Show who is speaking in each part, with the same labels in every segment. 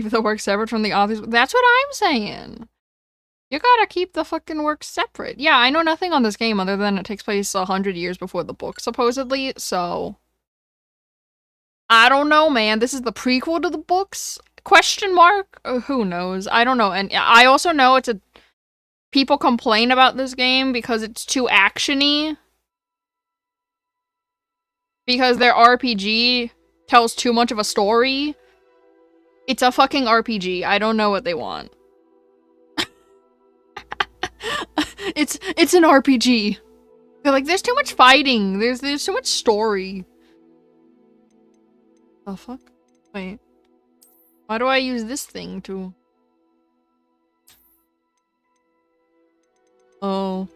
Speaker 1: Keep the work separate from the authors. That's what I'm saying. You gotta keep the fucking work separate. Yeah, I know nothing on this game other than it takes place 100 years before the book, supposedly, so... I don't know, man. This is the prequel to the books? Question mark? Who knows? I don't know. And I also know it's a... People complain about this game because it's too action-y. Because their RPG tells too much of a story. It's a fucking RPG. I don't know what they want. It's an RPG. They're like, there's too much fighting. There's too much story. The fuck? Wait. Why do I use this thing to... Oh.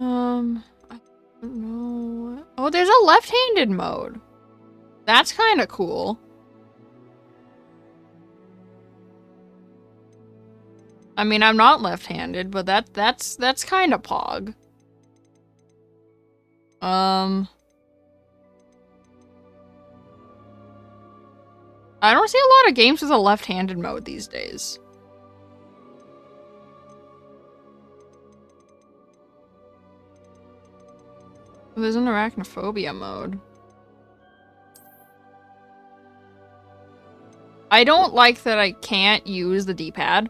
Speaker 1: I don't know. Oh, there's a left-handed mode. That's kind of cool. I mean, I'm not left-handed, but that's kind of pog. I don't see a lot of games with a left-handed mode these days. There's an arachnophobia mode. I don't like that I can't use the D-pad.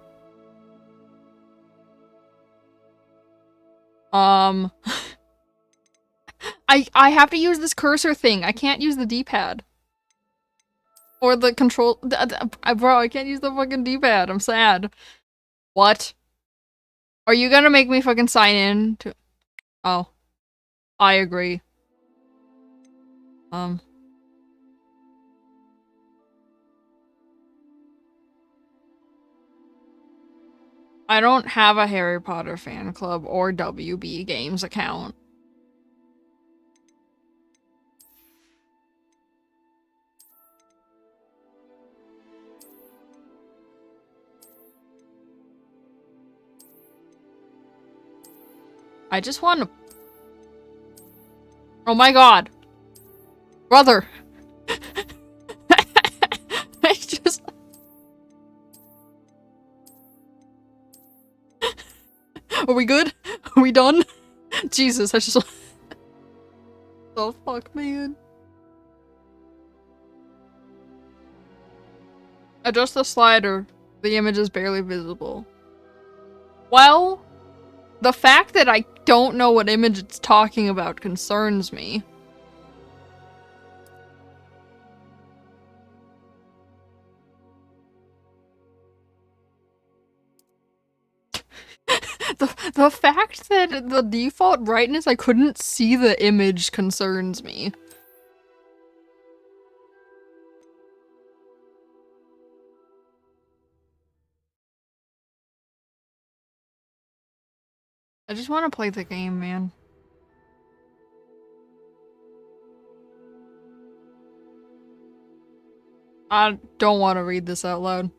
Speaker 1: I have to use this cursor thing. I can't use the D-pad. Or the control- bro, I can't use the fucking D-pad. I'm sad. What? Are you gonna make me fucking sign in to- Oh. I agree. I don't have a Harry Potter fan club or WB Games account. I just want to... Oh my god. Brother. I just... Are we good? Are we done? Jesus, I just... Oh fuck, man. Adjust the slider. The image is barely visible. Well, the fact that I don't know what image it's talking about concerns me. The fact that the default brightness I couldn't see the image concerns me. I just want to play the game, man. I don't want to read this out loud.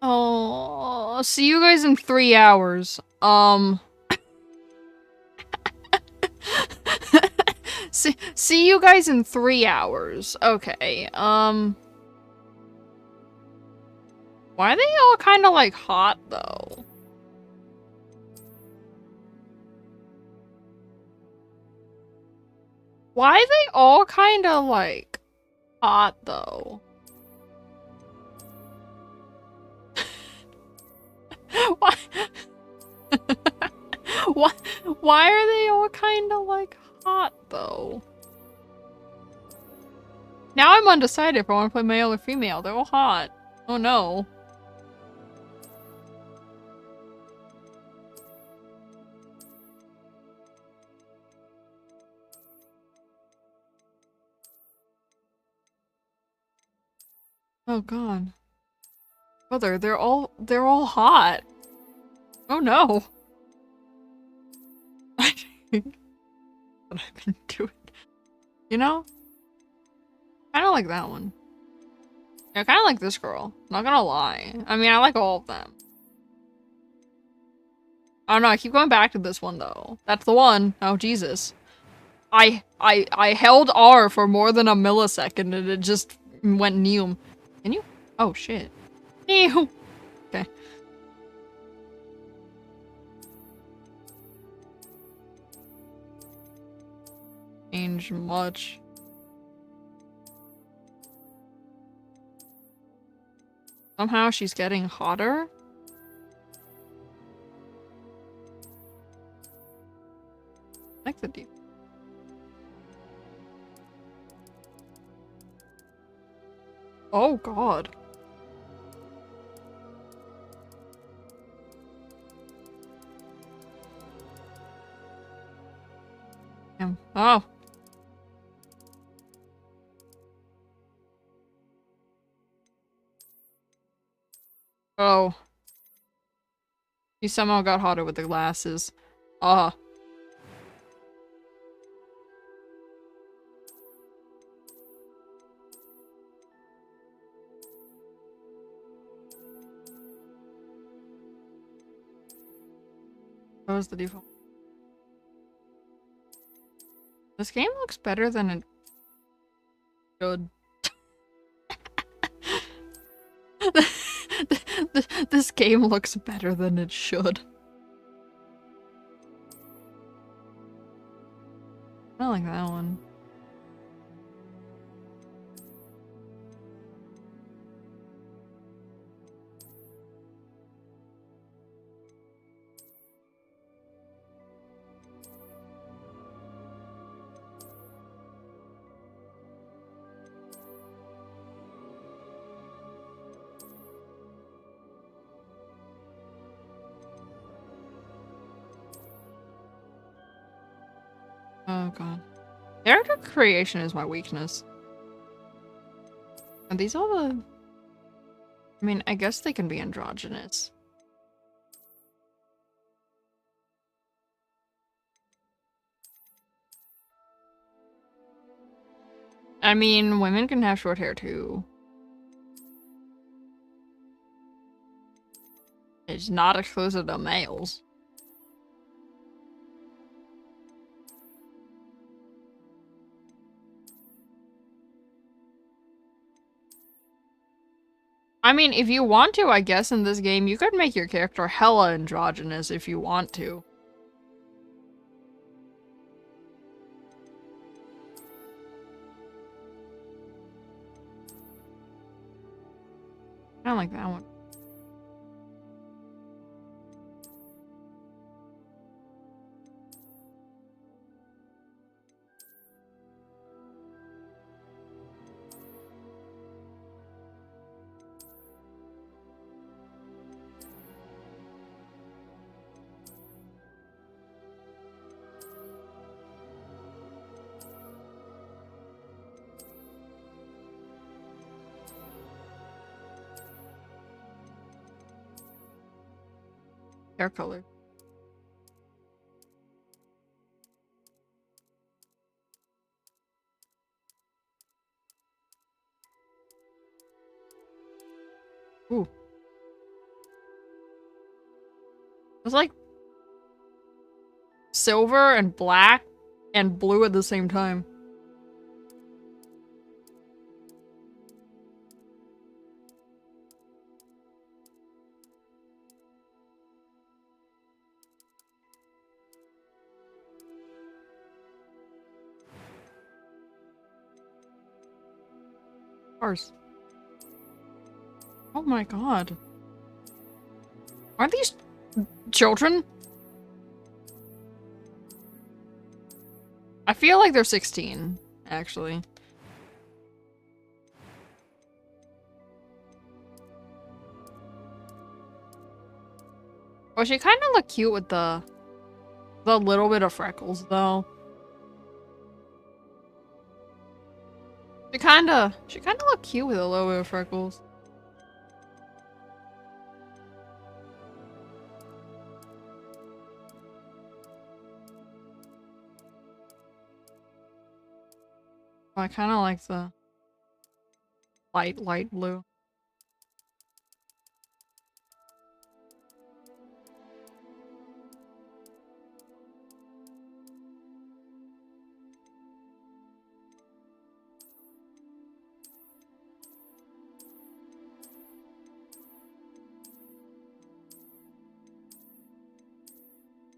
Speaker 1: Oh, see you guys in 3 hours. See you guys in 3 hours. Okay, why are they all kind of like hot though? Why are they all kind of like hot though? Why? Why are they all kind of like hot though? Now I'm undecided if I want to play male or female. They're all hot. Oh no. Oh god. Brother, they're all hot. Oh no. I think what I've been doing. You know? Kinda like that one. Yeah, kinda like this girl. Not gonna lie. I mean, I like all of them. I don't know, I keep going back to this one though. That's the one. Oh, Jesus. I held R for more than a millisecond and it just went Neum. Can you? Oh shit. Ew. Okay. Change much. Somehow she's getting hotter. I like the deep. Oh god. Damn. Oh. Oh. He somehow got hotter with the glasses. Ah. That was the default. This game looks better than it should. This game looks better than it should. I like that one. Oh god. Character creation is my weakness. Are these all the... I mean, I guess they can be androgynous. I mean, women can have short hair too. It's not exclusive to males. I mean, if you want to, I guess, in this game, you could make your character hella androgynous if you want to. I don't like that one. Hair color. Ooh. It's like silver and black and blue at the same time. Cars. Oh my god. Aren't these children? I feel like they're 16, actually. Oh, she kind of look cute with the little bit of freckles, though. She kinda look cute with a little bit of freckles. Oh, I kind of like the light blue.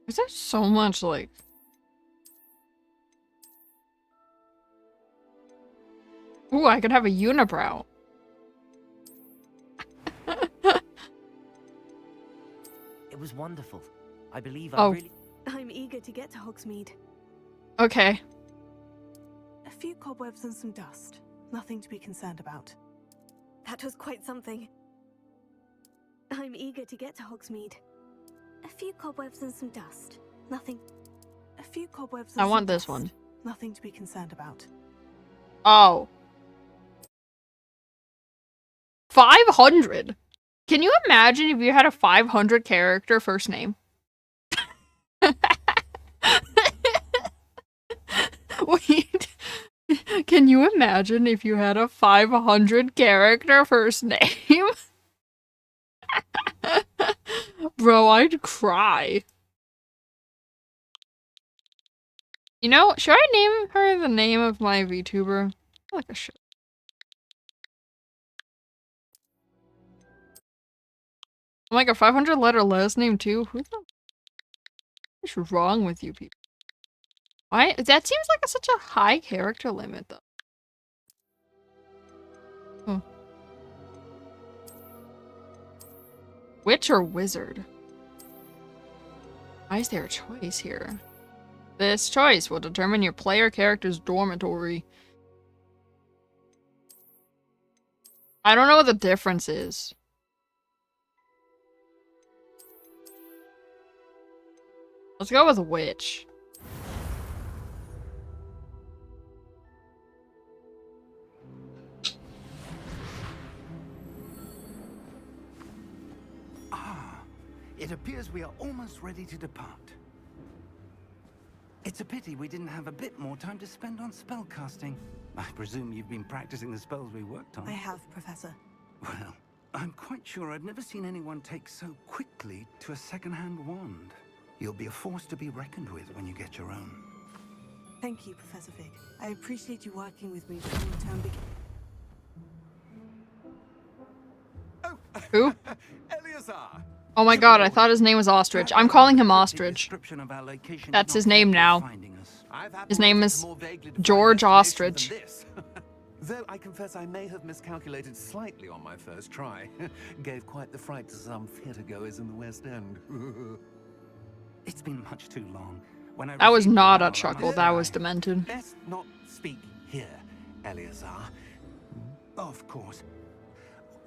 Speaker 1: Is there so much, like... Ooh, I could have a unibrow.
Speaker 2: It was wonderful. I believe
Speaker 3: I'm eager to get to Hogsmeade.
Speaker 1: Okay.
Speaker 3: A few cobwebs and some dust. Nothing to be concerned about. That was quite something. I'm eager to get to Hogsmeade. A few cobwebs and some dust. Nothing. A few cobwebs and
Speaker 1: I
Speaker 3: some
Speaker 1: want this
Speaker 3: dust.
Speaker 1: one.
Speaker 3: Nothing to be concerned about.
Speaker 1: Oh. 500? Can you imagine if you had a 500 character first name? Wait. Can you imagine if you had a 500 character first name? Bro, I'd cry. You know, should I name her the name of my VTuber? I feel like I should. I'm like a 500 letter last name too? Who the f is wrong with you people? Why? That seems like such a high character limit though. Huh. Witch or wizard? Why is there a choice here? This choice will determine your player character's dormitory. I don't know what the difference is. Let's go with witch.
Speaker 4: It appears we are almost ready to depart. It's a pity we didn't have a bit more time to spend on spellcasting. I presume you've been practicing the spells we worked on.
Speaker 3: I have, Professor.
Speaker 4: Well, I'm quite sure I've never seen anyone take so quickly to a second-hand wand. You'll be a force to be reckoned with when you get your own.
Speaker 3: Thank you, Professor Fig. I appreciate you working with me before the term begins.
Speaker 1: Who?
Speaker 5: Eleazar!
Speaker 1: Oh my god, I thought his name was Ostrich. I'm calling him Ostrich. That's his name now. His name is George Ostrich.
Speaker 5: Though I confess I may have miscalculated slightly on my first try. Gave quite the fright to some theatergoers in the West End.
Speaker 4: It's been much too long.
Speaker 1: That was not a chuckle, that was demented.
Speaker 4: Best not speak here, Eleazar. Of course.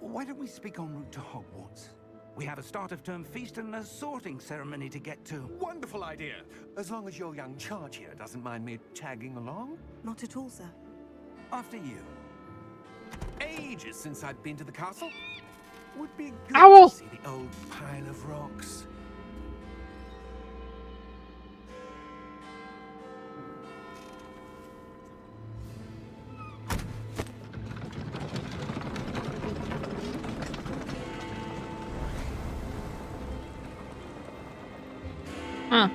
Speaker 4: Why don't we speak en route to Hogwarts? We have a start of term feast and a sorting ceremony to get to.
Speaker 5: Wonderful idea! As long as your young charge here doesn't mind me tagging along.
Speaker 3: Not at all, sir.
Speaker 4: After you.
Speaker 5: Ages since I'd been to the castle. Would be good
Speaker 1: Owl!
Speaker 5: to see the old pile of rocks.
Speaker 1: Huh.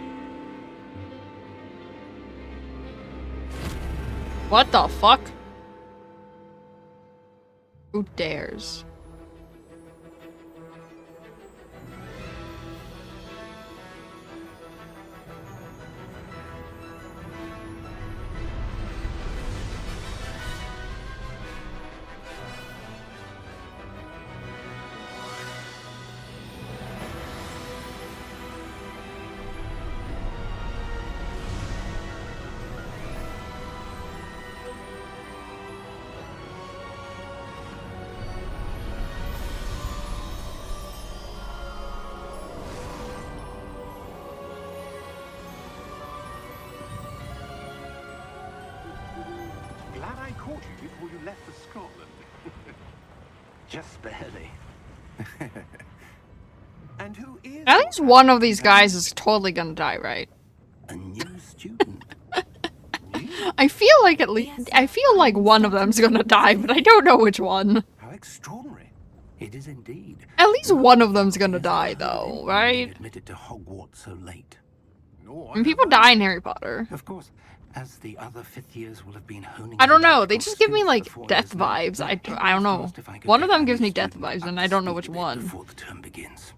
Speaker 1: What the fuck? Who dares?
Speaker 5: Glad I caught you before you left for Scotland.
Speaker 4: Just barely.
Speaker 5: And who is...
Speaker 1: At least one of these guys is totally gonna die, right?
Speaker 4: A new student.
Speaker 1: I feel like I feel like one of them's gonna die, but I don't know which one.
Speaker 4: How extraordinary. It is indeed.
Speaker 1: At least one of them's gonna die, though, right?
Speaker 4: Admitted to Hogwarts so late.
Speaker 5: No,
Speaker 1: I mean, people die in Harry Potter.
Speaker 4: Of course, as the other fifth years will have been honing.
Speaker 1: I don't
Speaker 4: their
Speaker 1: know, they
Speaker 4: magical
Speaker 1: just give me,
Speaker 4: skills
Speaker 1: like,
Speaker 4: before
Speaker 1: death
Speaker 4: it is known.
Speaker 1: vibes. I don't know.
Speaker 4: If I could
Speaker 1: One of
Speaker 4: get
Speaker 1: them
Speaker 4: a
Speaker 1: gives
Speaker 4: new
Speaker 1: me death
Speaker 4: student
Speaker 1: vibes,
Speaker 4: up
Speaker 1: and
Speaker 4: to
Speaker 1: I don't know
Speaker 4: speed
Speaker 1: which
Speaker 4: with it
Speaker 1: one.
Speaker 4: Before the term begins.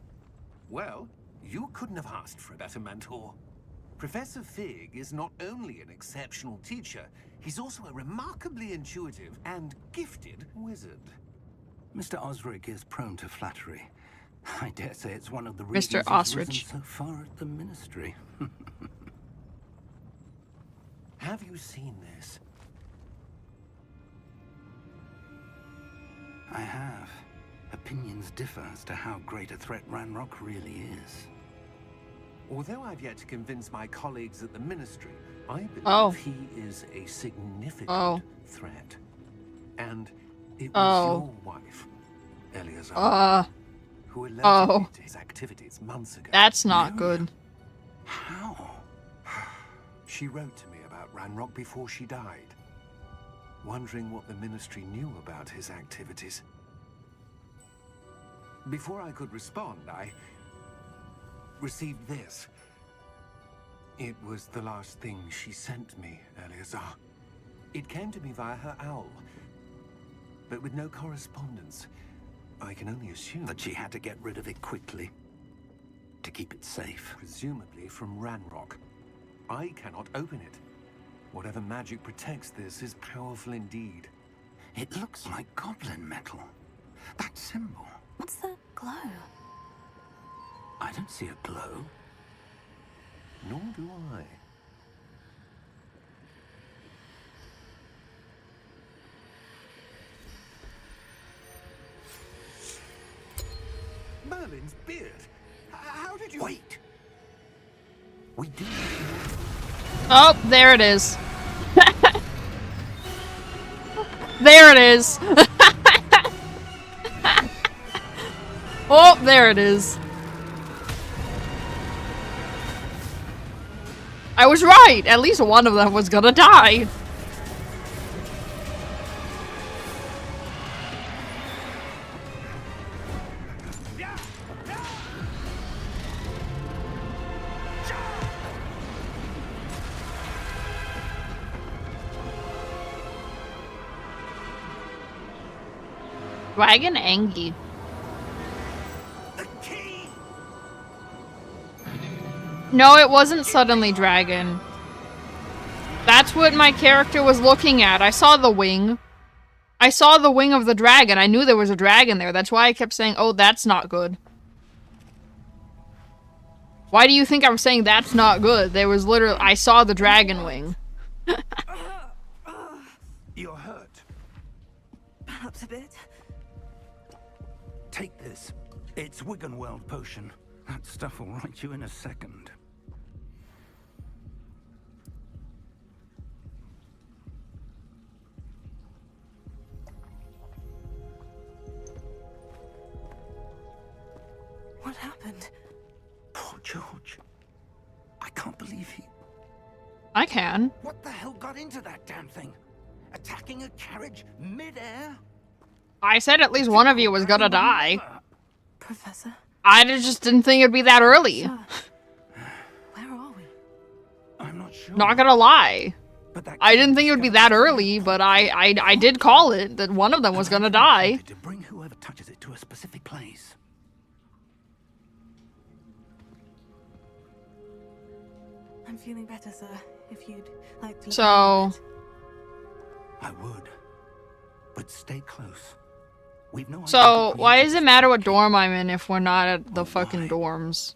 Speaker 5: Well, You couldn't have asked for a better mentor. Professor Fig is not only an exceptional teacher, he's also a remarkably intuitive and gifted wizard.
Speaker 4: Mr. Osric is prone to flattery. I dare say it's one of the
Speaker 1: Mr.
Speaker 4: reasons he's
Speaker 1: Osric.
Speaker 4: risen so far at the Ministry.
Speaker 5: Have you seen this?
Speaker 4: I have. Opinions differ as to how great a threat Ranrock really is.
Speaker 5: Although I've yet to convince my colleagues at the Ministry, I believe he is a significant threat. And it was your wife, Eleazar, who alerted his activities months ago.
Speaker 1: That's not good.
Speaker 4: How?
Speaker 5: She wrote to me about Ranrock before she died, wondering what the Ministry knew about his activities. Before I could respond, I received this. It was the last thing she sent me, Eleazar. It came to me via her owl, but with no correspondence. I can only assume
Speaker 4: That she had to get rid of it quickly. To keep it safe.
Speaker 5: presumably from Ranrock. I cannot open it. Whatever magic protects this is powerful indeed.
Speaker 4: It looks like goblin metal. That symbol.
Speaker 3: What's the glow?
Speaker 4: I don't see a glow.
Speaker 5: Nor do I. Merlin's beard. How did you...
Speaker 4: Wait! We do.
Speaker 1: Oh, there it is. There it is. Oh, there it is. I was right. At least one of them was gonna die. Dragon Angie.
Speaker 4: The key!
Speaker 1: No, it wasn't suddenly dragon. That's what my character was looking at. I saw the wing. I saw the wing of the dragon. I knew there was a dragon there. That's why I kept saying, oh, that's not good. Why do you think I was saying that's not good? There was literally... I saw the dragon wing.
Speaker 4: You're hurt.
Speaker 3: Perhaps a bit.
Speaker 4: Take this. It's Wiggenweld potion. That stuff will right you in a second.
Speaker 3: What happened?
Speaker 4: Poor George. I can't believe he...
Speaker 1: I can.
Speaker 4: What the hell got into that damn thing? Attacking a carriage mid-air?
Speaker 1: I said at least one of you was gonna die.
Speaker 3: Professor?
Speaker 1: I just didn't think it'd be that early.
Speaker 3: Sir, where are we?
Speaker 4: I'm not sure.
Speaker 1: Not gonna lie.
Speaker 4: But that
Speaker 1: I didn't think it would be that
Speaker 4: skeleton-
Speaker 1: early, but I did call it that one of them was gonna die.
Speaker 4: To bring whoever touches it to a specific place.
Speaker 3: I'm feeling better, sir. If you'd like to...
Speaker 1: So,
Speaker 4: I would. But stay close. We've no idea
Speaker 1: so
Speaker 4: the
Speaker 1: why
Speaker 4: creators
Speaker 1: does it matter what dorm I'm in if we're not at the fucking dorms?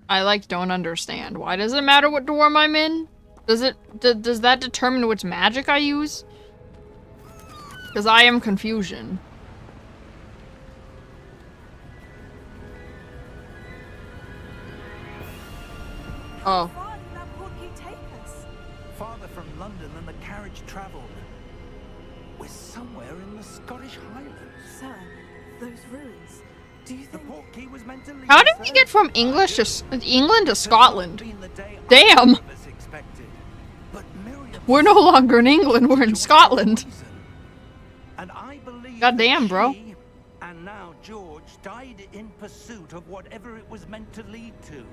Speaker 1: I like don't understand. Why does it matter what dorm I'm in? Does it does that determine which magic I use? Because I am confusion. Oh.
Speaker 3: How far did that portkey take us?
Speaker 4: farther from London than the carriage travelled. We're somewhere in the Scottish Highlands.
Speaker 3: Sir, those ruins. Do you
Speaker 4: The
Speaker 3: think...
Speaker 4: portkey was meant to lead
Speaker 1: How did
Speaker 4: us
Speaker 1: we
Speaker 4: there.
Speaker 1: get from England to Scotland?
Speaker 4: Been the day
Speaker 1: Damn.
Speaker 4: either of us expected. But Miriam
Speaker 1: We're no longer in England, we're in Scotland.
Speaker 4: And I believe
Speaker 1: Goddamn,
Speaker 4: that
Speaker 1: bro.
Speaker 4: she, and now George, died in pursuit of whatever it was meant to lead to.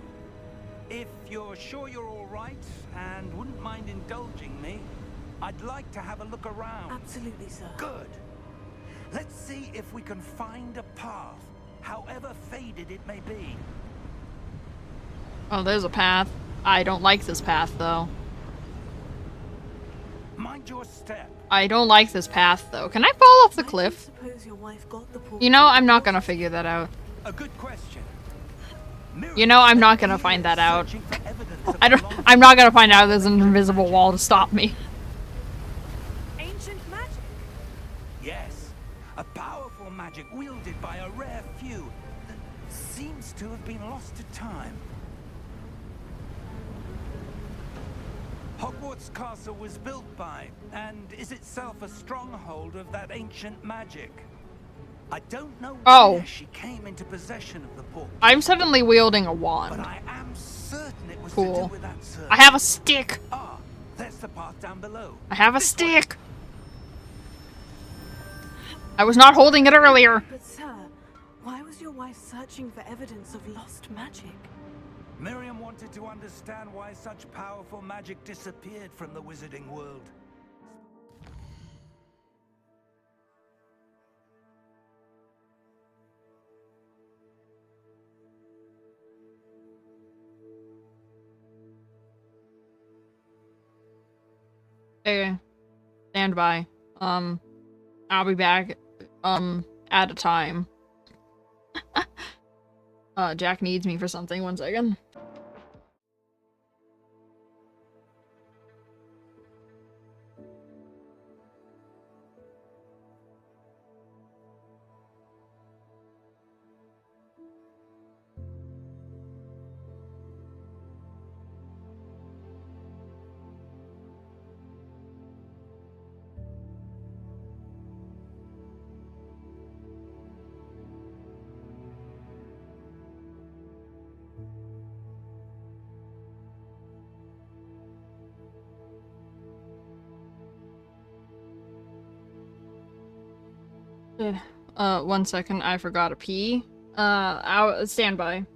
Speaker 4: If you're sure you're all right and wouldn't mind indulging me, I'd like to have a look around.
Speaker 3: Absolutely, sir.
Speaker 4: Good. Let's see if we can find a path however faded it may be.
Speaker 1: Oh, there's a path. I don't like this path, though.
Speaker 4: Mind your step.
Speaker 1: I don't like this path, though. Can I fall off the cliff?
Speaker 3: Your wife got the
Speaker 1: You know, I'm not gonna figure that out.
Speaker 4: A good question.
Speaker 1: You know, I'm not gonna find that out. I'm not gonna find out there's an invisible wall to stop me.
Speaker 3: Ancient magic?
Speaker 4: Yes. A powerful magic wielded by a rare few that seems to have been lost to time. Hogwarts Castle was built by, and is itself a stronghold of that ancient magic. I don't know where she came into possession of the book.
Speaker 1: I'm suddenly wielding a wand.
Speaker 4: But I am certain it was
Speaker 1: Cool.
Speaker 4: to do with that search.
Speaker 1: I have a stick.
Speaker 4: Ah, there's the path down below.
Speaker 1: I have a stick. I was not holding it earlier.
Speaker 3: But sir, why was your wife searching for evidence of lost magic?
Speaker 4: Miriam wanted to understand why such powerful magic disappeared from the wizarding world.
Speaker 1: Okay. Stand by. I'll be back, at a time. Jack needs me for something. 1 second. Yeah. 1 second, I forgot to pee. I'll stand by.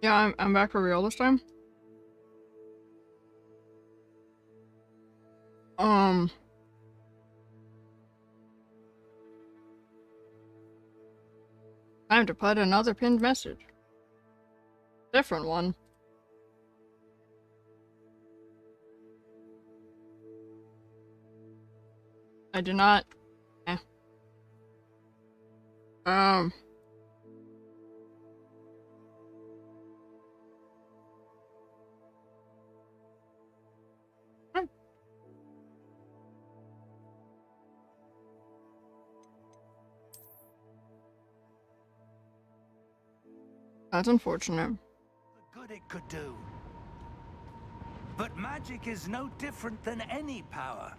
Speaker 1: Yeah, I'm back for real this time. Time to put another pinned message. Different one. I do not. Eh. That's unfortunate.
Speaker 4: The good it could do. But magic is no different than any power.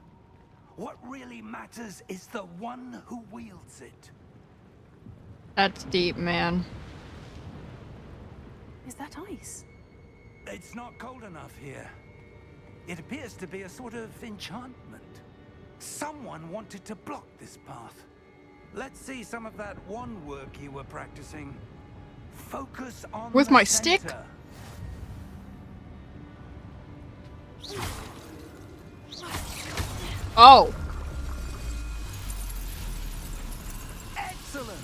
Speaker 4: What really matters is the one who wields it.
Speaker 1: That's deep, man.
Speaker 3: Is that ice?
Speaker 4: It's not cold enough here. It appears to be a sort of enchantment. Someone wanted to block this path. Let's see some of that wand work you were practicing. Focus on
Speaker 1: with
Speaker 4: the
Speaker 1: my
Speaker 4: center.
Speaker 1: stick? Oh.
Speaker 4: Excellent.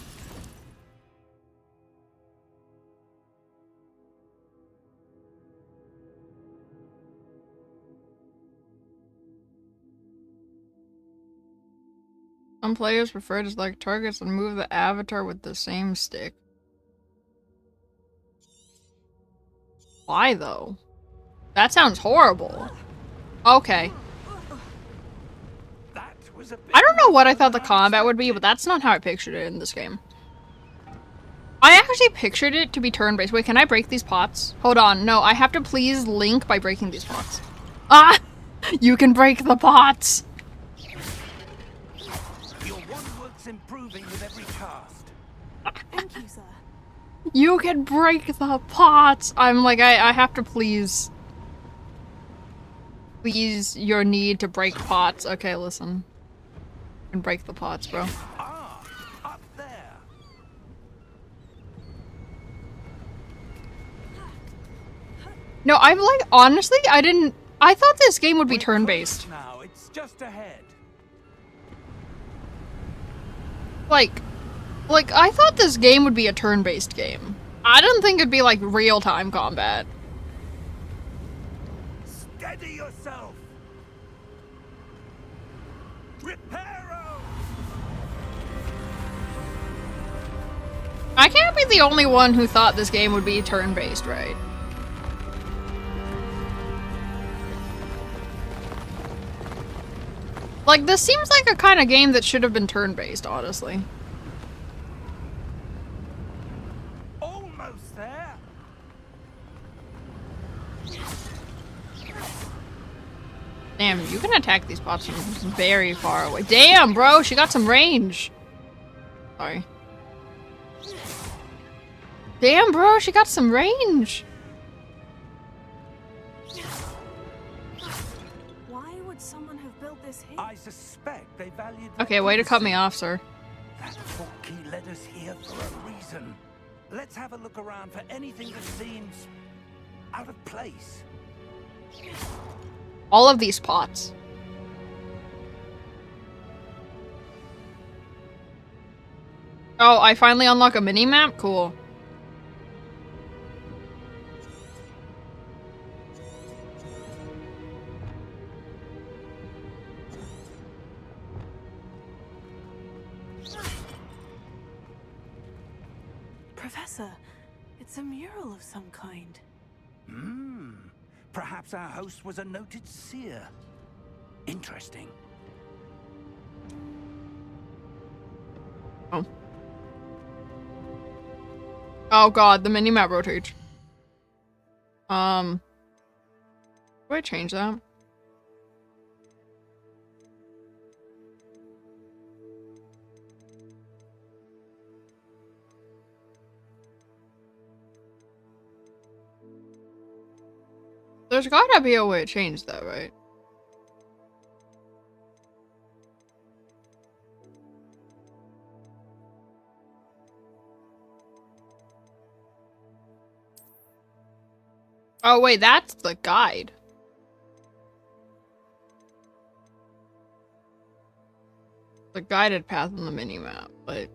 Speaker 1: Some players prefer to select targets and move the avatar with the same stick. Why though? That sounds horrible. Okay.
Speaker 4: That was a
Speaker 1: I don't know what I thought the combat would be, but that's not how I pictured it in this game. I actually pictured it to be turn-based. Wait, can I break these pots? Hold on. No, I have to please Link by breaking these pots. Ah! You can break the pots!
Speaker 4: Your wand work's improving with every cast.
Speaker 3: Thank you, sir.
Speaker 1: You can break the pots! I'm like, I have to please your need to break pots. Okay, listen. And break the pots, bro.
Speaker 4: Ah, up there.
Speaker 1: No, I'm like, honestly, I thought this game would be turn-based.
Speaker 4: Now it's just ahead.
Speaker 1: Like, I thought this game would be a turn-based game. I didn't think it'd be like real-time combat.
Speaker 4: Steady yourself. Reparo.
Speaker 1: I can't be the only one who thought this game would be turn-based, right? Like, this seems like a kind of game that should have been turn-based, honestly.
Speaker 4: Almost there.
Speaker 1: Damn, you can attack these pots from very far away. Damn, bro, she got some range. Sorry. Damn, bro, she got some range.
Speaker 3: Why would someone have built this here?
Speaker 4: I suspect they valued.
Speaker 1: Okay, way to cut me off, sir.
Speaker 4: That portkey led us here for a reason. Let's have a look around for anything that seems out of place.
Speaker 1: All of these pots. Oh, I finally unlock a mini-map? Cool.
Speaker 3: Professor, it's a mural of some kind.
Speaker 4: Perhaps our host was a noted seer. Interesting.
Speaker 1: Oh. Oh god, the mini-map rotates. Do I change that? There's gotta be a way to change that, right? Oh, wait, that's the guide. The guided path on the minimap, but...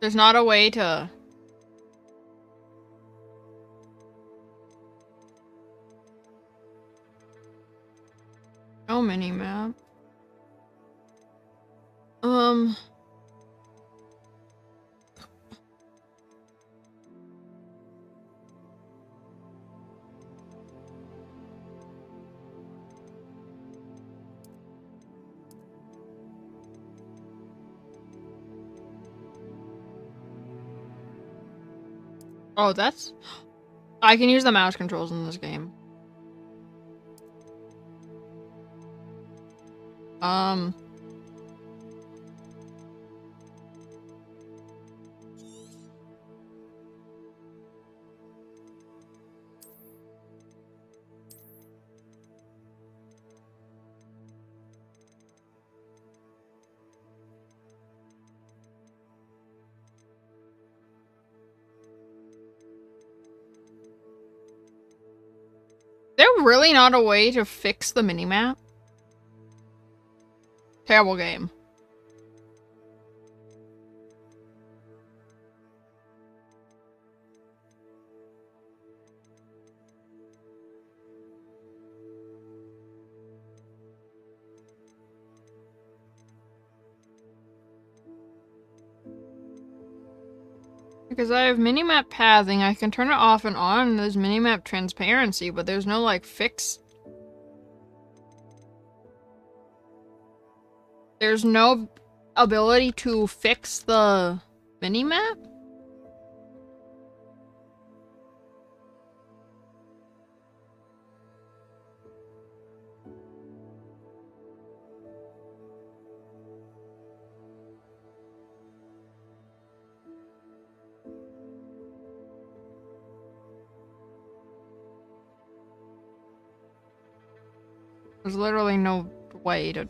Speaker 1: There's not a way to... No minimap. Oh, that's... I can use the mouse controls in this game. There really not a way to fix the minimap? Terrible game. Because I have minimap pathing, I can turn it off and on, and there's minimap transparency, but there's no, like, fix. There's no ability to fix the minimap? There's literally no way to...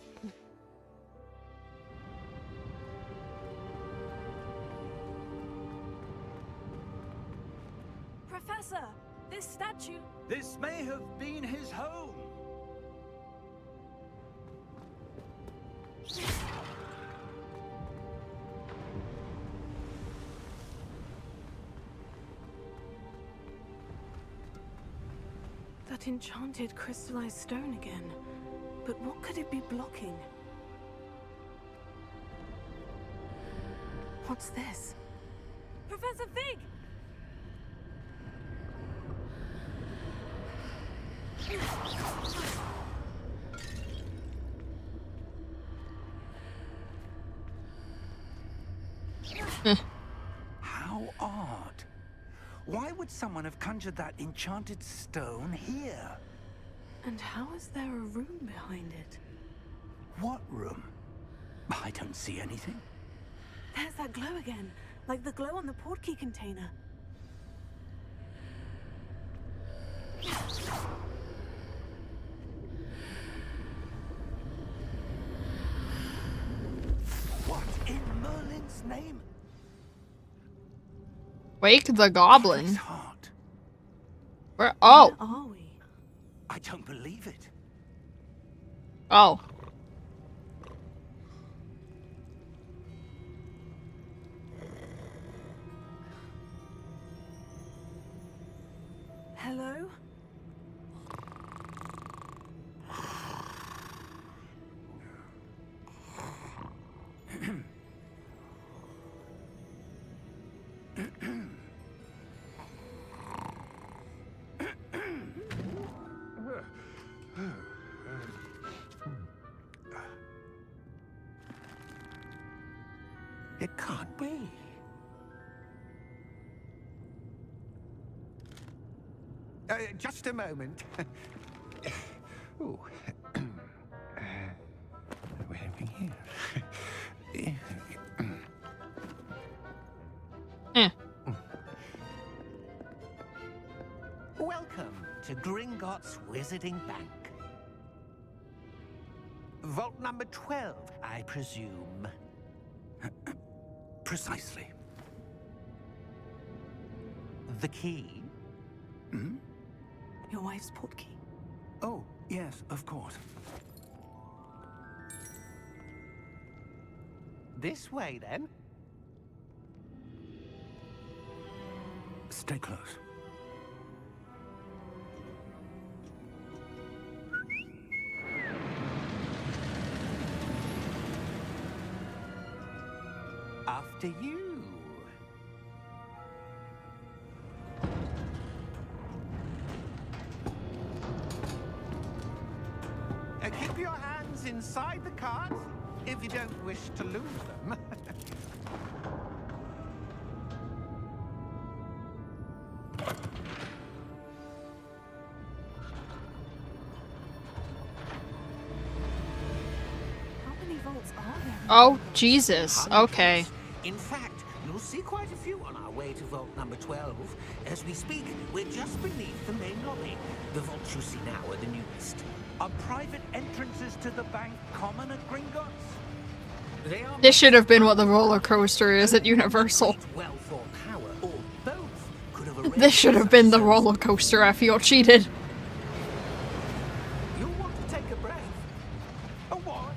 Speaker 3: Professor, this statue...
Speaker 4: This may have been his home.
Speaker 3: That enchanted crystallized stone again. But what could it be blocking? What's this? Professor Fig!
Speaker 4: How odd. Why would someone have conjured that enchanted stone here?
Speaker 3: And how is there a room behind it?
Speaker 4: What room? I don't see anything.
Speaker 3: There's that glow again, like the glow on the portkey container.
Speaker 4: What in Merlin's name?
Speaker 1: Wake the goblin.
Speaker 4: His heart.
Speaker 1: Where? Oh.
Speaker 3: Where are we?
Speaker 4: I don't believe it.
Speaker 1: Oh.
Speaker 3: Hello?
Speaker 4: It can't be. Just a moment. Ooh. Where are we here?
Speaker 2: Welcome to Gringotts Wizarding Bank. Vault number 12, I presume.
Speaker 4: Precisely.
Speaker 2: The key?
Speaker 4: Hmm?
Speaker 3: Your wife's portkey.
Speaker 4: Oh, yes, of course.
Speaker 2: This way, then.
Speaker 4: Stay close.
Speaker 2: After you. Keep your hands inside the cart if you don't wish to lose them.
Speaker 3: How many vaults are there?
Speaker 1: Oh, Jesus. Okay.
Speaker 2: In fact, you'll see quite a few on our way to vault number 12. As we speak, we're just beneath the main lobby. The vaults you see now are the newest.
Speaker 4: Are private entrances to the bank common at Gringotts?
Speaker 2: They are
Speaker 1: This should have been what the roller coaster is at Universal.
Speaker 2: wealth or power, or both, could have arranged
Speaker 1: This should have been the
Speaker 2: such
Speaker 1: roller coaster. I feel cheated.
Speaker 2: You'll want to take a breath.
Speaker 4: A what?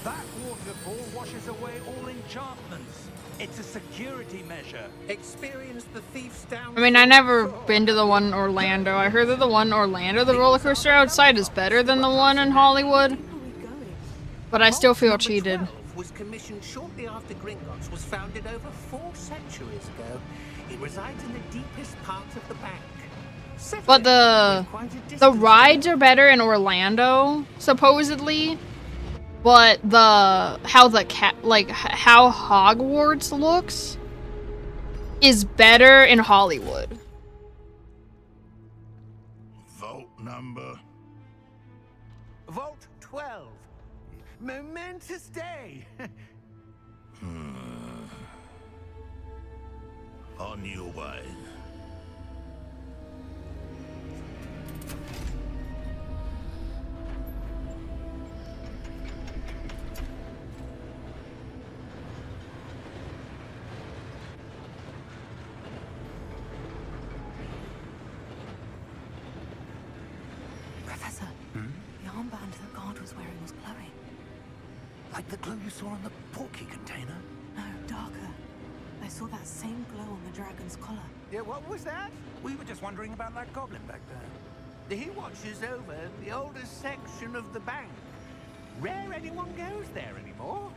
Speaker 4: That waterfall washes away all enchantments. It's a security measure.
Speaker 2: Experience the thief's down.
Speaker 1: I mean, I never been to the one in Orlando. I heard that the one in Orlando, the roller coaster outside, is better than the one in Hollywood.
Speaker 3: Where are we going?
Speaker 1: But I still feel
Speaker 2: Number
Speaker 1: cheated.
Speaker 2: 12 was commissioned shortly after Gringotts was founded over 4 centuries ago. It resides in the deepest part of the bank.
Speaker 1: But the rides are better in Orlando, supposedly. But how Hogwarts looks is better in Hollywood.
Speaker 4: Vault number.
Speaker 2: Vault 12. Momentous day.
Speaker 4: On your way.
Speaker 3: Professor, the armband the guard was wearing was glowing.
Speaker 4: Like the glow you saw on the porky container?
Speaker 3: No, darker. I saw that same glow on the dragon's collar.
Speaker 2: Yeah, what was that?
Speaker 4: We were just wondering about that goblin back there.
Speaker 2: He watches over the oldest section of the bank. Rare anyone goes there anymore.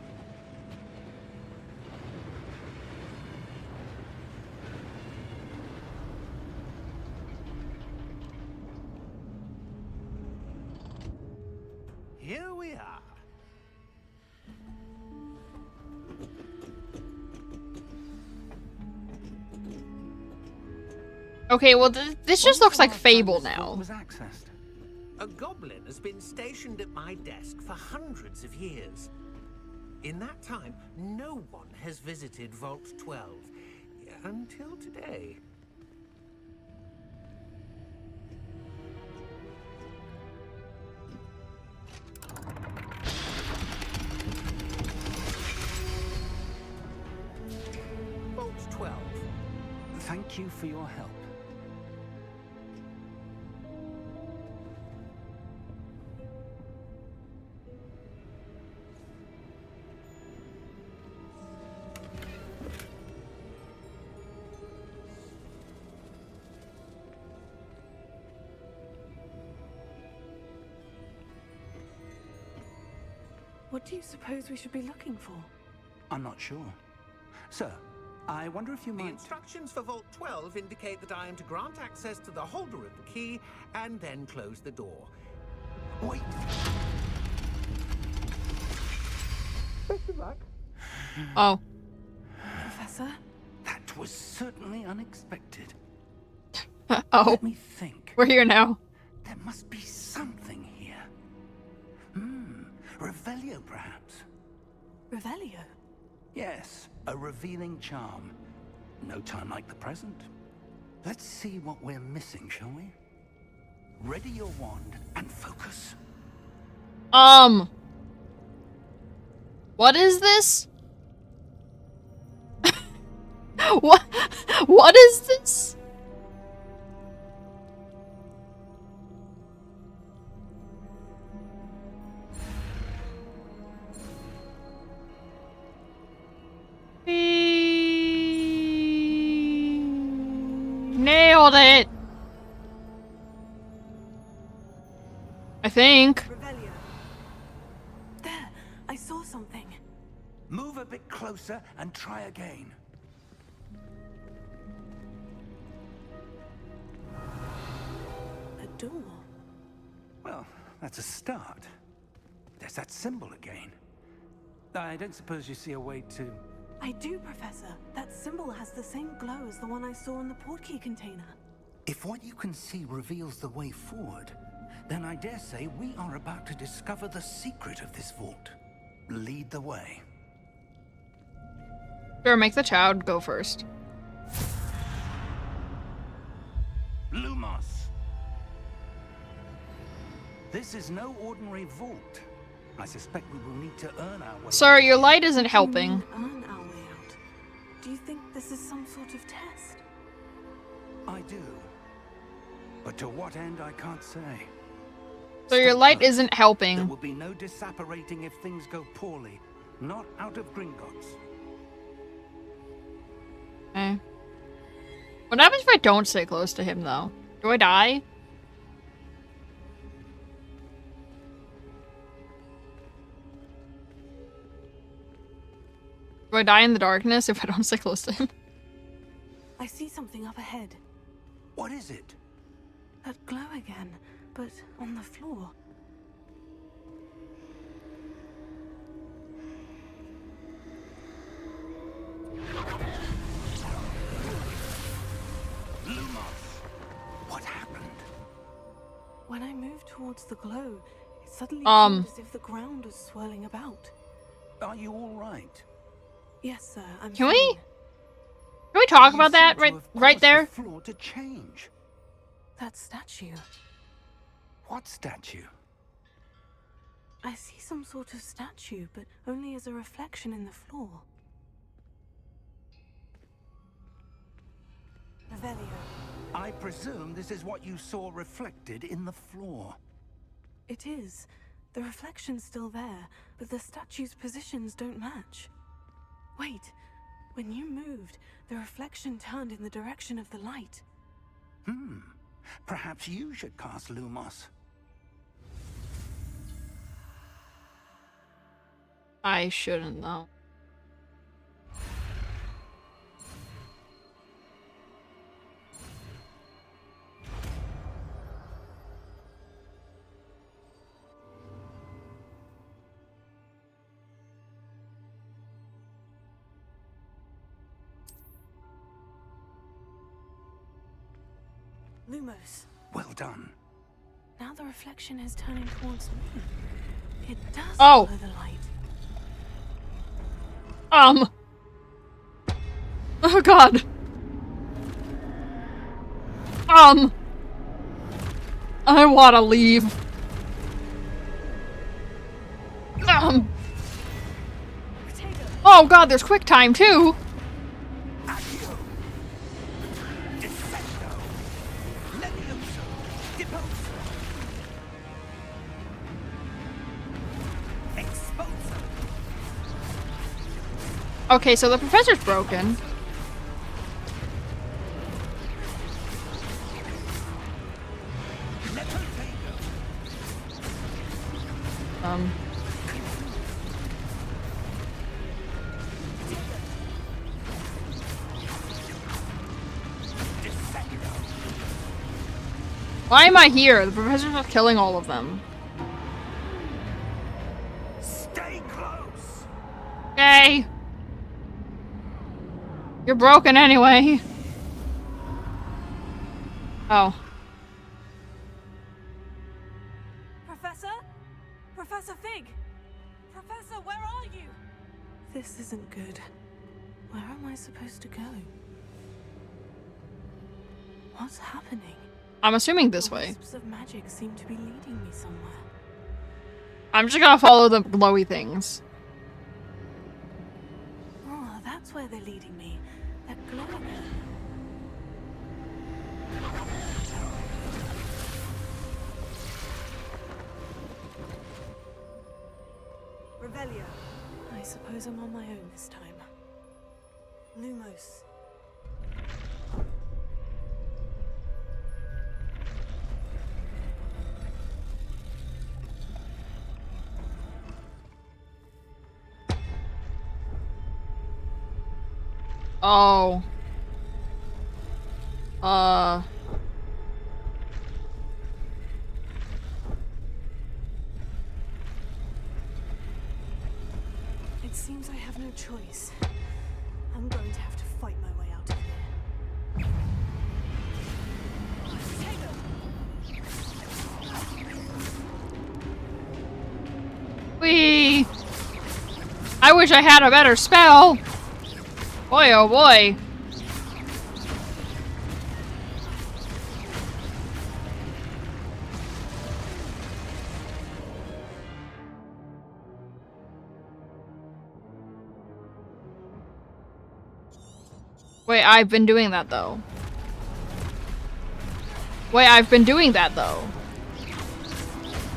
Speaker 2: Here we are.
Speaker 1: Okay, well, this just looks like Fable now.
Speaker 4: Was accessed.
Speaker 2: A goblin has been stationed at my desk for hundreds of years. In that time, no one has visited Vault 12 until today. Vault 12.
Speaker 4: Thank you for your help.
Speaker 3: What do you suppose we should be looking for?
Speaker 4: I'm not sure. Sir, I wonder if you
Speaker 2: The
Speaker 4: might...
Speaker 2: instructions for Vault 12 indicate that I am to grant access to the holder of the key and then close the door.
Speaker 4: Wait!
Speaker 2: Best of luck.
Speaker 1: Oh.
Speaker 3: Professor?
Speaker 4: That was certainly unexpected.
Speaker 1: Oh.
Speaker 4: Let me think.
Speaker 1: We're here now.
Speaker 4: There must be something here. Revelio, perhaps?
Speaker 3: Revelio?
Speaker 4: Yes, a revealing charm. No time like the present. Let's see what we're missing, shall we? Ready your wand and focus.
Speaker 1: What is this? What? What is this? Nailed it. I think.
Speaker 3: Revelio. There, I saw something.
Speaker 4: Move a bit closer and try again.
Speaker 3: A door.
Speaker 4: Well, that's a start. There's that symbol again. I don't suppose you see a way to...
Speaker 3: I do, Professor. That symbol has the same glow as the one I saw in the portkey container.
Speaker 4: If what you can see reveals the way forward, then I dare say we are about to discover the secret of this vault. Lead the way.
Speaker 1: Sure, make the child go first.
Speaker 4: Lumos! This is no ordinary vault. I suspect we will need to earn our way.
Speaker 1: Sir, your light isn't helping.
Speaker 3: Earn our way out. Do you think this is some sort of test?
Speaker 4: I do. But to what end, I can't say.
Speaker 1: So your light isn't
Speaker 4: There
Speaker 1: helping.
Speaker 4: will be no disapparating if things go poorly. Not out of Gringotts.
Speaker 1: Okay. What happens if I don't stay close to him, though? Do I die? Do I die in the darkness if I don't stay close to him?
Speaker 3: I see something up ahead.
Speaker 4: What is it?
Speaker 3: That glow again, but on the floor.
Speaker 4: Lumos! What happened?
Speaker 3: When I moved towards the glow, it suddenly
Speaker 1: Um.
Speaker 3: seemed as if the ground was swirling about.
Speaker 4: Are you all right?
Speaker 3: Yes, sir, I'm
Speaker 1: Can
Speaker 3: fine.
Speaker 1: Can we talk
Speaker 4: You
Speaker 1: about that
Speaker 4: seem to
Speaker 1: right
Speaker 4: have
Speaker 1: right
Speaker 4: caused
Speaker 1: there?
Speaker 4: the floor to change.
Speaker 3: That statue.
Speaker 4: What statue?
Speaker 3: I see some sort of statue, but only as a reflection in the floor. Revelio.
Speaker 4: I presume this is what you saw reflected in the floor.
Speaker 3: It is. The reflection's still there, but the statue's positions don't match. Wait. When you moved, the reflection turned in the direction of the light.
Speaker 4: Perhaps you should cast Lumos.
Speaker 1: I shouldn't, though.
Speaker 3: Lumos.
Speaker 4: Well done.
Speaker 3: Now the reflection is turning towards me. It does
Speaker 1: Oh.
Speaker 3: follow the light.
Speaker 1: Oh god. I wanna leave. Oh god, there's quick time too.
Speaker 4: Accio. Defendo. Levioso. Deposo. Exposo.
Speaker 1: Okay, so the professor's broken.
Speaker 4: Lepotato. Defendo.
Speaker 1: Why am I here? The professor's not killing all of them.
Speaker 4: Stay close.
Speaker 1: Okay. You're broken anyway. Oh.
Speaker 3: Professor? Professor Fig! Professor, where are you? This isn't good. Where am I supposed to go? What's happening?
Speaker 1: I'm assuming this
Speaker 3: The
Speaker 1: way.
Speaker 3: wisps of magic seem to be leading me somewhere.
Speaker 1: I'm just gonna follow the glowy things.
Speaker 3: Oh, that's where they're leading me. That glow again. Revelio. I suppose I'm on my own this time. Lumos.
Speaker 1: Oh.
Speaker 3: It seems I have no choice. I'm going to have to fight my way out of here.
Speaker 1: Whee! I wish I had a better spell. Boy, oh boy. Wait, I've been doing that though.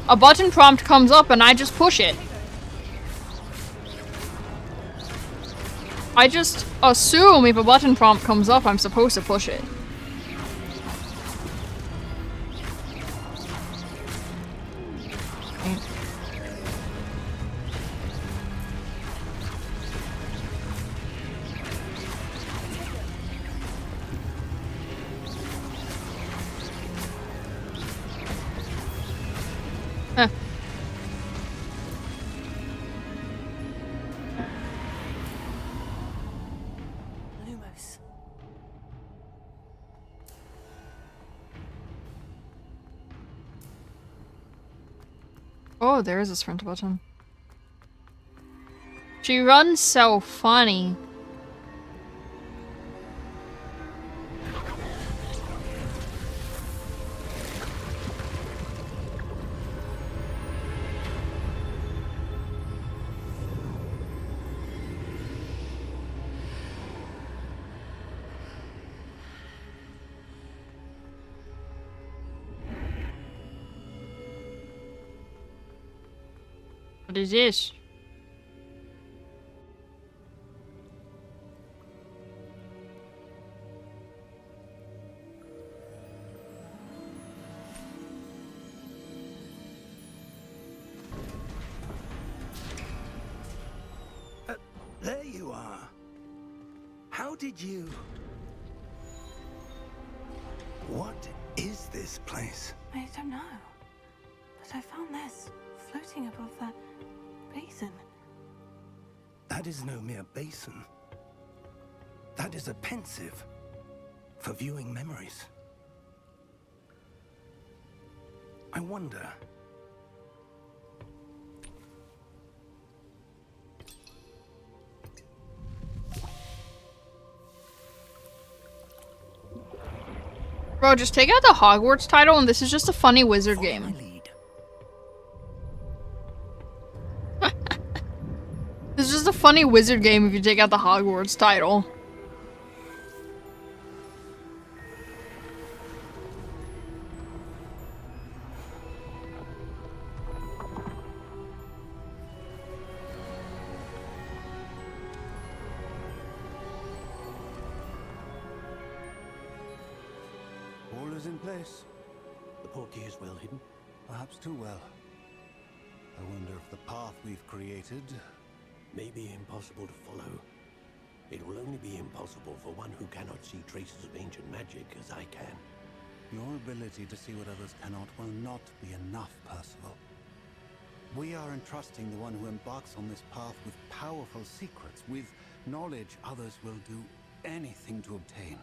Speaker 1: A button prompt comes up and I just push it. I just assume if a button prompt comes up, I'm supposed to push it. Huh.
Speaker 3: Lumos.
Speaker 1: Oh, there is a sprint button. She runs so funny. What is this?
Speaker 4: There you are. How did you... What is this place?
Speaker 3: I don't know. But I found this floating above that basin.
Speaker 4: That is no mere basin. That is a pensive for viewing memories. I wonder...
Speaker 1: Bro, just take out the Hogwarts title and this is just a funny wizard game. This is just a funny wizard game if you take out the Hogwarts title.
Speaker 6: All is in place.
Speaker 5: The portkey is well hidden.
Speaker 6: Perhaps too well. I wonder if the path we've created...
Speaker 5: May be impossible to follow. It will only be impossible for one who cannot see traces of ancient magic as I can.
Speaker 6: Your ability to see what others cannot will not be enough, Percival. We are entrusting the one who embarks on this path with powerful secrets, with knowledge others will do anything to obtain.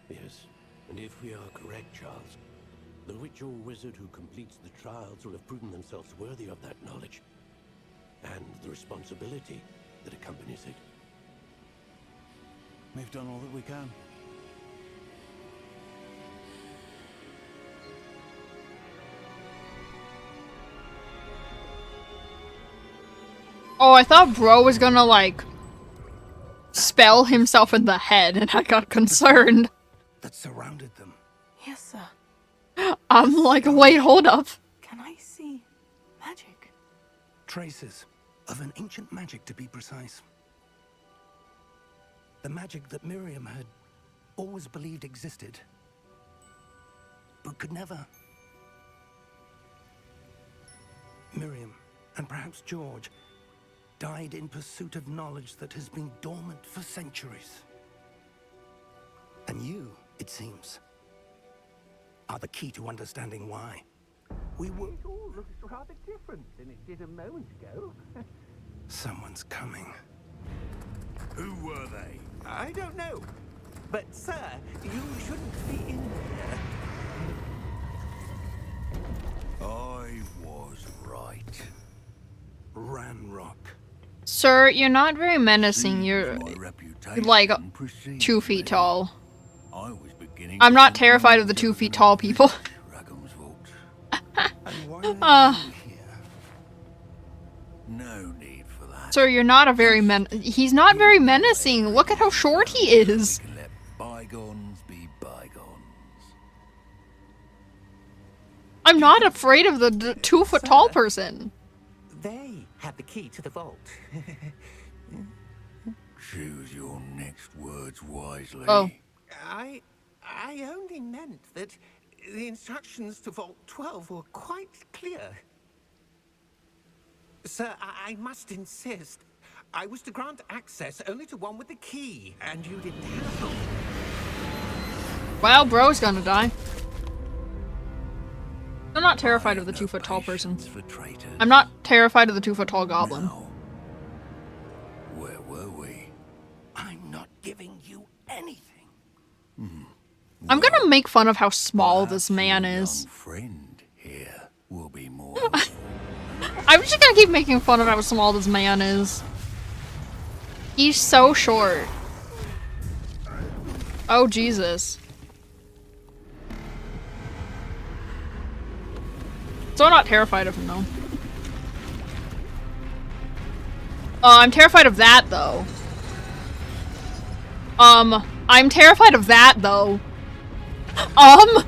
Speaker 5: Yes, and if we are correct, Charles, the ritual wizard who completes the trials will have proven themselves worthy of that knowledge. And the responsibility that accompanies it.
Speaker 6: We've done all that we can.
Speaker 1: Oh, I thought bro was gonna, like, spell himself in the head, and I got concerned.
Speaker 4: That surrounded them.
Speaker 3: Yes, sir.
Speaker 1: I'm like, wait, hold up.
Speaker 3: Can I see magic?
Speaker 4: Traces of an ancient magic, to be precise. The magic that Miriam had always believed existed, but could never. Miriam, and perhaps George, died in pursuit of knowledge that has been dormant for centuries. And you, it seems, are the key to understanding why. We were...
Speaker 2: It all looks rather different than it did a moment ago.
Speaker 4: Someone's coming.
Speaker 6: Who were they?
Speaker 2: I don't know. But, sir, you shouldn't be in here.
Speaker 6: I was right.
Speaker 4: Ranrock.
Speaker 1: Sir, you're not very menacing. You're like 2 feet tall. I'm not terrified of the 2 feet tall people.
Speaker 4: And why are you here?
Speaker 6: No need for that.
Speaker 1: Sir, you're not a very he's not very menacing. Look at how short he is.
Speaker 6: We can let bygones be bygones.
Speaker 1: I'm not afraid of the 2 foot tall person.
Speaker 2: They had the key to the vault.
Speaker 6: Choose your next words wisely.
Speaker 1: Oh.
Speaker 2: I only meant that the instructions to Vault 12 were quite clear. Sir, I must insist. I was to grant access only to one with the key, and you didn't have them.
Speaker 1: Well, bro's gonna die. I'm not terrified of the 2 foot tall person. I'm not terrified of the 2 foot tall goblin.
Speaker 6: Now, where were we?
Speaker 4: I'm not giving you anything.
Speaker 1: I'm gonna make fun of how small this man is.
Speaker 6: Young friend here will be more.
Speaker 1: I'm just gonna keep making fun of how small this man is. He's so short. Oh, Jesus. So I'm not terrified of him, though. I'm terrified of that, though. I'm terrified of that, though. I'm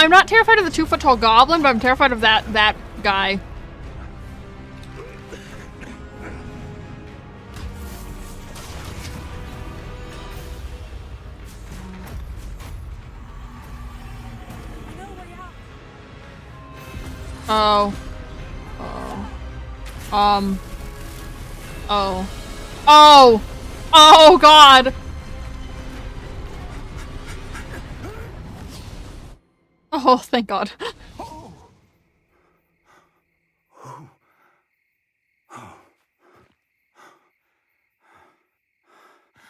Speaker 1: not terrified of the 2 foot tall goblin, but I'm terrified of that guy. Oh. Oh. Oh. Oh! Oh, God! Oh, thank God.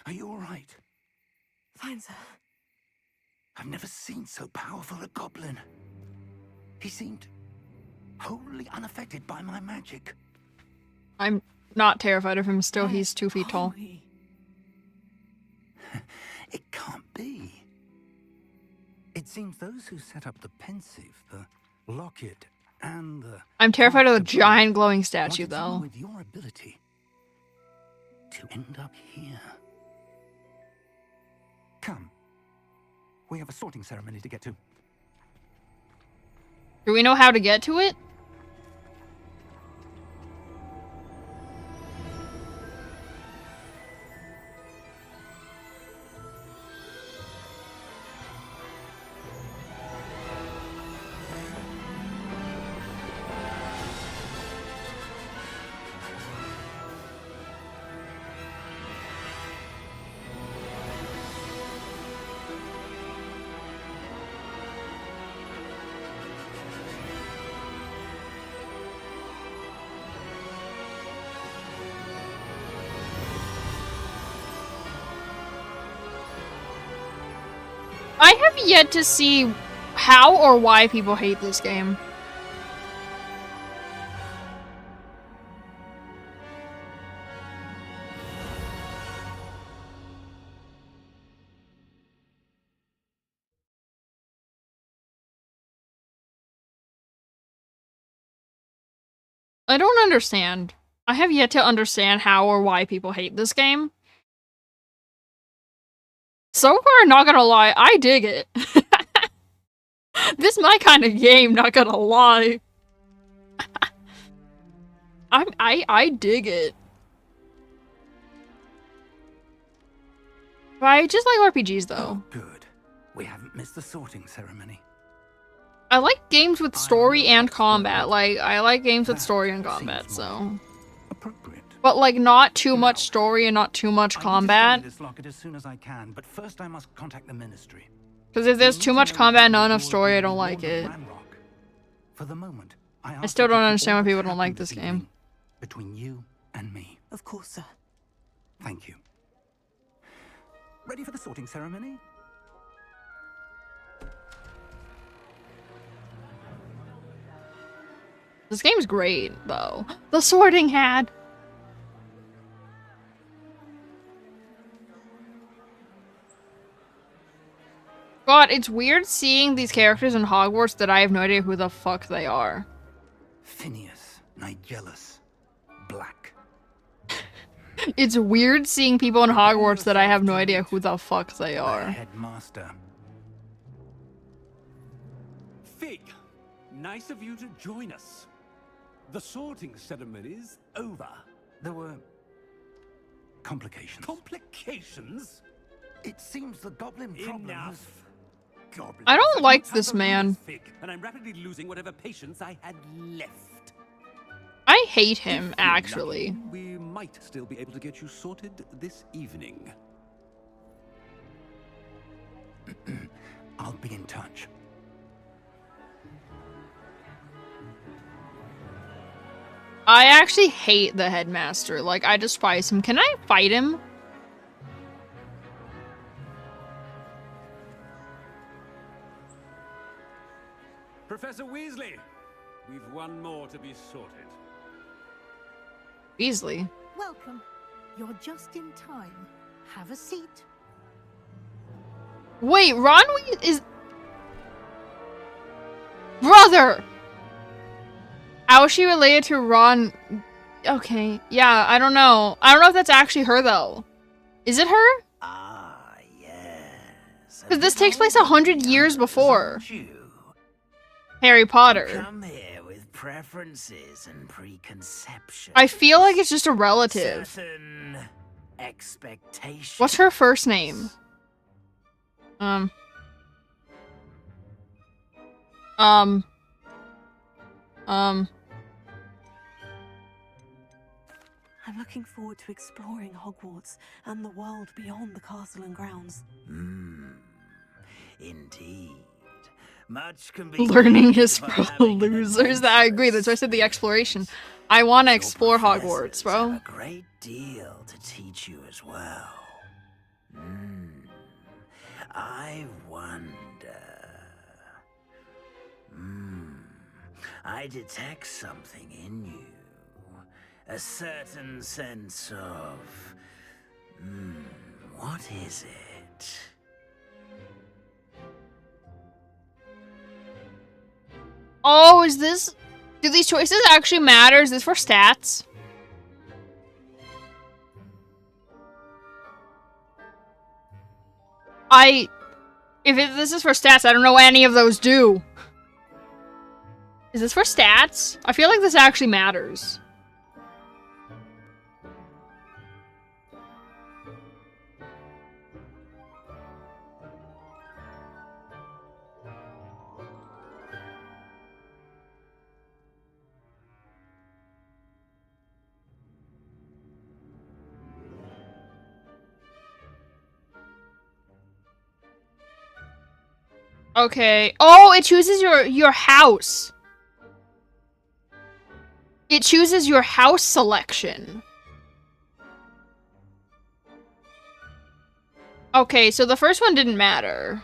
Speaker 4: Are you all right?
Speaker 3: Fine, sir.
Speaker 4: I've never seen so powerful a goblin. He seemed wholly unaffected by my magic.
Speaker 1: I'm not terrified of him still. He's 2 feet tall.
Speaker 4: It can't be. It seems those who set up the pensive, the locket, and the...
Speaker 1: I'm terrified of the
Speaker 4: afterboot
Speaker 1: giant glowing statue,
Speaker 4: wanted someone
Speaker 1: though.
Speaker 4: with your ability to end up here. Come. We have a sorting ceremony to get to.
Speaker 1: Do we know how to get to it? I have yet to see how or why people hate this game. I don't understand. I have yet to understand how or why people hate this game. So far, not gonna lie, I dig it. This is my kind of game, not gonna lie. I dig it. But I just like RPGs though.
Speaker 4: Oh, good. We haven't missed the sorting ceremony.
Speaker 1: I like games with story and combat. Like, I like games with story and combat, so.
Speaker 4: Appropriate.
Speaker 1: But like, not too much story and not too much combat.
Speaker 4: I need to study this locket as soon as I can, but first I must contact the ministry.
Speaker 1: Because if there's too much combat and not enough story, I don't like it.
Speaker 4: For the moment,
Speaker 1: I still don't understand why people don't like this game.
Speaker 4: Between you and me.
Speaker 3: Of course, sir.
Speaker 4: Thank you. Ready for the sorting ceremony?
Speaker 1: This game's great, though. The Sorting Hat! God, it's weird seeing these characters in Hogwarts that I have no idea who the fuck they are.
Speaker 4: Phineas, Nigellus, Black.
Speaker 1: It's weird seeing people in Hogwarts that I have no idea who the fuck they are.
Speaker 4: Headmaster.
Speaker 7: Fig, nice of you to join us. The sorting ceremony's over.
Speaker 4: There were complications.
Speaker 7: Complications?
Speaker 4: It seems the goblin problem
Speaker 7: Enough. Goblins.
Speaker 1: I don't like this
Speaker 7: Tamper
Speaker 1: man.
Speaker 7: with Fig, and I'm rapidly losing whatever patience I had left.
Speaker 1: I hate him,
Speaker 7: If you're
Speaker 1: actually.
Speaker 7: lucky, we might still be able to get you sorted this evening.
Speaker 4: I'll be in touch.
Speaker 1: I actually hate the headmaster. Like, I despise him. Can I fight him?
Speaker 7: Professor Weasley, we've one more to be sorted.
Speaker 1: Weasley.
Speaker 8: Welcome. You're just in time. Have a seat.
Speaker 1: Wait, Ron is... Brother! How is she related to Ron? Okay, yeah, I don't know. I don't know if that's actually her, though. Is it her?
Speaker 2: Ah, yes.
Speaker 1: Because this takes place 100 years before Harry Potter.
Speaker 2: Come here with preferences and preconceptions.
Speaker 1: I feel like it's just a relative.
Speaker 2: Certain expectations.
Speaker 1: What's her first name? I'm
Speaker 3: looking forward to exploring Hogwarts and the world beyond the castle and grounds.
Speaker 2: Indeed. Much can be
Speaker 1: learning is
Speaker 2: gained
Speaker 1: for
Speaker 2: by having an
Speaker 1: losers. I agree. That's why I said the exploration. I want to explore Hogwarts,
Speaker 2: professors
Speaker 1: bro.
Speaker 2: have a great deal to teach you as well. I wonder. I detect something in you. A certain sense of... what is it?
Speaker 1: Oh, is this... Do these choices actually matter? Is this for stats? This is for stats, I don't know what any of those do. Is this for stats? I feel like this actually matters. Okay. Oh, it chooses your house. It chooses your house selection. Okay, so the first one didn't matter.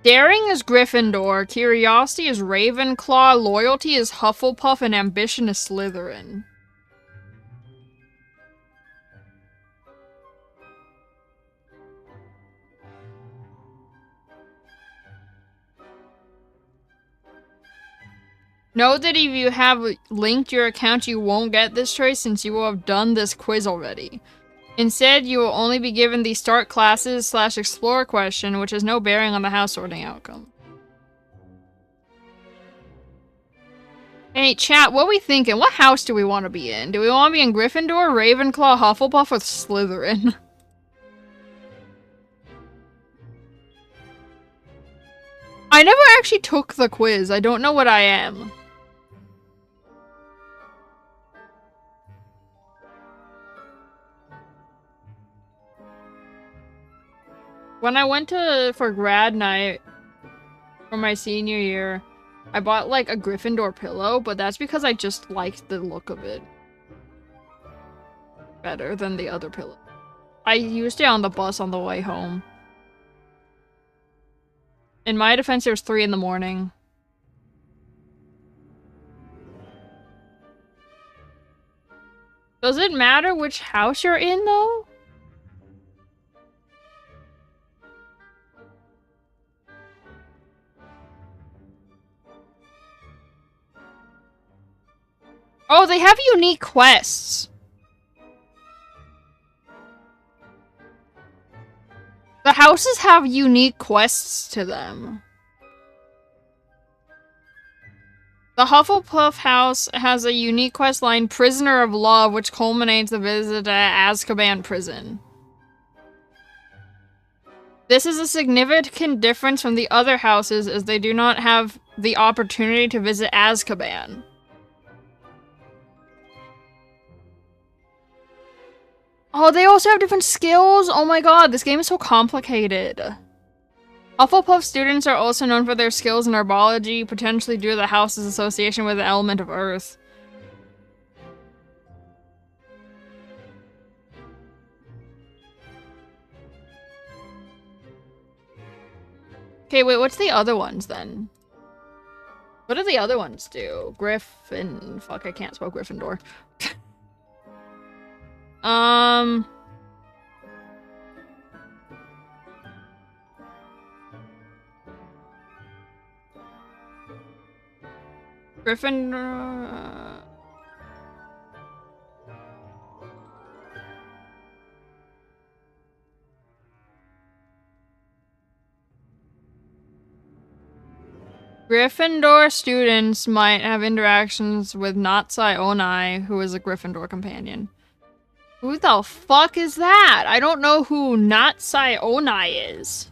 Speaker 1: Daring is Gryffindor, curiosity is Ravenclaw, loyalty is Hufflepuff, and ambition is Slytherin. Note that if you have linked your account, you won't get this choice since you will have done this quiz already. Instead, you will only be given the start classes / explore question, which has no bearing on the house sorting outcome. Hey, chat, what are we thinking? What house do we want to be in? Do we want to be in Gryffindor, Ravenclaw, Hufflepuff, or Slytherin? I never actually took the quiz. I don't know what I am. When I went for grad night for my senior year, I bought like a Gryffindor pillow, but that's because I just liked the look of it better than the other pillow. I used it on the bus on the way home. In my defense, it was 3 in the morning. Does it matter which house you're in, though? Oh, they have unique quests. The houses have unique quests to them. The Hufflepuff house has a unique quest line, Prisoner of Love, which culminates the visit to Azkaban prison. This is a significant difference from the other houses as they do not have the opportunity to visit Azkaban. Oh, they also have different skills? Oh my god, this game is so complicated. Hufflepuff students are also known for their skills in herbology, potentially due to the house's association with the element of earth. Okay, wait, what's the other ones then? What do the other ones do? Griffin... Fuck, I can't spell Gryffindor. Gryffindor... Gryffindor students might have interactions with Natsai Onai, who is a Gryffindor companion. Who the fuck is that? I don't know who Natsai Onai is.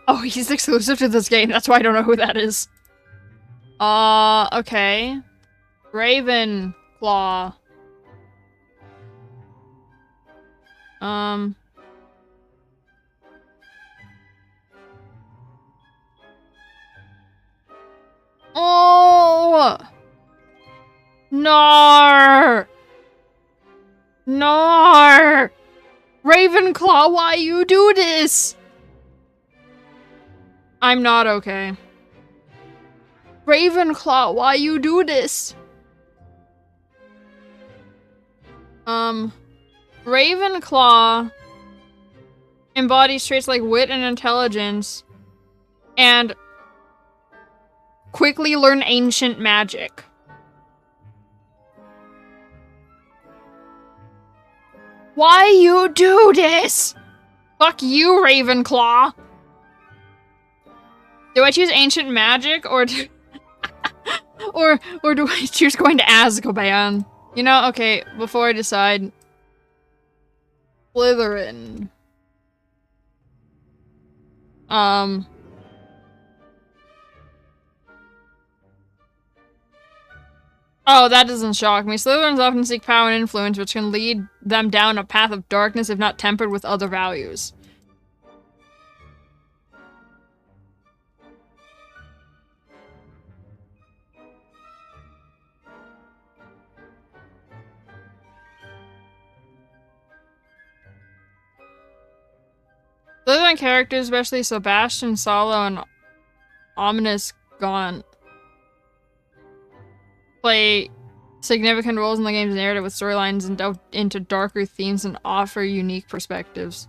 Speaker 1: Oh, he's exclusive to this game. That's why I don't know who that is. Okay. Ravenclaw. Oh! Nar! Nar! Ravenclaw, why you do this? I'm not okay. Ravenclaw, why you do this? Ravenclaw embodies traits like wit and intelligence, and quickly learn ancient magic. Why you do this? Fuck you, Ravenclaw. Do I choose ancient magic or do or do I choose going to Azkaban? You know, okay, before I decide. Slytherin. Oh, that doesn't shock me. Slytherins often seek power and influence, which can lead them down a path of darkness if not tempered with other values. Slytherin characters, especially Sebastian, Salo, and Ominous Gaunt, play significant roles in the game's narrative with storylines and delve into darker themes and offer unique perspectives.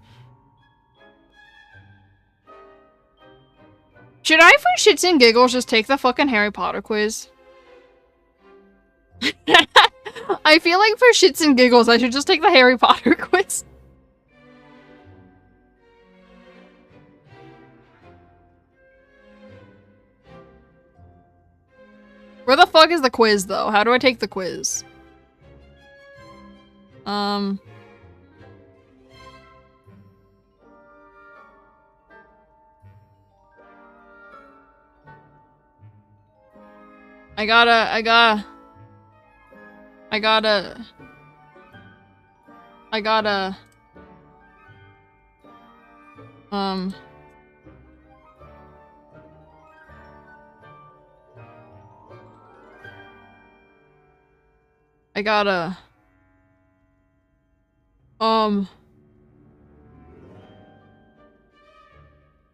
Speaker 1: Should I, for shits and giggles, just take the fucking Harry Potter quiz? I feel like for shits and giggles, I should just take the Harry Potter quiz. Where the fuck is the quiz, though? How do I take the quiz? I gotta...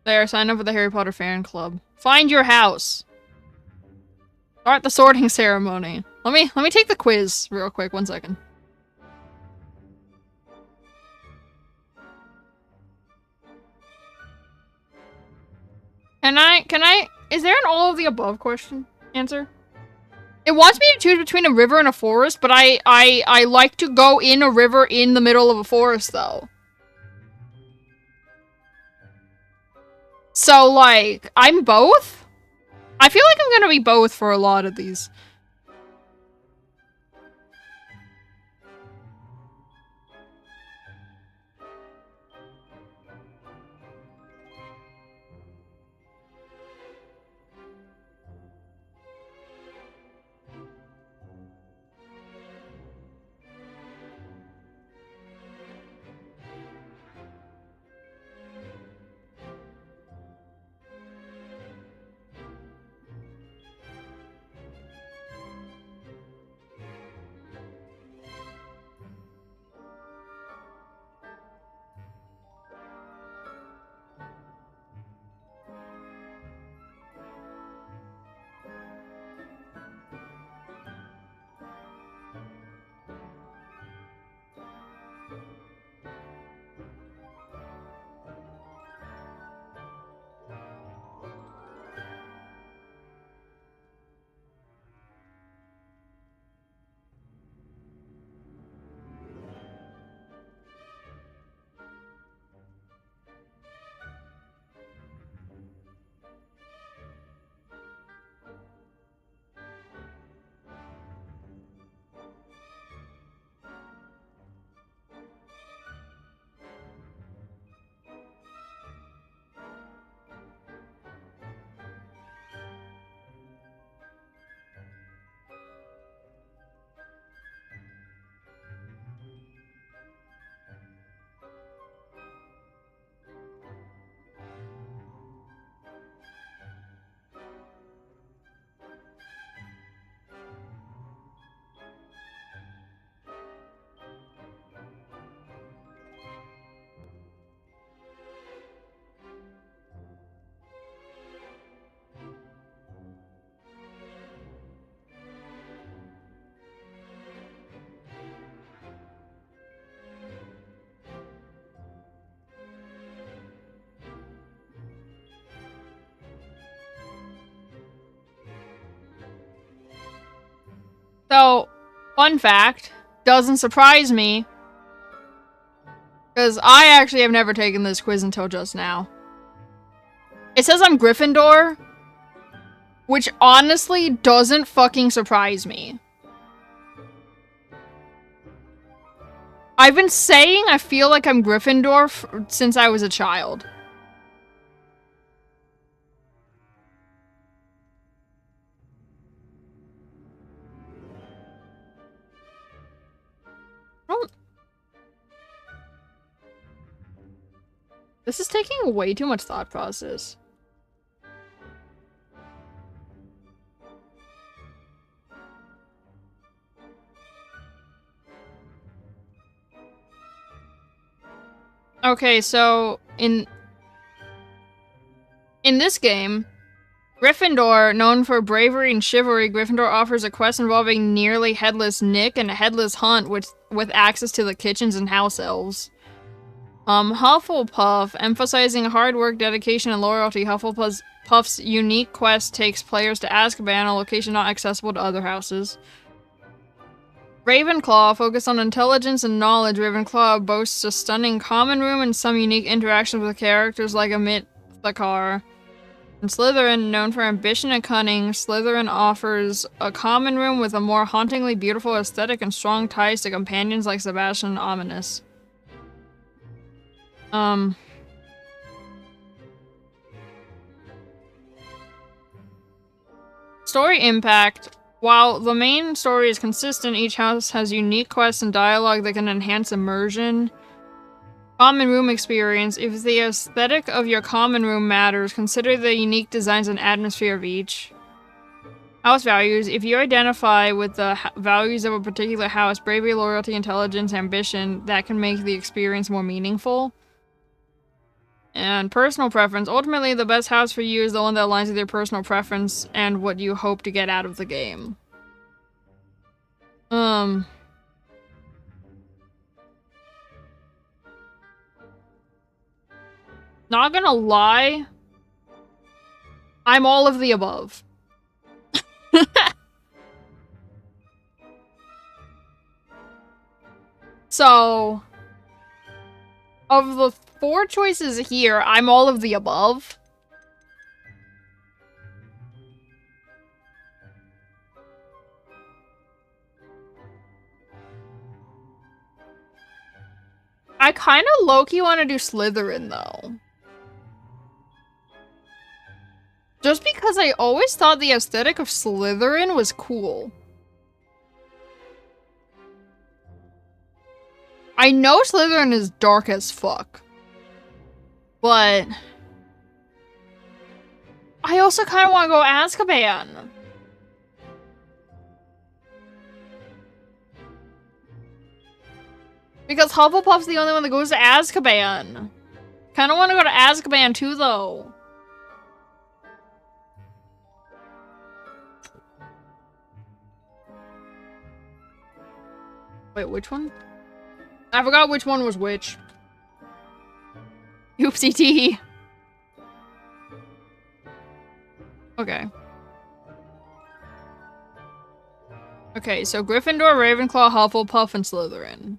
Speaker 1: There, sign up for the Harry Potter fan club. Find your house. Start the sorting ceremony. Let me take the quiz real quick, 1 second. Can I, is there an all of the above question answer? It wants me to choose between a river and a forest, but I like to go in a river in the middle of a forest, though. So, like, I'm both? I feel like I'm gonna be both for a lot of these. So, fun fact, doesn't surprise me, because I actually have never taken this quiz until just now. It says I'm Gryffindor, which honestly doesn't fucking surprise me. I've been saying I feel like I'm Gryffindor since I was a child. This is taking way too much thought process. Okay, so in this game, Gryffindor, known for bravery and chivalry, Gryffindor offers a quest involving nearly headless Nick and a headless Hunt with access to the kitchens and house elves. Hufflepuff, emphasizing hard work, dedication, and loyalty. Hufflepuff's unique quest takes players to Azkaban, a location not accessible to other houses. Ravenclaw, focused on intelligence and knowledge. Ravenclaw boasts a stunning common room and some unique interactions with characters like Amit Thakar. And Slytherin, known for ambition and cunning, Slytherin offers a common room with a more hauntingly beautiful aesthetic and strong ties to companions like Sebastian and Ominous. Story impact. While the main story is consistent, each house has unique quests and dialogue that can enhance immersion. Common room experience. If the aesthetic of your common room matters, consider the unique designs and atmosphere of each. House values. If you identify with the values of a particular house, bravery, loyalty, intelligence, ambition, that can make the experience more meaningful. And personal preference. Ultimately, the best house for you is the one that aligns with your personal preference and what you hope to get out of the game. Not gonna lie, I'm all of the above. So, of the 4 choices here, I'm all of the above. I kind of low-key want to do Slytherin, though. Just because I always thought the aesthetic of Slytherin was cool. I know Slytherin is dark as fuck. But I also kind of want to go Azkaban. Because Hufflepuff's the only one that goes to Azkaban. Kind of want to go to Azkaban too, though. Wait, which one? I forgot which one was which. Oopsie tee. Okay. Okay, so Gryffindor, Ravenclaw, Hufflepuff, and Slytherin.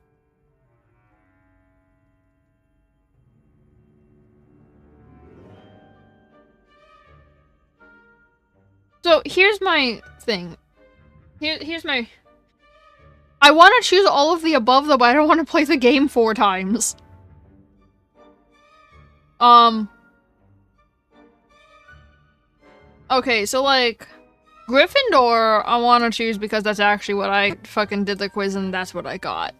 Speaker 1: So here's my thing. Here's my... I want to choose all of the above, though, but I don't want to play the game 4 times. Okay, so, like, Gryffindor, I want to choose because that's actually what I fucking did the quiz and that's what I got.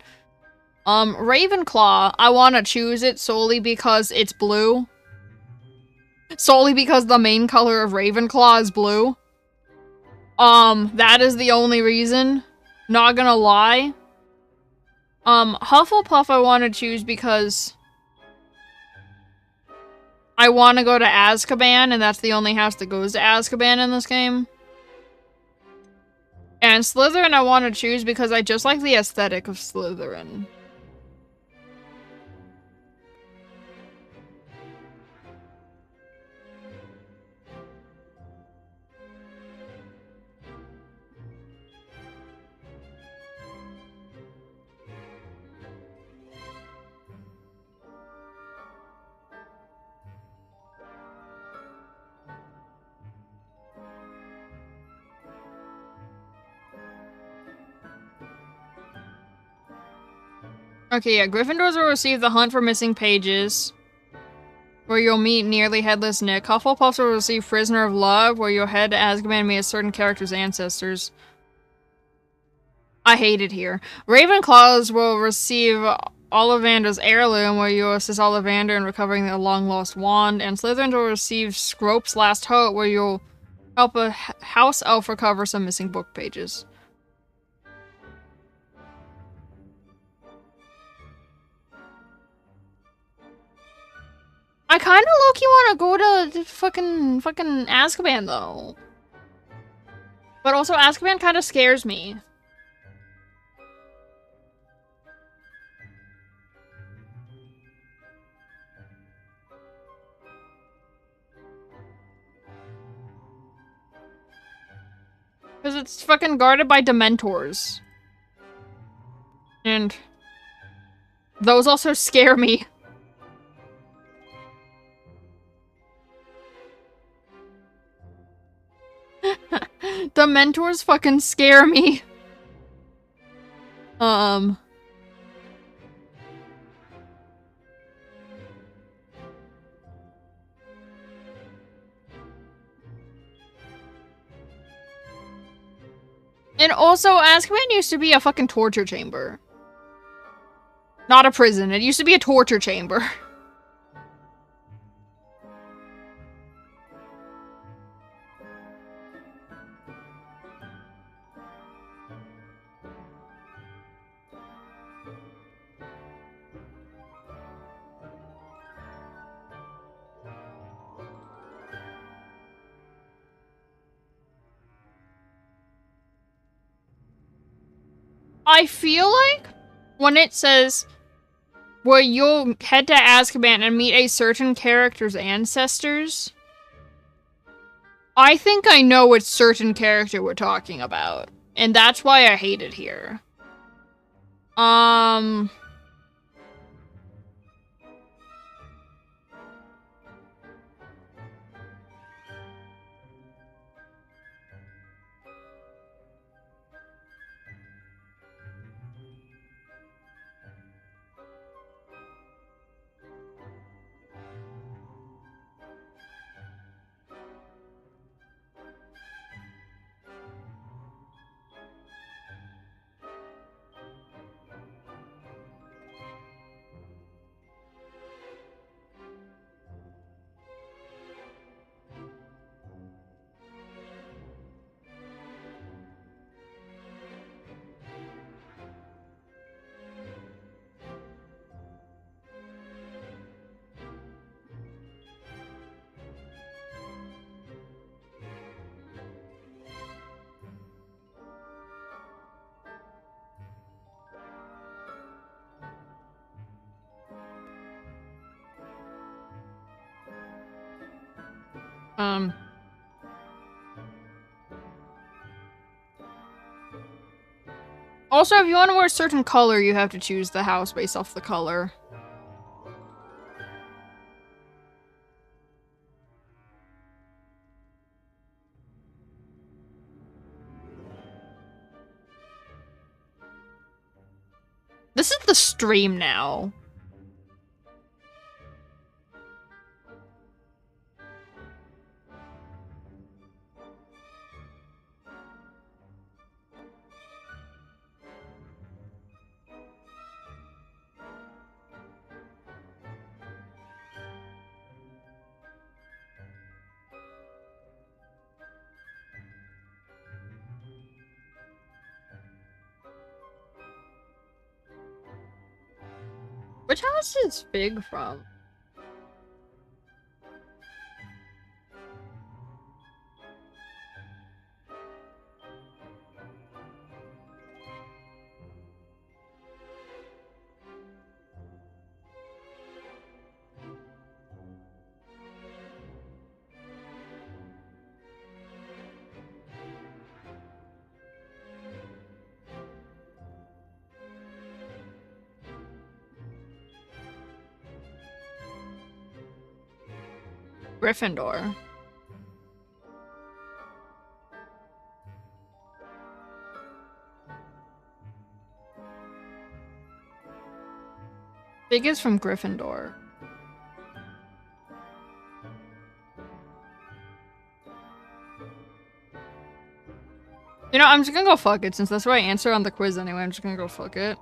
Speaker 1: Ravenclaw, I want to choose it solely because it's blue. Solely because the main color of Ravenclaw is blue. That is the only reason. Not gonna lie. Hufflepuff I want to choose because I want to go to Azkaban, and that's the only house that goes to Azkaban in this game. And Slytherin I want to choose because I just like the aesthetic of Slytherin. Okay, yeah, Gryffindors will receive the Hunt for Missing Pages, where you'll meet nearly headless Nick. Hufflepuffs will receive Prisoner of Love, where you'll head to Azkaban and meet a certain character's ancestors. I hate it here. Ravenclaws will receive Ollivander's Heirloom, where you'll assist Ollivander in recovering the long-lost wand. And Slytherins will receive Scrope's Last Hope, where you'll help a house elf recover some missing book pages. I kind of low-key want to go to fucking Azkaban, though. But also, Azkaban kind of scares me. Because it's fucking guarded by Dementors. And those also scare me. Dementors fucking scare me. And also, Azkaban used to be a fucking torture chamber. Not a prison. It used to be a torture chamber. I feel like when it says where you'll head to Azkaban and meet a certain character's ancestors, I think I know which certain character we're talking about. And that's why I hate it here. Also, if you want to wear a certain color, you have to choose the house based off the color. This is the stream now. Which house is Fig from? Gryffindor. Fig is from Gryffindor. You know, I'm just gonna go fuck it, since that's what I answer on the quiz anyway. I'm just gonna go fuck it.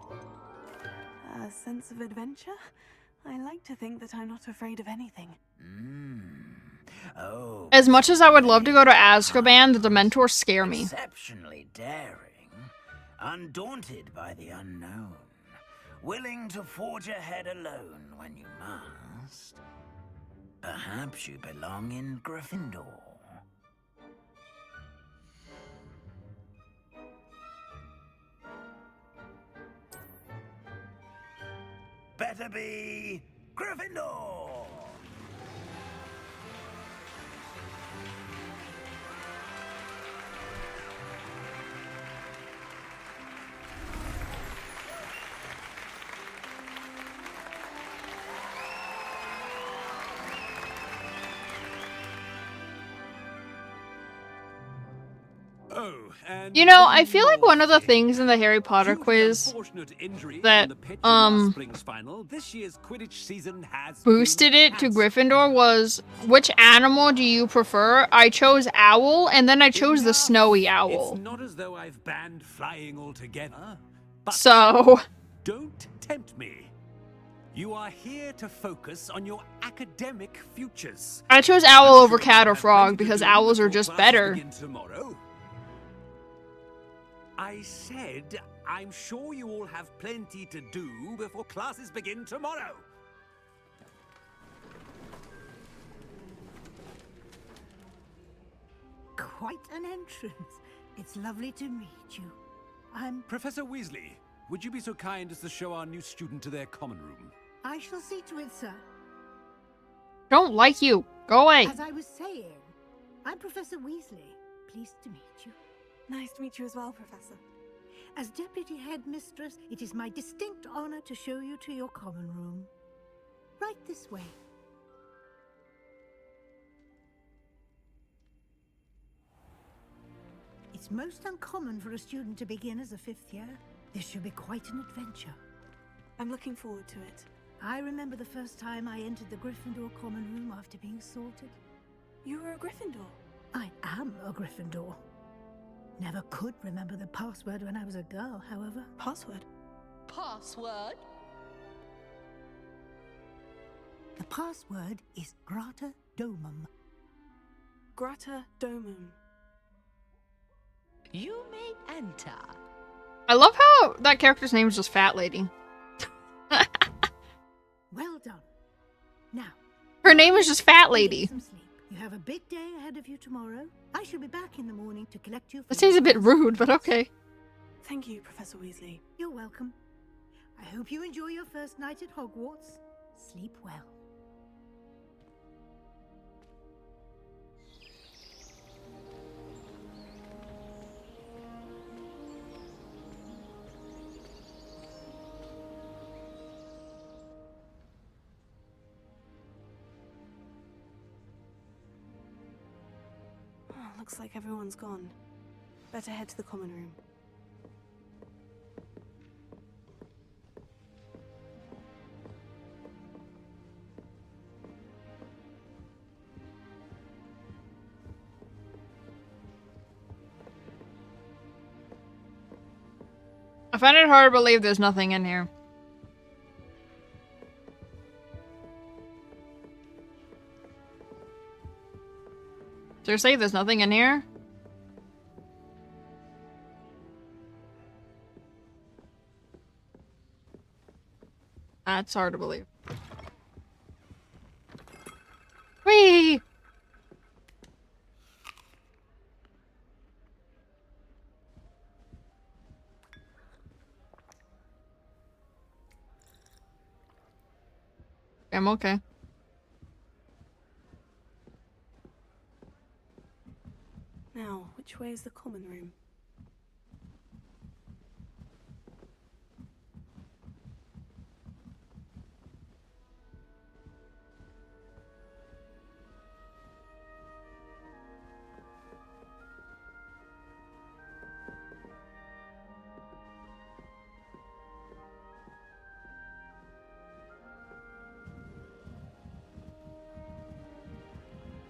Speaker 3: A sense of adventure? I like to think that I'm not afraid of anything.
Speaker 9: Oh.
Speaker 1: As much as I would love to go to Azkaban, the Dementors scare me.
Speaker 9: Exceptionally daring, undaunted by the unknown, willing to forge ahead alone when you must. Perhaps you belong in Gryffindor. Better be Gryffindor!
Speaker 7: Oh, and
Speaker 1: you know, I feel like one of the things in the Harry Potter quiz that boosted it to Gryffindor was, which animal do you prefer? I chose owl, and then I chose the snowy owl.
Speaker 7: It's not as though I've banned flying altogether. But
Speaker 1: So
Speaker 7: don't tempt me. You are here to focus on your academic futures.
Speaker 1: I chose owl over cat or frog because owls are just better.
Speaker 7: I said, I'm sure you all have plenty to do before classes begin tomorrow.
Speaker 8: Quite an entrance. It's lovely to meet you. I'm...
Speaker 7: Professor Weasley, would you be so kind as to show our new student to their common room?
Speaker 8: I shall see to it, sir.
Speaker 1: Don't like you. Go away.
Speaker 8: As I was saying, I'm Professor Weasley. Pleased to meet you.
Speaker 3: Nice to meet you as well, Professor.
Speaker 8: As Deputy Headmistress, it is my distinct honor to show you to your common room. Right this way. It's most uncommon for a student to begin as a 5th year. This should be quite an adventure.
Speaker 3: I'm looking forward to it.
Speaker 8: I remember the first time I entered the Gryffindor common room after being sorted.
Speaker 3: You were a Gryffindor?
Speaker 8: I am a Gryffindor. Never could remember the password when I was a girl, however.
Speaker 3: Password?
Speaker 10: Password?
Speaker 8: The password is Grata Domum.
Speaker 3: Grata Domum.
Speaker 10: You may enter.
Speaker 1: I love how that character's name is just Fat Lady.
Speaker 8: Well done. Now,
Speaker 1: her name is just Fat Lady.
Speaker 8: Some sleep. You have a big day ahead of you tomorrow. I shall be back in the morning to collect you.
Speaker 1: That seems a bit rude, but okay.
Speaker 3: Thank you, Professor Weasley.
Speaker 8: You're welcome. I hope you enjoy your first night at Hogwarts. Sleep well.
Speaker 3: Looks like everyone's gone. Better head to the common room.
Speaker 1: I find it hard to believe there's nothing in here. Seriously, there's nothing in here? That's hard to believe. Whee! I'm okay.
Speaker 3: Now, which way is the common room?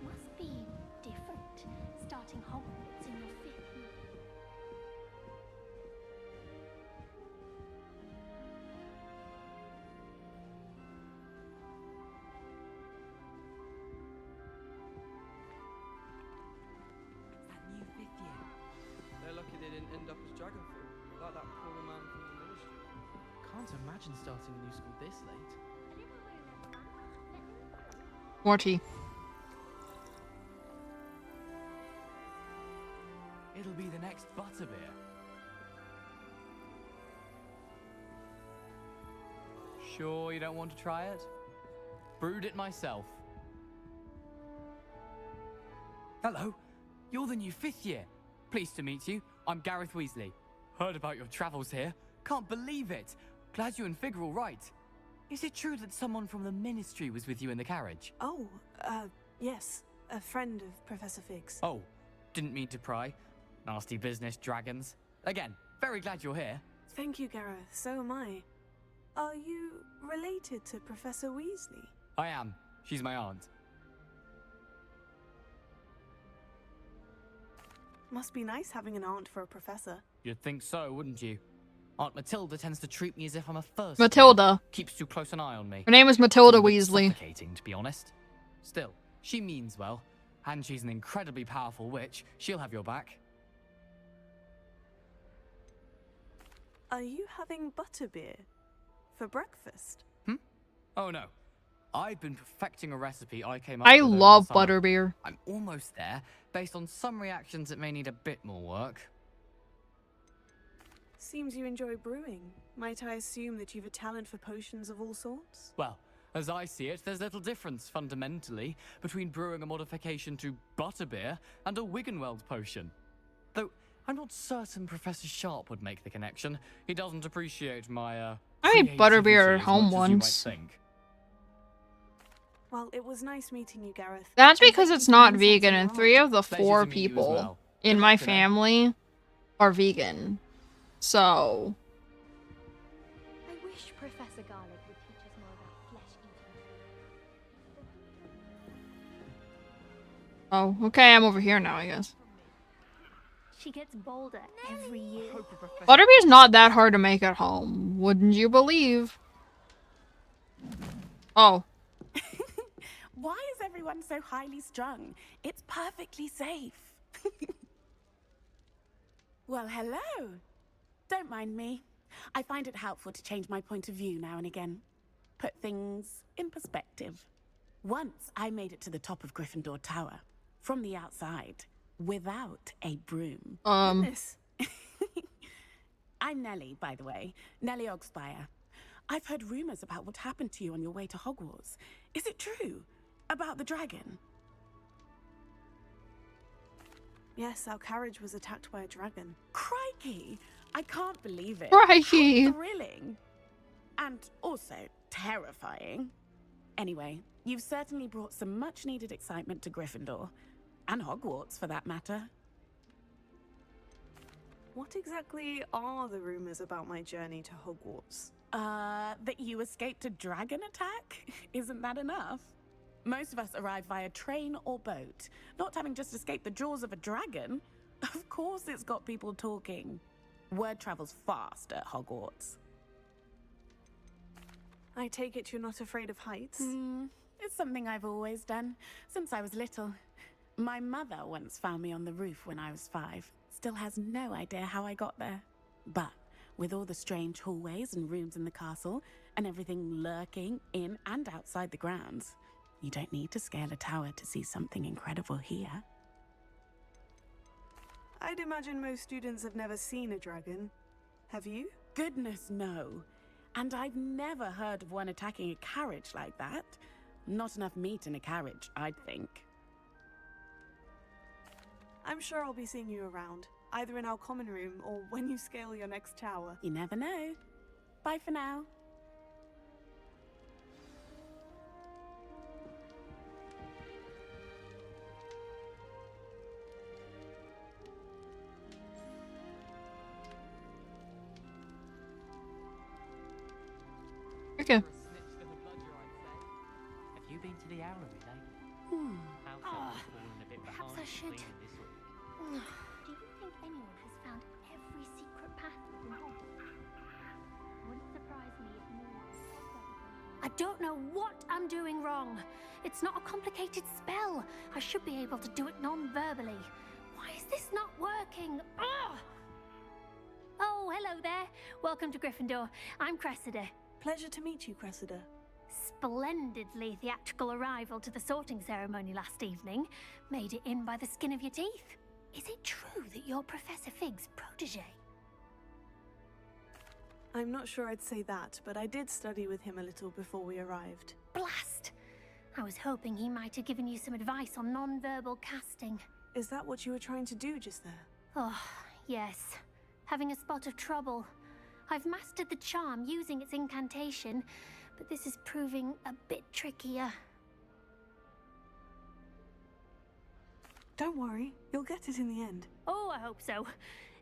Speaker 11: Must be different, starting Hogwarts in your 5th year.
Speaker 12: That new 5th year. They're lucky they didn't end up as Dragonfall, like that poor man from the ministry. Can't imagine starting a new school this late.
Speaker 1: More tea.
Speaker 13: It'll be the next butterbeer. Sure you don't want to try it? Brewed it myself. Hello, you're the new 5th year. Pleased to meet you. I'm Gareth Weasley. Heard about your travels here. Can't believe it. Glad you and Fig are all right. Is it true that someone from the Ministry was with you in the carriage?
Speaker 3: Oh, yes. A friend of Professor Fig's.
Speaker 13: Oh, didn't mean to pry. Nasty business, dragons. Again, very glad you're here.
Speaker 3: Thank you, Gareth. So am I. Are you related to Professor Weasley?
Speaker 13: I am. She's my aunt.
Speaker 3: Must be nice having an aunt for a professor.
Speaker 13: You'd think so, wouldn't you? Aunt Matilda tends to treat me as if I'm a first.
Speaker 1: Matilda.
Speaker 13: Keeps too close an eye on me.
Speaker 1: Her name is Matilda
Speaker 13: It's a bit
Speaker 1: Weasley.
Speaker 13: Suffocating, to be honest. Still, she means well, and she's an incredibly powerful witch. She'll have your back.
Speaker 3: Are you having butterbeer for breakfast?
Speaker 13: Oh no. I've been perfecting a recipe I came up
Speaker 1: I
Speaker 13: with over the
Speaker 1: love
Speaker 13: summer.
Speaker 1: butterbeer.
Speaker 13: I'm almost there. Based on some reactions, it may need a bit more work.
Speaker 3: Seems you enjoy brewing. Might I assume that you've a talent for potions of all sorts?
Speaker 13: Well, as I see it, there's little difference, fundamentally, between brewing a modification to butterbeer and a Wiggenweld potion. Though, I'm not certain Professor Sharp would make the connection. He doesn't appreciate my,
Speaker 1: I made butterbeer at
Speaker 13: creativity as
Speaker 1: home
Speaker 13: much as you might
Speaker 1: once.
Speaker 13: think.
Speaker 3: Well, it was nice meeting you, Gareth.
Speaker 1: That's
Speaker 3: And
Speaker 1: because
Speaker 3: thank
Speaker 1: it's
Speaker 3: you for
Speaker 1: not
Speaker 3: the insights
Speaker 1: vegan,
Speaker 3: on
Speaker 1: and
Speaker 3: your
Speaker 1: 3
Speaker 3: art.
Speaker 1: of the
Speaker 13: Pleasure
Speaker 1: 4
Speaker 13: to meet you as
Speaker 1: people
Speaker 13: well.
Speaker 1: in
Speaker 13: Good
Speaker 1: my
Speaker 13: luck today.
Speaker 1: family are vegan. So,
Speaker 11: I wish Professor Garlic would teach us more about flesh eaters.
Speaker 1: oh, okay, I'm over here now, I guess.
Speaker 11: She gets bolder every year.
Speaker 1: Butterbeer's not that hard to make at home, wouldn't you believe? Oh,
Speaker 14: Why is everyone so highly strung? It's perfectly safe. Well, hello. Don't mind me. I find it helpful to change my point of view now and again. Put things in perspective. Once I made it to the top of Gryffindor Tower, from the outside, without a broom.
Speaker 3: Goodness.
Speaker 14: I'm Nellie, by the way. Nellie Ogspire. I've heard rumors about what happened to you on your way to Hogwarts. Is it true? About the dragon?
Speaker 3: Yes, our carriage was attacked by a dragon.
Speaker 14: Crikey! I can't believe it.
Speaker 1: Crikey.
Speaker 14: How thrilling. And also terrifying. Anyway, you've certainly brought some much-needed excitement to Gryffindor. And Hogwarts, for that matter.
Speaker 3: What exactly are the rumors about my journey to Hogwarts?
Speaker 14: That you escaped a dragon attack? Isn't that enough? Most of us arrive via train or boat, not having just escaped the jaws of a dragon. Of course it's got people talking. Word travels fast at Hogwarts.
Speaker 3: I take it you're not afraid of heights?
Speaker 14: It's something I've always done, since I was little. My mother once found me on the roof when I was 5. Still has no idea how I got there. But with all the strange hallways and rooms in the castle, and everything lurking in and outside the grounds, you don't need to scale a tower to see something incredible here.
Speaker 3: I'd imagine most students have never seen a dragon. Have you?
Speaker 14: Goodness, no. And I've never heard of one attacking a carriage like that. Not enough meat in a carriage, I'd think.
Speaker 3: I'm sure I'll be seeing you around, either in our common room or when you scale your next tower.
Speaker 14: You never know. Bye for now.
Speaker 1: okay.
Speaker 13: Have you been to the Owlery lately? Household has fallen a bit
Speaker 11: Perhaps
Speaker 13: behind
Speaker 11: I should.
Speaker 13: cleaning this week.
Speaker 11: Do you think anyone has found every secret path from Hogwarts? Wouldn't surprise me if more. I don't know what I'm doing wrong. It's not a complicated spell. I should be able to do it non-verbally. Why is this not working? Ugh! Oh, hello there. Welcome to Gryffindor. I'm Cressida.
Speaker 3: Pleasure to meet you, Cressida.
Speaker 11: splendidly theatrical arrival to the sorting ceremony last evening. Made it in by the skin of your teeth. Is it true that you're Professor Fig's protege?
Speaker 3: I'm not sure I'd say that, but I did study with him a little before we arrived.
Speaker 11: Blast! I was hoping he might have given you some advice on non-verbal casting.
Speaker 3: Is that what you were trying to do just there?
Speaker 11: Oh, yes. Having a spot of trouble. I've mastered the charm using its incantation, but this is proving a bit trickier.
Speaker 3: Don't worry, you'll get it in the end.
Speaker 11: Oh, I hope so.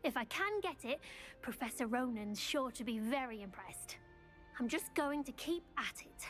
Speaker 11: If I can get it, Professor Ronan's sure to be very impressed. I'm just going to keep at it.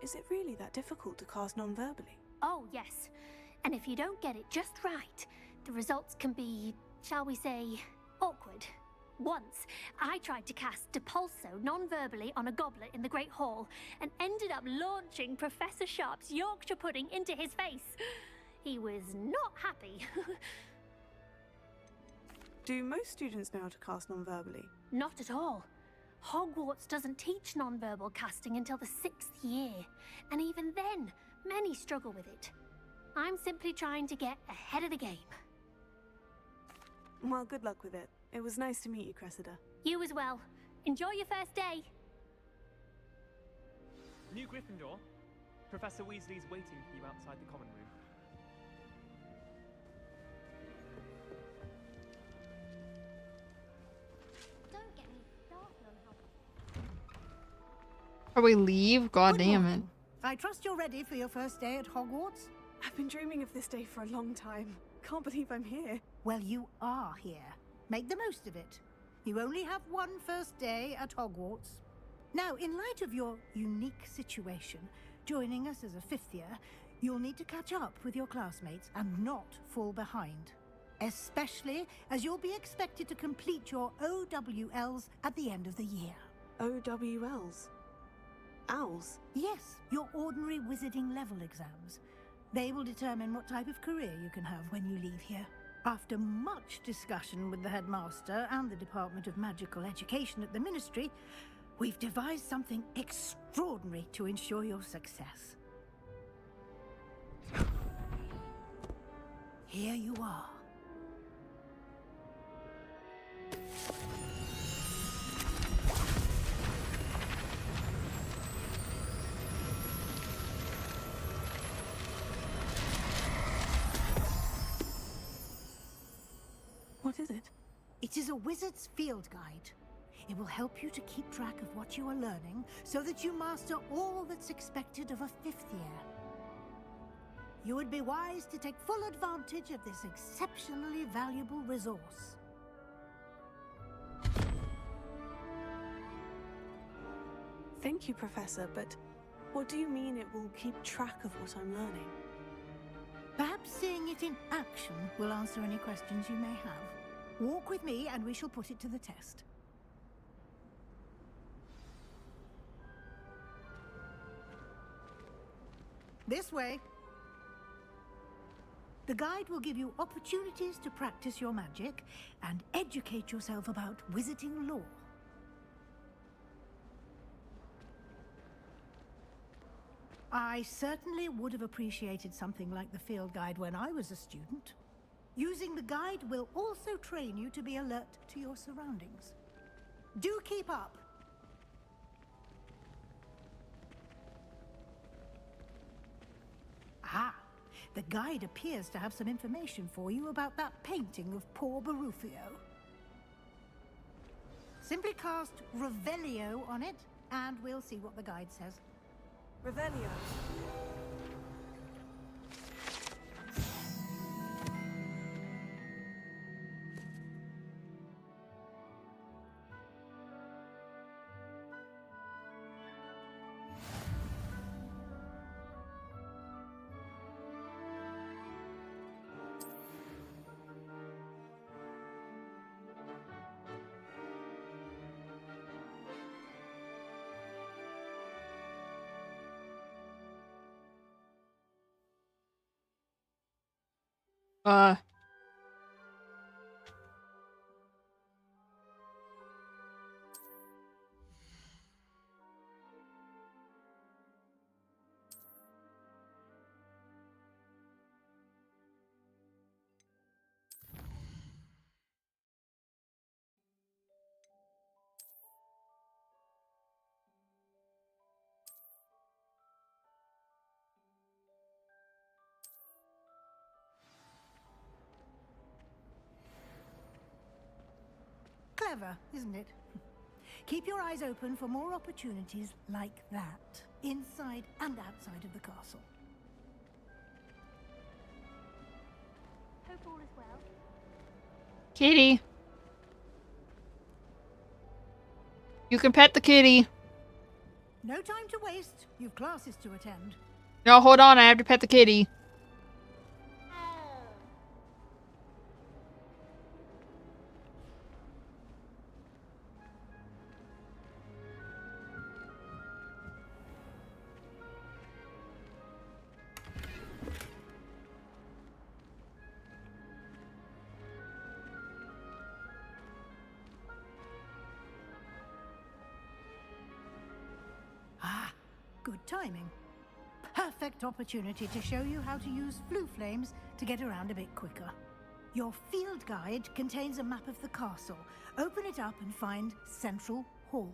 Speaker 3: Is it really that difficult to cast non-verbally?
Speaker 11: Oh, yes. And if you don't get it just right, the results can be, shall we say, awkward. Once, I tried to cast Depulso non-verbally on a goblet in the Great Hall and ended up launching Professor Sharp's Yorkshire pudding into his face. He was not happy.
Speaker 3: Do most students know how to cast non-verbally?
Speaker 11: Not at all. Hogwarts doesn't teach non-verbal casting until the 6th year, and even then, many struggle with it. I'm simply trying to get ahead of the game.
Speaker 3: Well, good luck with it. It was nice to meet you, Cressida.
Speaker 11: You as well. Enjoy your first day.
Speaker 15: New Gryffindor. Professor Weasley's waiting for you outside the common room.
Speaker 11: Don't get me started on how...
Speaker 1: Or we leave? God damn it.
Speaker 8: I trust you're ready for your first day at Hogwarts?
Speaker 3: I've been dreaming of this day for a long time. Can't believe I'm here.
Speaker 8: Well, you are here. Make the most of it. You only have one first day at Hogwarts. Now, in light of your unique situation, joining us as a 5th year, you'll need to catch up with your classmates and not fall behind. Especially as you'll be expected to complete your OWLs at the end of the year.
Speaker 3: OWLs? Owls?
Speaker 8: Yes, your ordinary wizarding level exams. They will determine what type of career you can have when you leave here. After much discussion with the headmaster and the Department of Magical Education at the Ministry, we've devised something extraordinary to ensure your success. Here you are.
Speaker 3: What is it?
Speaker 8: It is a wizard's field guide. It will help you to keep track of what you are learning so that you master all that's expected of a 5th year. You would be wise to take full advantage of this exceptionally valuable resource.
Speaker 3: Thank you, Professor, but what do you mean it will keep track of what I'm learning?
Speaker 8: Perhaps seeing it in action will answer any questions you may have. Walk with me and we shall put it to the test. This way. The guide will give you opportunities to practice your magic and educate yourself about wizarding lore. I certainly would have appreciated something like the field guide when I was a student. Using the guide will also train you to be alert to your surroundings. Do keep up! Ah, the guide appears to have some information for you about that painting of poor Barufio. Simply cast Revelio on it, and we'll see what the guide says.
Speaker 3: Revelio.
Speaker 8: Clever, isn't it? Keep your eyes open for more opportunities like that, inside and outside of the castle.
Speaker 11: Hope all is well.
Speaker 1: Kitty. You can pet the kitty.
Speaker 8: No time to waste. You've classes to attend.
Speaker 1: No, hold on. I have to pet the kitty.
Speaker 8: Good timing. Perfect opportunity to show you how to use flue flames to get around a bit quicker. Your field guide contains a map of the castle. Open it up and find Central Hall.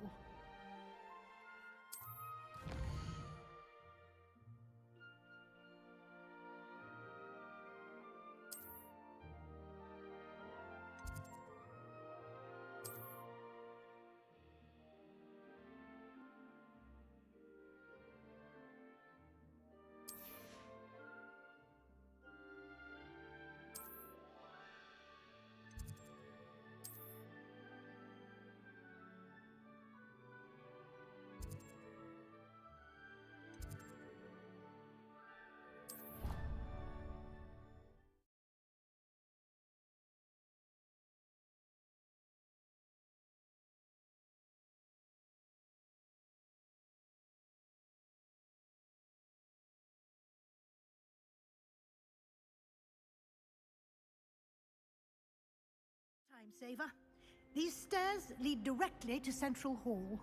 Speaker 8: Time saver. These stairs lead directly to Central Hall.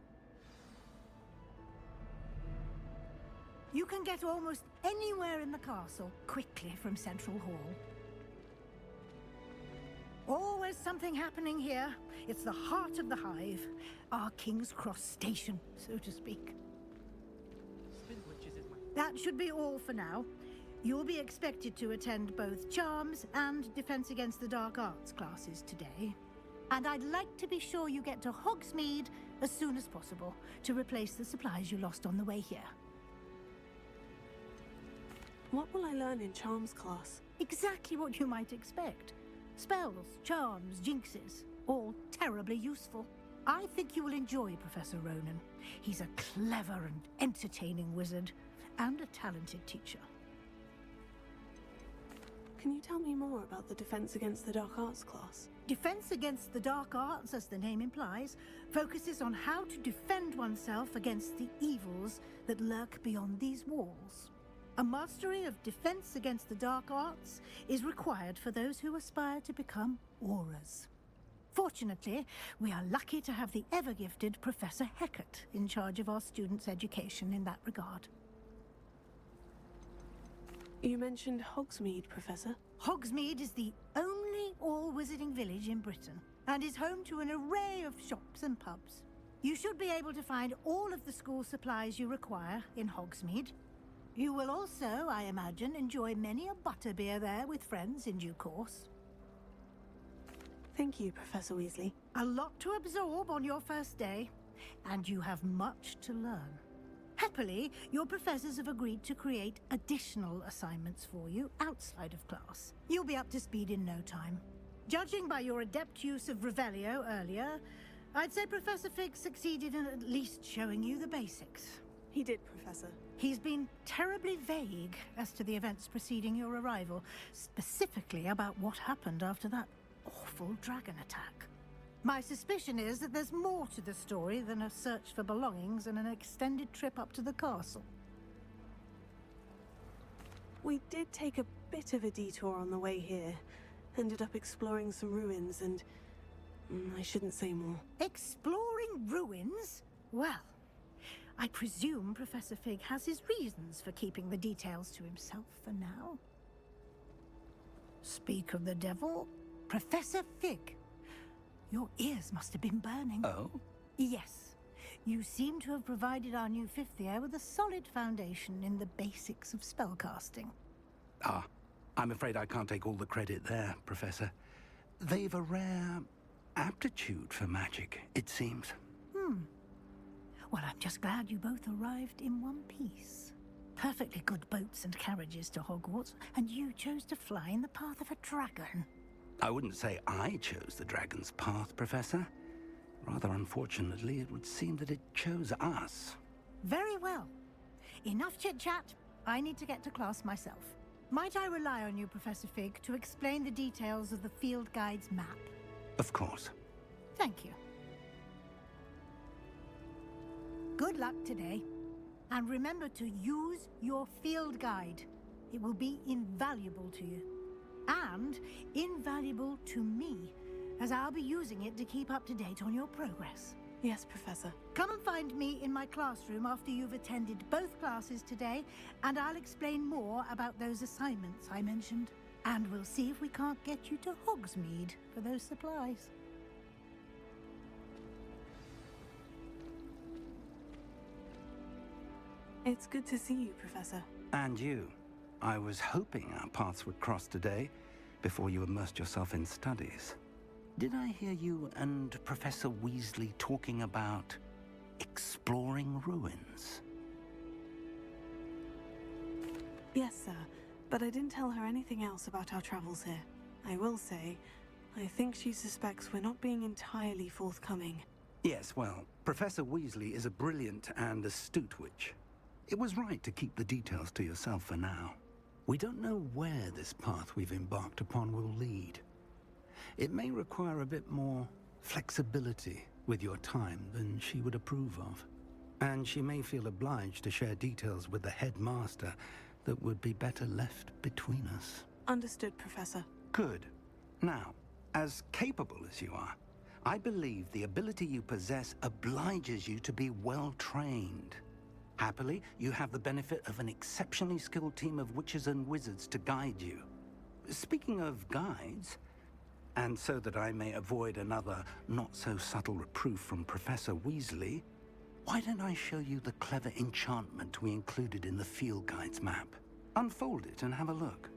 Speaker 8: You can get almost anywhere in the castle quickly from Central Hall. Always something happening here. It's the heart of the hive. Our King's Cross station, so to speak. That should be all for now. You'll be expected to attend both Charms and Defense Against the Dark Arts classes today. And I'd like to be sure you get to Hogsmeade as soon as possible to replace the supplies you lost on the way here.
Speaker 3: What will I learn in Charms class?
Speaker 8: Exactly what you might expect. Spells, charms, jinxes, all terribly useful. I think you will enjoy Professor Ronan. He's a clever and entertaining wizard, and a talented teacher.
Speaker 3: Can you tell me more about the Defense Against the Dark Arts class?
Speaker 8: Defense Against the Dark Arts, as the name implies, focuses on how to defend oneself against the evils that lurk beyond these walls. A mastery of Defense Against the Dark Arts is required for those who aspire to become auras. Fortunately, we are lucky to have the ever-gifted Professor Hecat in charge of our students' education in that regard.
Speaker 3: You mentioned Hogsmeade, Professor.
Speaker 8: Hogsmeade is the only all-wizarding village in Britain, and is home to an array of shops and pubs. You should be able to find all of the school supplies you require in Hogsmeade. You will also, I imagine, enjoy many a butterbeer there with friends in due course.
Speaker 3: Thank you, Professor Weasley.
Speaker 8: A lot to absorb on your first day, and you have much to learn. Happily, your professors have agreed to create additional assignments for you outside of class. You'll be up to speed in no time. Judging by your adept use of Revelio earlier, I'd say Professor Fig succeeded in at least showing you the basics.
Speaker 3: He did, Professor.
Speaker 8: He's been terribly vague as to the events preceding your arrival, specifically about what happened after that awful dragon attack. My suspicion is that there's more to the story than a search for belongings and an extended trip up to the castle.
Speaker 3: We did take a bit of a detour on the way here. Ended up exploring some ruins and... I shouldn't say more.
Speaker 8: Exploring ruins? Well, I presume Professor Fig has his reasons for keeping the details to himself for now. Speak of the devil, Professor Fig. Your ears must have been burning.
Speaker 4: Oh?
Speaker 8: Yes. You seem to have provided our new fifth year with a solid foundation in the basics of spellcasting.
Speaker 4: Ah, I'm afraid I can't take all the credit there, Professor. They've a rare aptitude for magic, it seems.
Speaker 8: Well, I'm just glad you both arrived in one piece. Perfectly good boats and carriages to Hogwarts, and you chose to fly in the path of a dragon.
Speaker 4: I wouldn't say I chose the dragon's path, Professor. Rather unfortunately, it would seem that it chose us.
Speaker 8: Very well. Enough chit-chat. I need to get to class myself. Might I rely on you, Professor Fig, to explain the details of the field guide's map?
Speaker 4: Of course.
Speaker 8: Thank you. Good luck today. And remember to use your field guide. It will be invaluable to you. And invaluable to me, as I'll be using it to keep up to date on your progress.
Speaker 3: Yes, Professor.
Speaker 8: Come and find me in my classroom after you've attended both classes today, and I'll explain more about those assignments I mentioned. And we'll see if we can't get you to Hogsmeade for those supplies.
Speaker 3: It's good to see you, Professor.
Speaker 4: And you. I was hoping our paths would cross today, before you immersed yourself in studies. Did I hear you and Professor Weasley talking about exploring ruins?
Speaker 3: Yes, sir. But I didn't tell her anything else about our travels here. I will say, I think she suspects we're not being entirely forthcoming.
Speaker 4: Yes, well, Professor Weasley is a brilliant and astute witch. It was right to keep the details to yourself for now. We don't know where this path we've embarked upon will lead. It may require a bit more flexibility with your time than she would approve of. And she may feel obliged to share details with the headmaster that would be better left between us.
Speaker 3: Understood, Professor.
Speaker 4: Good. Now, as capable as you are, I believe the ability you possess obliges you to be well trained. Happily, you have the benefit of an exceptionally skilled team of witches and wizards to guide you. Speaking of guides, and so that I may avoid another not-so-subtle reproof from Professor Weasley, why don't I show you the clever enchantment we included in the field guide's map? Unfold it and have a look.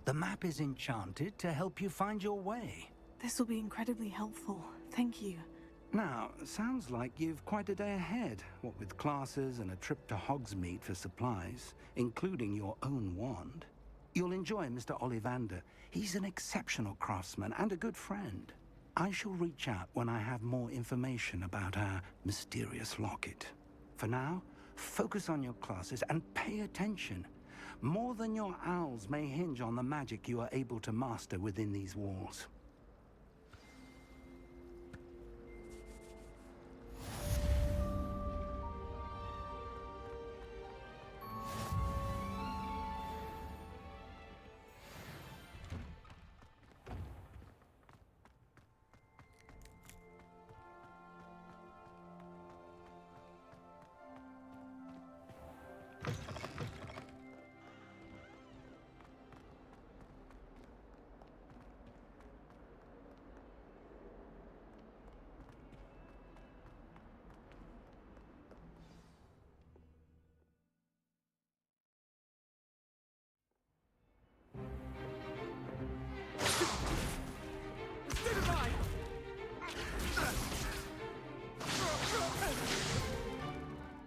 Speaker 4: The map is enchanted to help you find your way.
Speaker 3: This will be incredibly helpful. Thank you.
Speaker 4: Now, sounds like you've quite a day ahead, what with classes and a trip to Hogsmeade for supplies, including your own wand. You'll enjoy Mr. Ollivander. He's an exceptional craftsman and a good friend. I shall reach out when I have more information about our mysterious locket. For now, focus on your classes and pay attention. More than your owls may hinge on the magic you are able to master within these walls.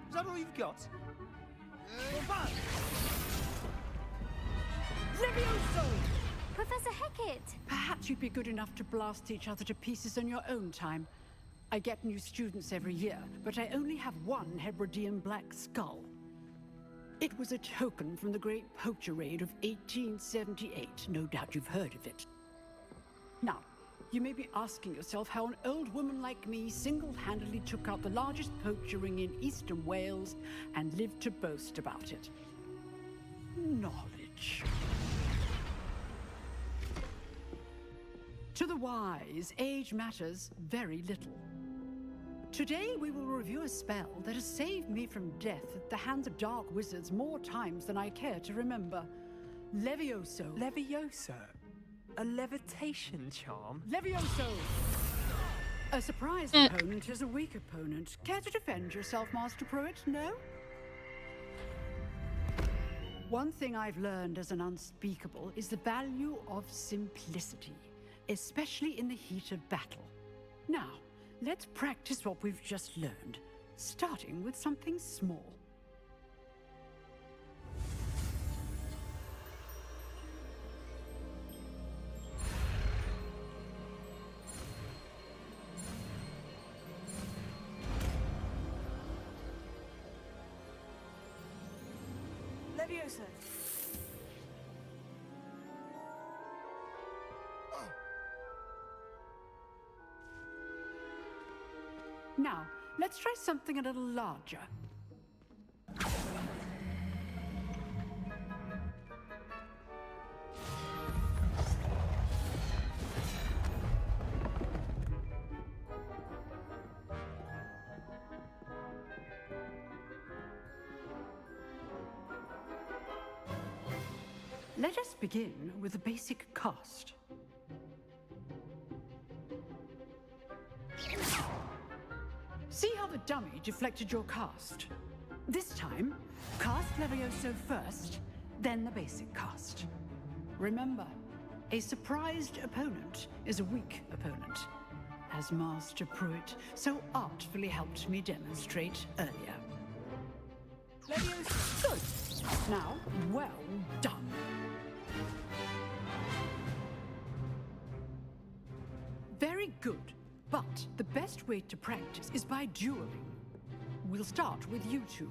Speaker 15: Is that all you've got?
Speaker 16: Levioso!
Speaker 11: Professor Hecat!
Speaker 16: Perhaps you'd be good enough to blast each other to pieces on your own time. I get new students every year, but I only have one Hebridean black skull. It was a token from the Great Poacher Raid of 1878. No doubt you've heard of it. Now, you may be asking yourself how an old woman like me single-handedly took out the largest poacher ring in eastern Wales and lived to boast about it. Knowledge. To the wise, age matters very little. Today we will review a spell that has saved me from death at the hands of dark wizards more times than I care to remember. Levioso.
Speaker 15: Levioso? A levitation charm?
Speaker 16: Levioso! A surprised opponent is a weak opponent. Care to defend yourself, Master Pruitt? No? One thing I've learned as an unspeakable is the value of simplicity, especially in the heat of battle. Now, let's practice what we've just learned, starting with something small.
Speaker 3: Leviosa!
Speaker 16: Now, let's try something a little larger. Let us begin with a basic cast. See how the dummy deflected your cast? This time, cast Levioso first, then the basic cast. Remember, a surprised opponent is a weak opponent, as Master Pruitt so artfully helped me demonstrate earlier. Leviosa, good. Now, well done. Very good. But the best way to practice is by dueling. We'll start with you two.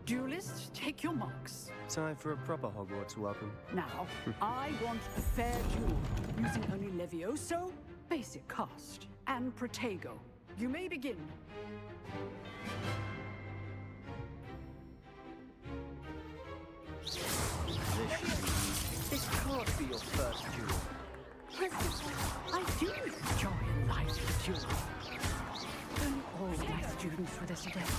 Speaker 16: Duelists, take your marks.
Speaker 17: Time for a proper Hogwarts welcome.
Speaker 16: Now, I want a fair duel, using only Levioso, basic cast, and Protego. You may begin.
Speaker 17: This can't be your first duel.
Speaker 16: I do enjoy a live duel. Don't all my students for this event.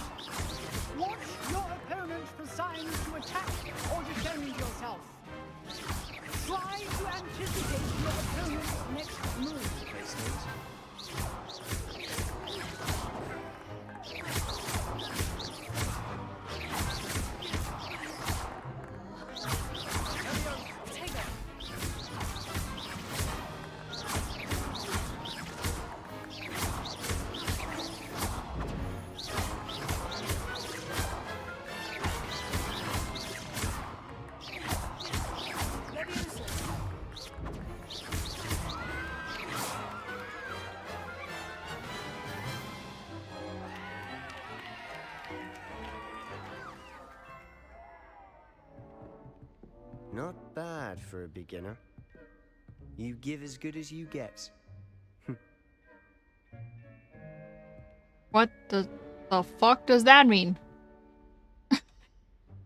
Speaker 16: Watch your opponent for signs to attack or defend yourself. Try to anticipate your opponent's next move.
Speaker 17: Not bad for a beginner. You give as good as you get.
Speaker 1: What the fuck does that mean?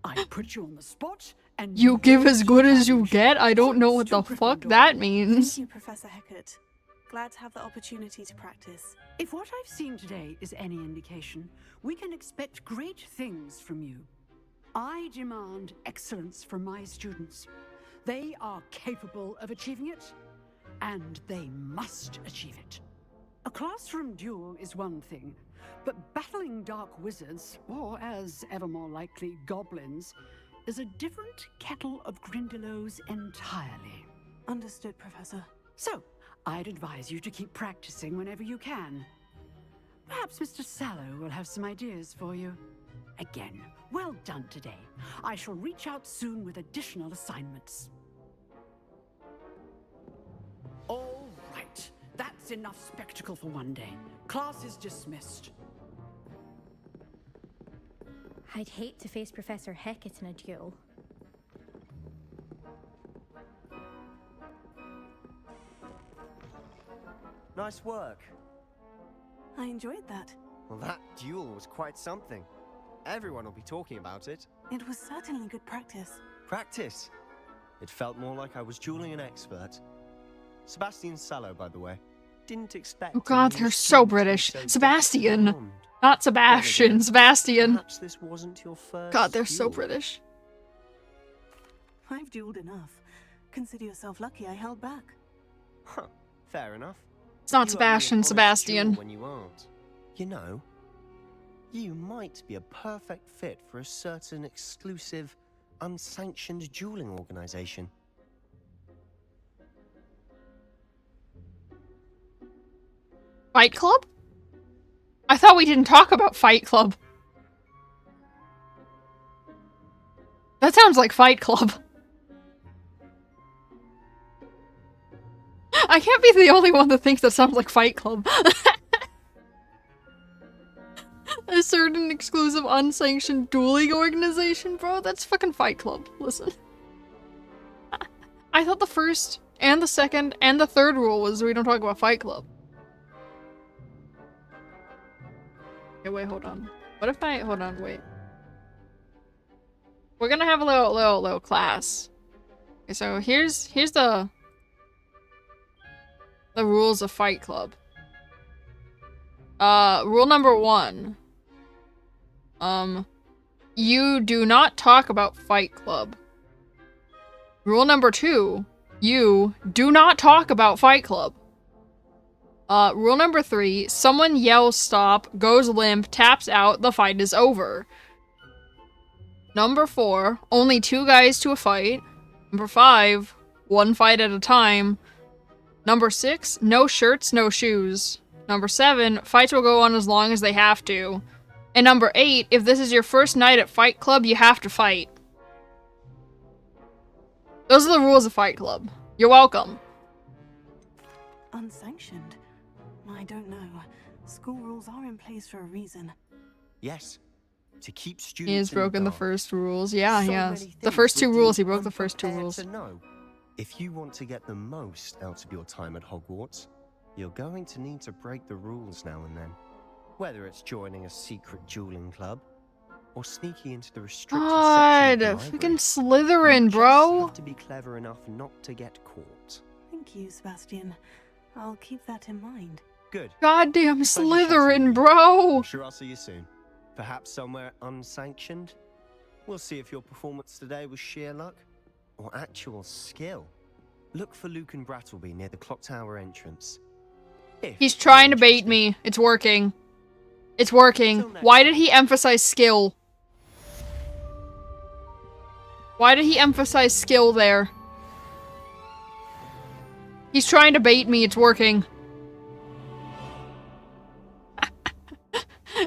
Speaker 16: I put you on the spot, and
Speaker 1: you give as good as you get? I don't know what the fuck that means.
Speaker 3: Thank you, Professor Hecat. Glad to have the opportunity to practice.
Speaker 16: If what I've seen today is any indication, we can expect great things from you. I demand excellence from my students. They are capable of achieving it, and they must achieve it. A classroom duel is one thing, but battling dark wizards, or as ever more likely, goblins, is a different kettle of Grindylows entirely.
Speaker 3: Understood, Professor.
Speaker 16: So, I'd advise you to keep practicing whenever you can. Perhaps Mr. Sallow will have some ideas for you. Again, well done today. I shall reach out soon with additional assignments. All right, that's enough spectacle for one day. Class is dismissed.
Speaker 11: I'd hate to face Professor Hecat in a duel.
Speaker 17: Nice work.
Speaker 3: I enjoyed that.
Speaker 17: Well, that duel was quite something. Everyone will be talking about it.
Speaker 3: It was certainly good practice.
Speaker 17: Practice? It felt more like I was dueling an expert. Sebastian Sallow, by the way. Didn't expect...
Speaker 1: Oh god, they're so British. Sebastian! Not Sebastian, Sebastian.
Speaker 17: Perhaps this wasn't your first
Speaker 1: God, they're so
Speaker 17: duel.
Speaker 1: British.
Speaker 3: I've dueled enough. Consider yourself lucky I held back.
Speaker 17: Huh, fair enough.
Speaker 1: It's not
Speaker 17: You
Speaker 1: Sebastian,
Speaker 17: owe me an honest
Speaker 1: Sebastian.
Speaker 17: duel when you aren't. You know, you might be a perfect fit for a certain exclusive, unsanctioned dueling organization.
Speaker 1: Fight Club? I thought we didn't talk about Fight Club. That sounds like Fight Club. I can't be the only one that thinks that sounds like Fight Club. A certain exclusive unsanctioned dueling organization, bro? That's fucking Fight Club. Listen. I thought the first and the second and the third rule was we don't talk about Fight Club. Okay, wait, hold on. What if I hold on, wait. We're gonna have a little class. Okay, so here's the rules of Fight Club. Rule number 1. You do not talk about Fight Club. Rule number 2. You do not talk about Fight Club. Rule number 3. Someone yells stop, goes limp, taps out, the fight is over. Number 4. Only 2 guys to a fight. Number 5. 1 fight at a time. Number 6. No shirts, no shoes. Number 7. Fights will go on as long as they have to. And number 8. If this is your first night at Fight Club, you have to fight. Those are the rules of Fight Club. You're welcome.
Speaker 3: Unsanctioned? I don't know. School rules are in place for a reason.
Speaker 17: Yes. To keep students
Speaker 1: He has broken the first rules. Yeah,
Speaker 17: So
Speaker 1: he has.
Speaker 17: many
Speaker 1: The
Speaker 17: things
Speaker 1: first 2
Speaker 17: we're
Speaker 1: rules, he
Speaker 17: deemed
Speaker 1: broke the first 2
Speaker 17: unprepared
Speaker 1: rules.
Speaker 17: to know. If you want to get the most out of your time at Hogwarts, you're going to need to break the rules now and then. Whether it's joining a secret dueling club, or sneaking into the restricted
Speaker 1: God,
Speaker 17: section of the
Speaker 1: freaking
Speaker 17: library.
Speaker 1: Slytherin,
Speaker 17: You
Speaker 1: bro.
Speaker 17: just have to be clever enough not to get caught.
Speaker 3: Thank you, Sebastian. I'll keep that in mind.
Speaker 17: Good.
Speaker 1: Goddamn
Speaker 17: Pleasure chatting
Speaker 1: Slytherin,
Speaker 17: with you.
Speaker 1: bro.
Speaker 17: I'm sure I'll see you soon. Perhaps somewhere unsanctioned. We'll see if your performance today was sheer luck or actual skill. Look for Luke and Brattleby near the clock tower entrance.
Speaker 1: He's trying to bait me. It's working. It's working. Why did he emphasize skill? Why did he emphasize skill there? He's trying to bait me. It's working.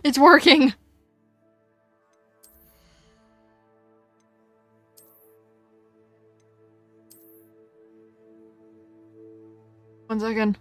Speaker 1: It's working. One second.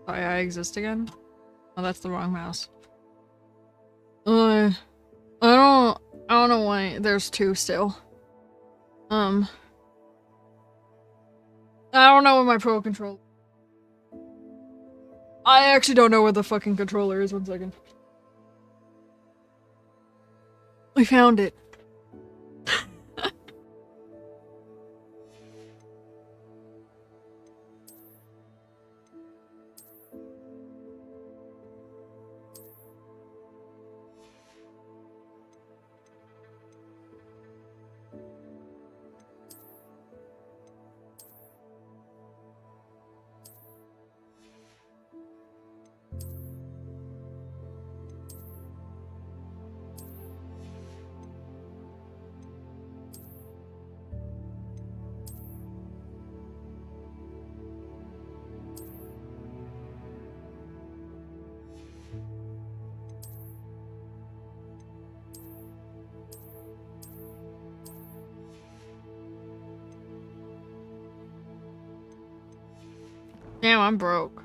Speaker 1: Sorry, I exist again? Oh, that's the wrong mouse. I don't know why there's two still. I don't know where my Pro controller. I actually don't know where the fucking controller is. 1 second. We found it. Damn, I'm broke.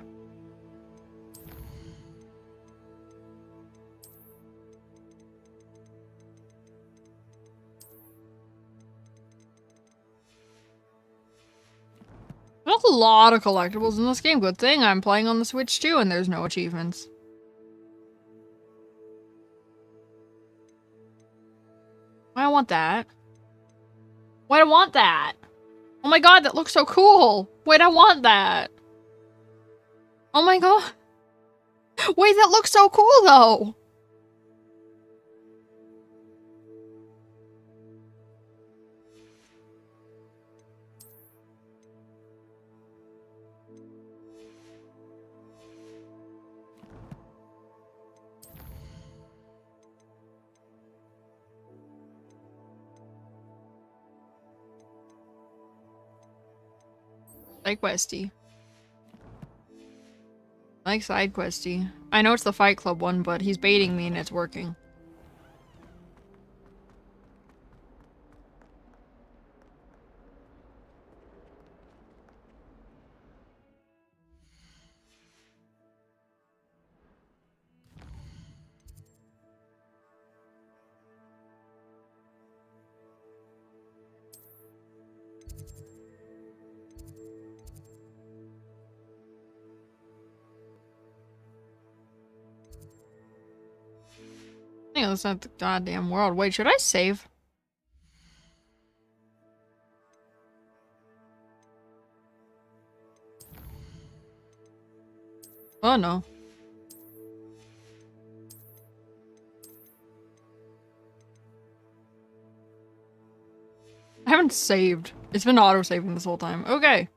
Speaker 1: There's a lot of collectibles in this game. Good thing I'm playing on the Switch too and there's no achievements. I want that. Wait, I want that. Oh my god, that looks so cool. Wait, I want that. Oh my god. Wait, that looks so cool though. Side questy. I like side questy. I know it's the Fight Club one, but he's baiting me and it's working. Yeah, that's not the goddamn world. Wait, should I save? Oh no. I haven't saved. It's been auto-saving this whole time. Okay.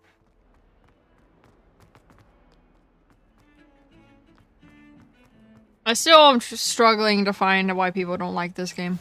Speaker 1: I still am struggling to find why people don't like this game.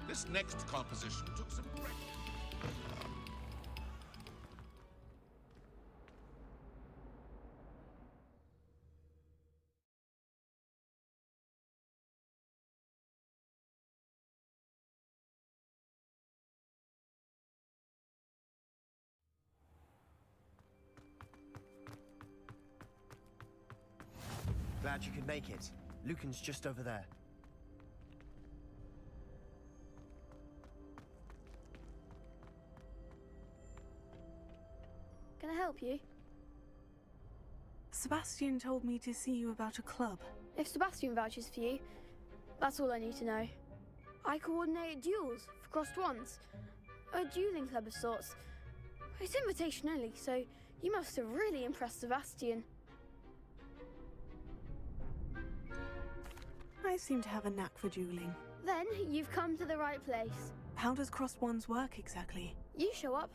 Speaker 18: This next composition took some practice.
Speaker 17: Glad you could make it. Lucan's just over there.
Speaker 3: Can I help you?
Speaker 19: Sebastian told me to see you about a club.
Speaker 3: If Sebastian vouches for you, that's all I need to know. I coordinate duels for crossed ones. A dueling club of sorts. It's invitation only, so you must have really impressed Sebastian.
Speaker 19: I seem to have a knack for dueling.
Speaker 3: Then you've come to the right place.
Speaker 19: How does crossed ones work exactly?
Speaker 3: You show up,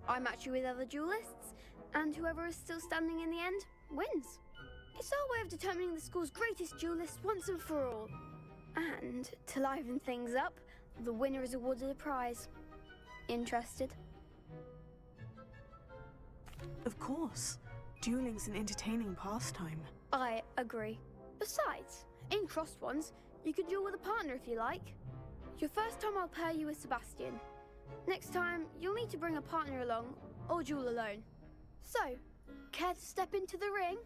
Speaker 3: I match you with other duelists, and whoever is still standing in the end wins. It's our way of determining the school's greatest duelist once and for all. And to liven things up, the winner is awarded a prize. Interested?
Speaker 19: Of course. Dueling's an entertaining pastime.
Speaker 3: I agree. Besides, in crossed ones, you can duel with a partner if you like. Your first time I'll pair you with Sebastian. Next time, you'll need to bring a partner along, or duel alone. So, care to step into the ring?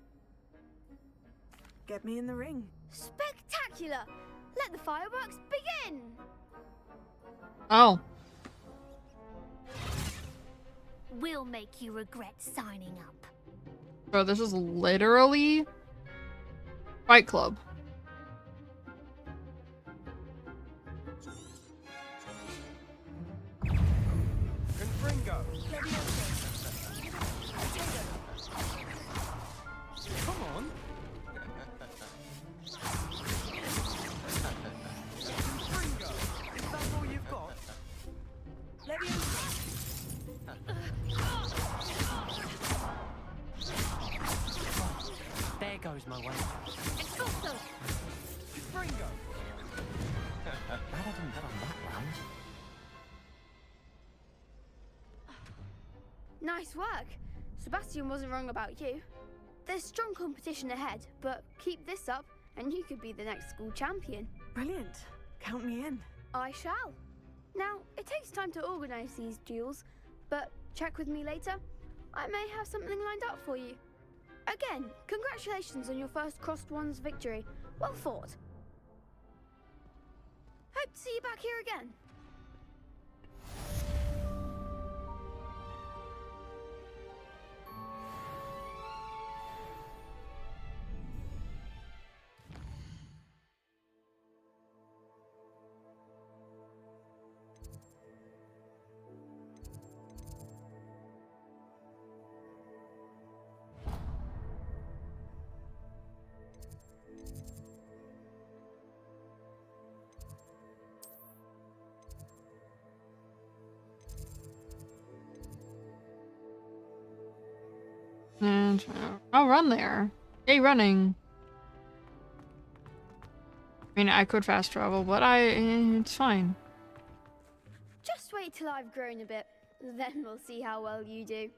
Speaker 19: Get me in the ring.
Speaker 3: Spectacular! Let the fireworks begin!
Speaker 1: Oh.
Speaker 11: We'll make you regret signing up.
Speaker 1: Bro, this is literally Fight Club.
Speaker 17: Confringo!
Speaker 13: Come on!
Speaker 17: Confringo! Is that all you've got?
Speaker 13: There goes my way.
Speaker 3: Expulso!
Speaker 17: Confringo!
Speaker 13: Glad I didn't get on that round.
Speaker 3: Nice work. Sebastian wasn't wrong about you. There's strong competition ahead, but keep this up and you could be the next school champion.
Speaker 19: Brilliant. Count me in.
Speaker 3: I shall. Now, it takes time to organise these duels, but check with me later. I may have something lined up for you. Again, congratulations on your first crossed ones victory. Well fought. Hope to see you back here again.
Speaker 1: And I'll run there. Yay, running. I mean, I could fast travel, but it's fine.
Speaker 3: Just wait till I've grown a bit, then we'll see how well you do.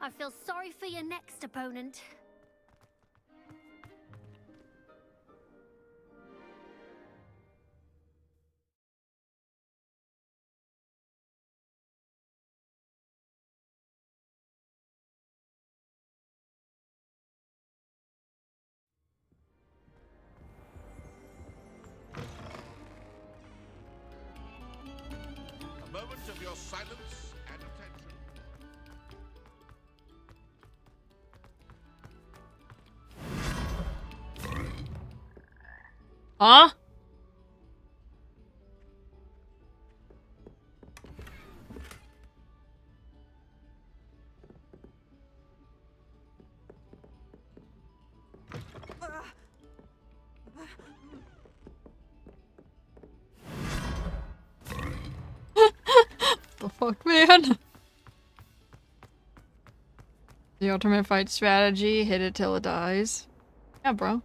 Speaker 11: I feel sorry for your next opponent.
Speaker 18: A moment of your silence and attention.
Speaker 1: Huh? The fuck, man? The ultimate fight strategy, hit it till it dies. Yeah, bro.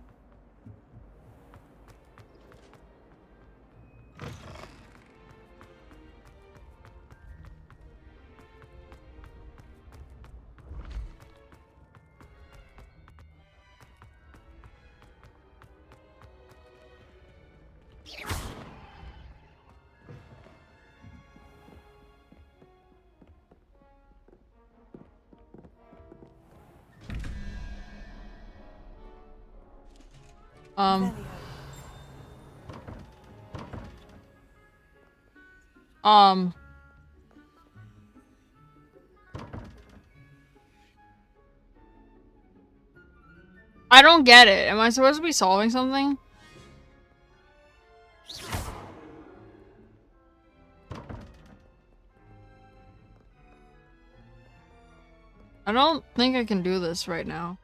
Speaker 1: I don't get it. Am I supposed to be solving something? I don't think I can do this right now.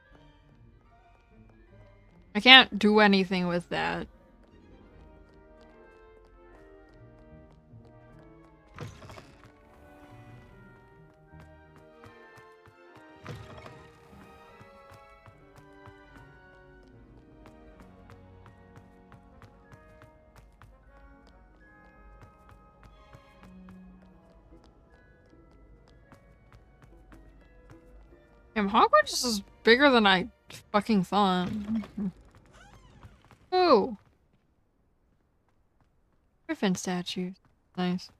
Speaker 1: I can't do anything with that. Damn, Hogwarts is bigger than I fucking thought. Ooh. Griffin statues. Nice.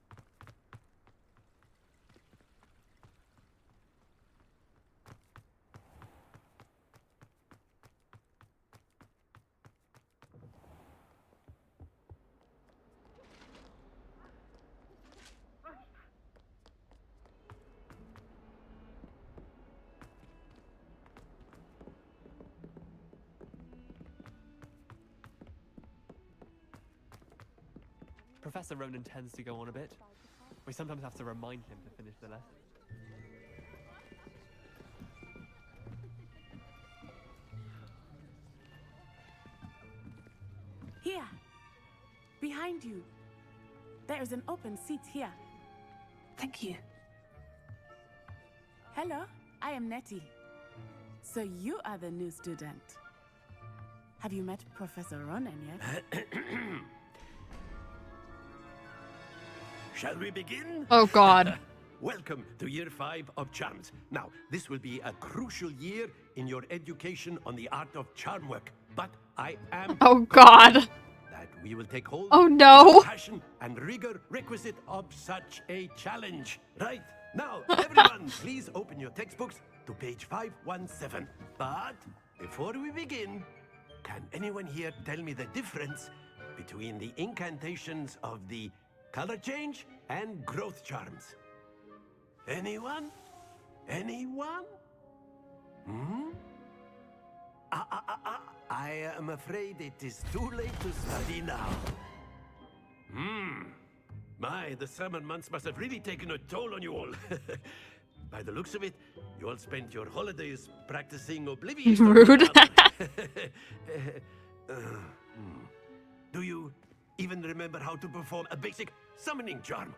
Speaker 15: Professor Ronan tends to go on a bit. We sometimes have to remind him to finish the lesson.
Speaker 14: Here. Behind you. There is an open seat here.
Speaker 3: Thank you.
Speaker 14: Hello, I am Nettie. So you are the new student. Have you met Professor Ronan yet?
Speaker 9: Shall we begin?
Speaker 1: Oh God.
Speaker 9: Welcome to Year 5 of Charms. Now, this will be a crucial year in your education on the art of charm work. But I am
Speaker 1: Oh God.
Speaker 9: that we will take hold
Speaker 1: Oh no.
Speaker 9: of the passion and rigor requisite of such a challenge. Right, now, everyone, please open your textbooks to page 517. But before we begin, can anyone here tell me the difference between the incantations of the color change and growth charms? Anyone? Anyone? Hmm? I am afraid it is too late to study now. My, the summer months must have really taken a toll on you all. By the looks of it, you all spent your holidays practicing oblivious.
Speaker 1: Rude.
Speaker 9: Do you even remember how to perform a basic summoning charm?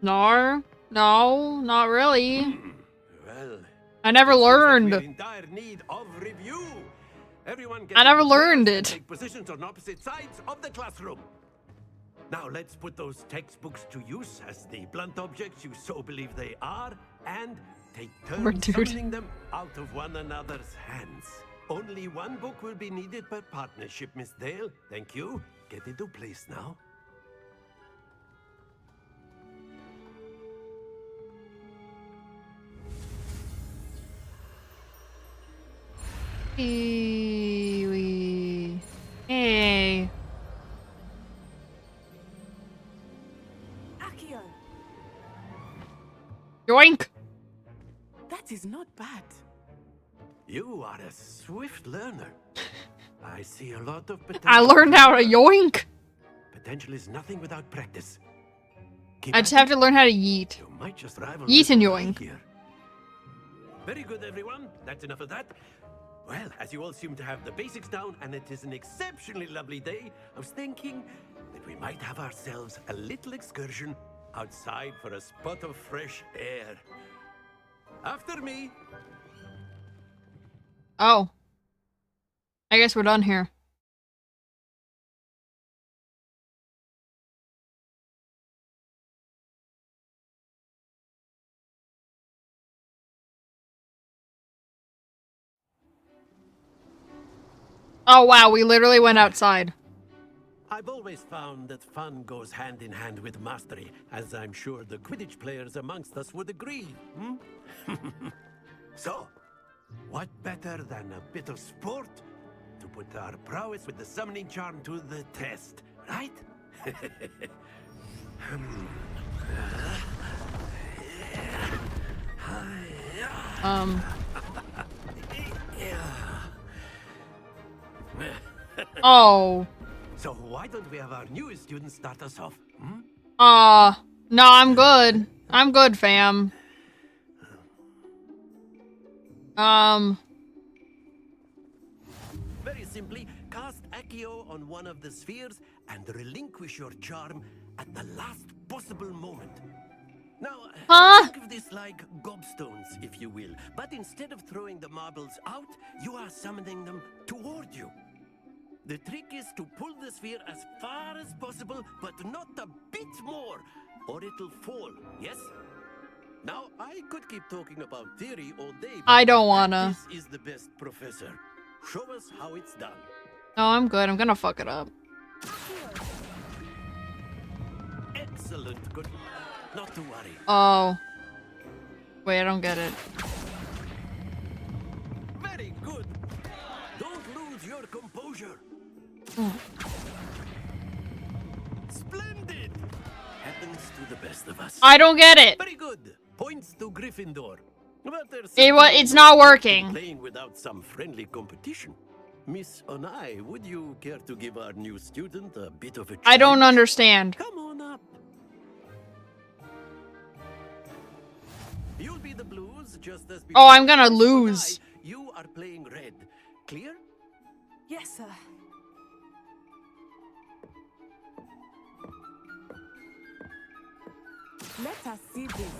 Speaker 1: No, not really.
Speaker 9: Well,
Speaker 1: I never learned.
Speaker 9: we're in dire need of review. Everyone get
Speaker 1: I never
Speaker 9: into chairs
Speaker 1: learned
Speaker 9: and
Speaker 1: it.
Speaker 9: Take positions on opposite sides of the classroom. Now let's put those textbooks to use as the blunt objects you so believe they are, and take turns summoning them out of one another's hands. Only one book will be needed per partnership, Miss Dale. Thank you. Get into place now.
Speaker 1: Kiwi. Hey.
Speaker 14: Accio.
Speaker 1: Yoink.
Speaker 14: That is not bad.
Speaker 9: You are a swift learner. I see a lot of potential.
Speaker 1: I learned how to yoink.
Speaker 9: Potential is nothing without practice.
Speaker 1: I just have to learn how to yeet.
Speaker 9: You might just rival
Speaker 1: Yeet and
Speaker 9: Little
Speaker 1: yoink.
Speaker 9: here. Very good, everyone. That's enough of that. Well, as you all seem to have the basics down, and it is an exceptionally lovely day, I was thinking that we might have ourselves a little excursion outside for a spot of fresh air. After me.
Speaker 1: Oh. I guess we're done here. Oh wow, we literally went outside.
Speaker 9: I've always found that fun goes hand in hand with mastery, as I'm sure the Quidditch players amongst us would agree. So, what better than a bit of sport to put our prowess with the summoning charm to the test, right?
Speaker 1: Oh.
Speaker 9: So why don't we have our newest student start us off?
Speaker 1: No, I'm good. I'm good, fam.
Speaker 9: Very simply, cast Accio on one of the spheres and relinquish your charm at the last possible moment. Now, think of this like gobstones, if you will. But instead of throwing the marbles out, you are summoning them toward you. The trick is to pull the sphere as far as possible, but not a bit more, or it'll fall, yes? Now, I could keep talking about theory all day, but
Speaker 1: I don't wanna.
Speaker 9: this is the best, Professor. Show us how it's done.
Speaker 1: No, I'm good. I'm gonna fuck it up.
Speaker 9: Excellent. Good. Not to worry.
Speaker 1: Oh. Wait, I don't get it.
Speaker 9: Very good. Don't lose your composure. Splendid. Happens to the best of us.
Speaker 1: I don't get it.
Speaker 9: Very good. Points to Gryffindor. But
Speaker 1: It's not working.
Speaker 9: Playing without some friendly competition. Miss Onai, would you care to give our new student a bit of a
Speaker 1: I don't understand.
Speaker 9: Come on up. You'll be the blues just as
Speaker 1: Oh, I'm gonna lose.
Speaker 9: You are playing red. Clear?
Speaker 3: Yes, sir.
Speaker 14: Let us see this.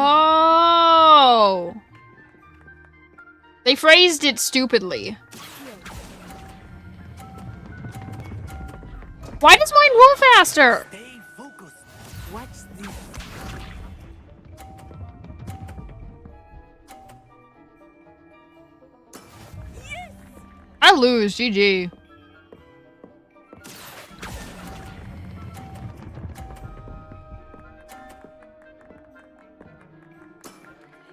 Speaker 1: Oh. They phrased it stupidly. Why does mine roll faster?
Speaker 9: Stay focused.
Speaker 14: Watch this.
Speaker 3: Yes!
Speaker 1: I lose. GG.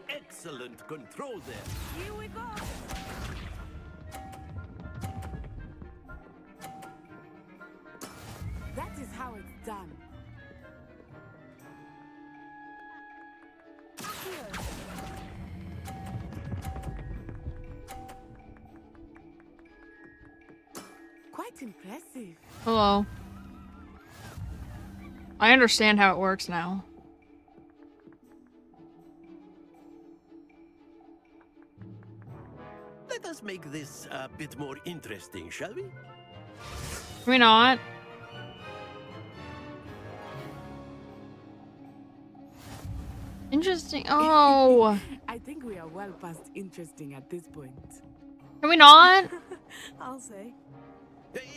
Speaker 9: Excellent control there.
Speaker 3: Here we go.
Speaker 14: That is how it's done. Quite impressive.
Speaker 1: Hello. I understand how it works now.
Speaker 9: Let us make this a bit more interesting, shall we?
Speaker 1: Can we not? Interesting. Oh.
Speaker 14: I think we are well past interesting at this point.
Speaker 1: Can we not?
Speaker 3: I'll say.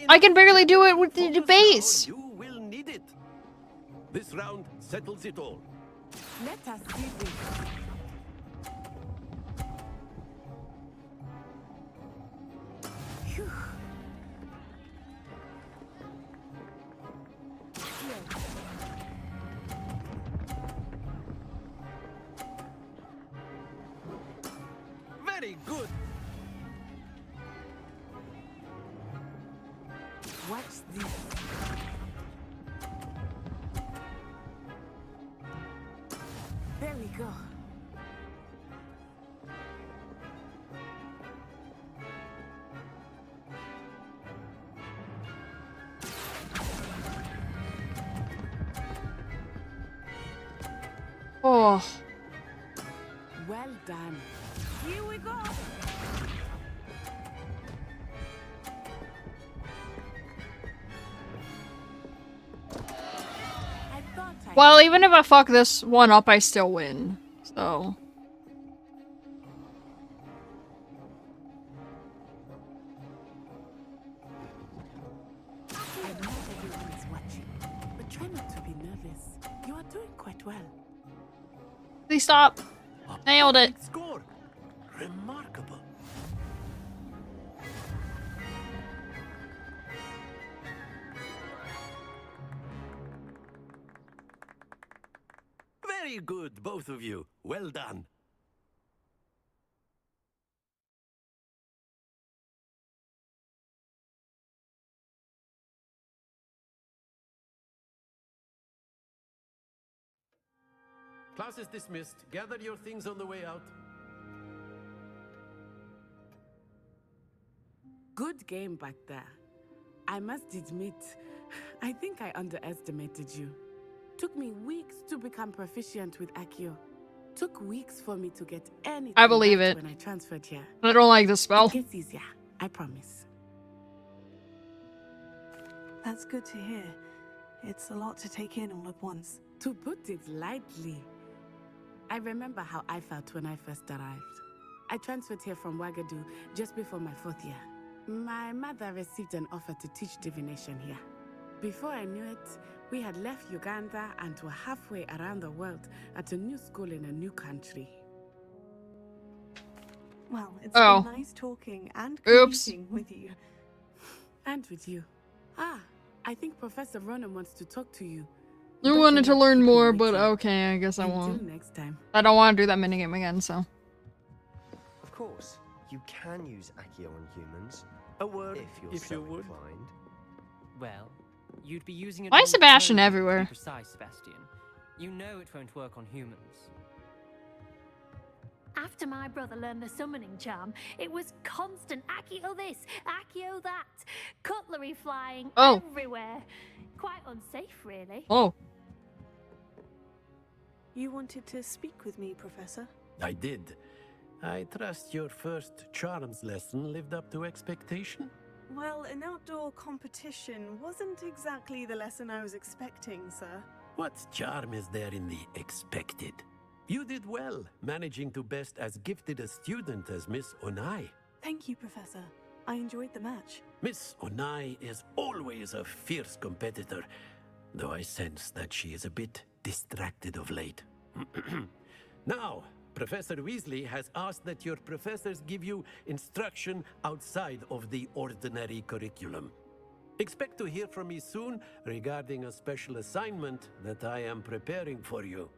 Speaker 1: I can barely do it with the base.
Speaker 9: You will need it. This round settles it all.
Speaker 14: Let us see this. Phew.
Speaker 9: Very good.
Speaker 14: Watch this. There we go.
Speaker 1: Oh.
Speaker 14: Well done.
Speaker 3: Here we go.
Speaker 1: Well, even if I fuck this one up, I still win. So.
Speaker 14: I know everyone is watching, but try not to be nervous. You are doing quite well.
Speaker 1: Please stop. Nailed it.
Speaker 9: Score. Remarkable. Very good, both of you. Well done. Class is dismissed. Gather your things on the way out.
Speaker 14: Good game back there. I must admit, I think I underestimated you. Took me weeks to become proficient with Accio. Took weeks for me to get anything
Speaker 1: I believe
Speaker 14: right
Speaker 1: it.
Speaker 14: when I transferred here.
Speaker 1: I don't like this spell.
Speaker 14: It gets easier, I promise.
Speaker 3: That's good to hear. It's a lot to take in all at once.
Speaker 14: To put it lightly, I remember how I felt when I first arrived. I transferred here from Wagadu just before my 4th year. My mother received an offer to teach divination here. Before I knew it, we had left Uganda and were halfway around the world at a new school in a new country.
Speaker 3: Well, it's been nice talking and competing with you.
Speaker 14: And with you. Ah, I think Professor Ronan wants to talk to you.
Speaker 1: I wanted to learn more, but okay, I guess I won't.
Speaker 14: Until next time.
Speaker 1: I don't want to do that minigame again, so.
Speaker 17: Of course, you can use Accio on humans. A word if you're so inclined.
Speaker 20: Well, you'd be using it.
Speaker 1: Why
Speaker 20: on
Speaker 1: is Sebastian
Speaker 20: clones, to be
Speaker 1: everywhere?
Speaker 20: Precise, Sebastian. You know it won't work on humans.
Speaker 11: After my brother learned the summoning charm, it was constant Accio this, Accio that, cutlery flying everywhere. Quite unsafe, really.
Speaker 1: Oh.
Speaker 3: You wanted to speak with me, Professor?
Speaker 9: I did. I trust your first charms lesson lived up to expectation?
Speaker 3: Well, an outdoor competition wasn't exactly the lesson I was expecting, sir.
Speaker 9: What charm is there in the expected? You did well, managing to best as gifted a student as Miss Onai.
Speaker 3: Thank you, Professor. I enjoyed the match.
Speaker 9: Miss Onai is always a fierce competitor, though I sense that she is a bit distracted of late. Now, Professor Weasley has asked that your professors give you instruction outside of the ordinary curriculum. Expect to hear from me soon regarding a special assignment that I am preparing for you.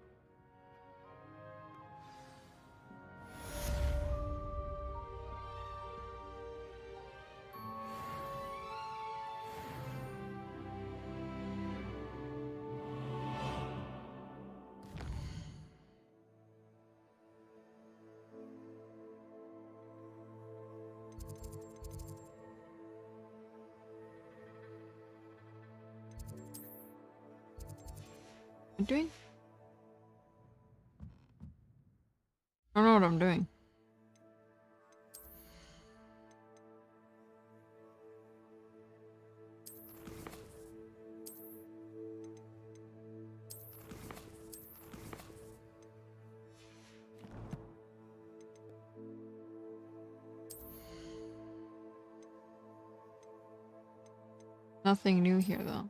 Speaker 1: I'm doing? I don't know what I'm doing. Nothing new here, though.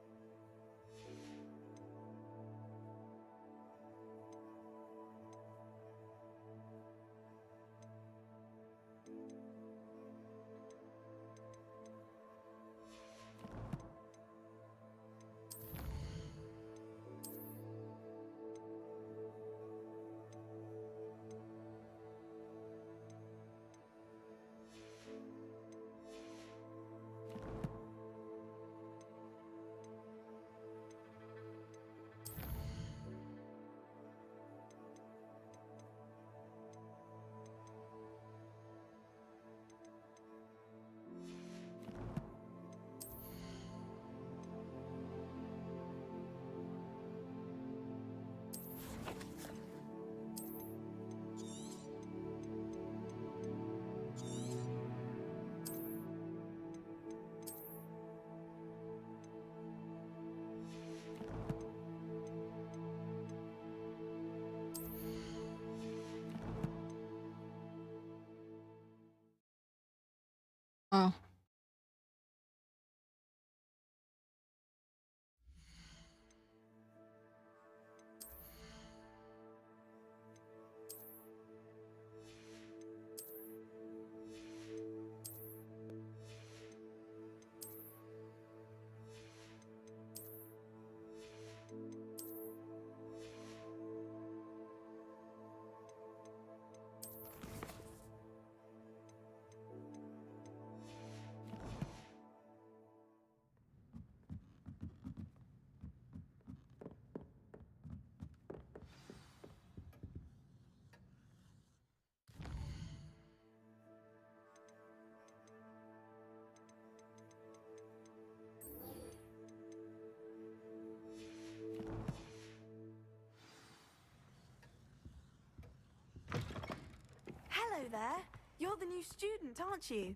Speaker 3: there. You're the new student, aren't you?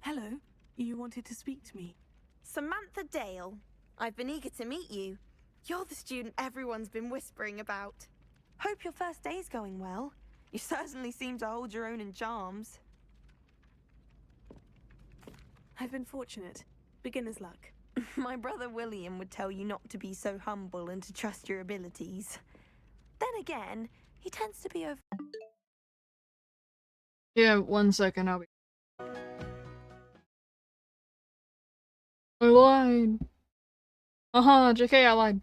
Speaker 3: Hello. You wanted to speak to me?
Speaker 21: Samantha Dale. I've been eager to meet you. You're the student everyone's been whispering about. Hope your first day's going well. You certainly seem to hold your own in charms.
Speaker 3: I've been fortunate. Beginner's luck.
Speaker 21: My brother William would tell you not to be so humble and to trust your abilities. Then again, he tends to be over...
Speaker 1: Yeah, 1 second, I'll be... I lied. JK, I lied.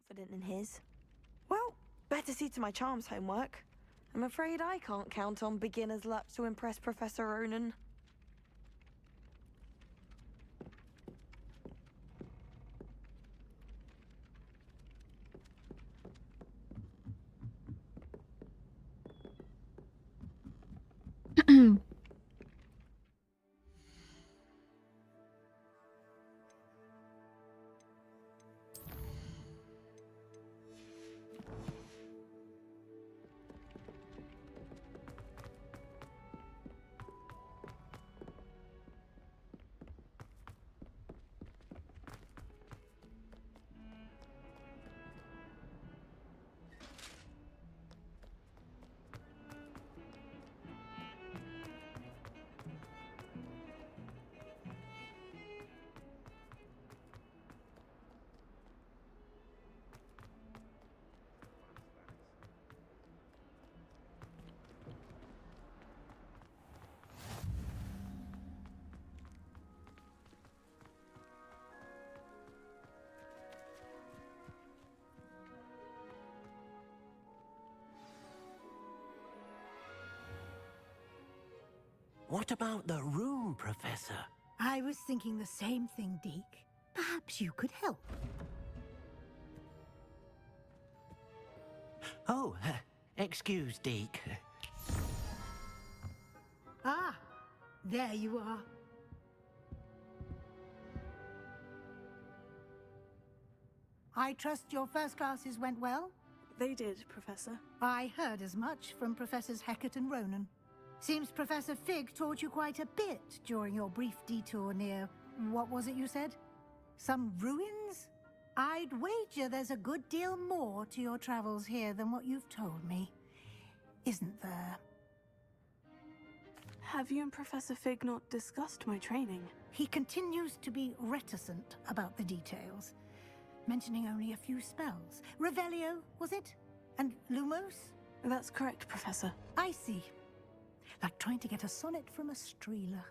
Speaker 21: Confident in his. Well, better see to my charms homework. I'm afraid I can't count on beginner's luck to impress Professor Ronan.
Speaker 2: What about the room, Professor?
Speaker 8: I was thinking the same thing, Deke. Perhaps you could help.
Speaker 2: Oh, excuse, Deke.
Speaker 8: Ah, there you are. I trust your first classes went well?
Speaker 19: They did, Professor.
Speaker 8: I heard as much from Professors Hecat and Ronan. Seems Professor Fig taught you quite a bit during your brief detour near... what was it you said? Some ruins? I'd wager there's a good deal more to your travels here than what you've told me. Isn't there?
Speaker 19: Have you and Professor Fig not discussed my training?
Speaker 8: He continues to be reticent about the details, mentioning only a few spells. Revelio, was it? And Lumos?
Speaker 19: That's correct, Professor.
Speaker 8: I see. Like trying to get a sonnet from a streeler.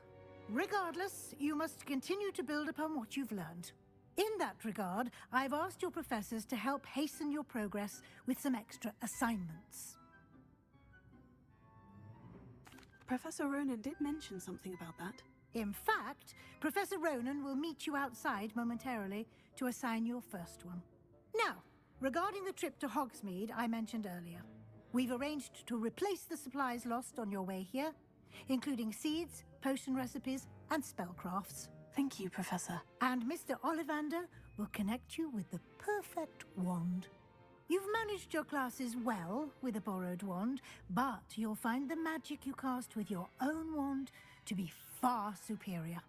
Speaker 8: Regardless, you must continue to build upon what you've learned. In that regard, I've asked your professors to help hasten your progress with some extra assignments.
Speaker 19: Professor Ronan did mention something about that.
Speaker 8: In fact, Professor Ronan will meet you outside momentarily to assign your first one. Now, regarding the trip to Hogsmeade I mentioned earlier, we've arranged to replace the supplies lost on your way here, including seeds, potion recipes, and spellcrafts.
Speaker 19: Thank you, Professor.
Speaker 8: And Mr. Ollivander will connect you with the perfect wand. You've managed your classes well with a borrowed wand, but you'll find the magic you cast with your own wand to be far superior.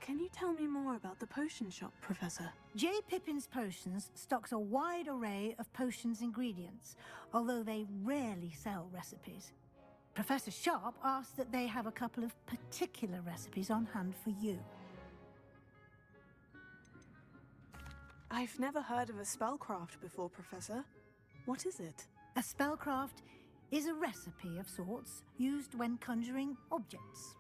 Speaker 19: Can you tell me more about the potion shop, Professor?
Speaker 8: J. Pippin's Potions stocks a wide array of potions ingredients, although they rarely sell recipes. Professor Sharp asked that they have a couple of particular recipes on hand for you.
Speaker 19: I've never heard of a spellcraft before, Professor. What is it?
Speaker 8: A spellcraft is a recipe of sorts used when conjuring objects.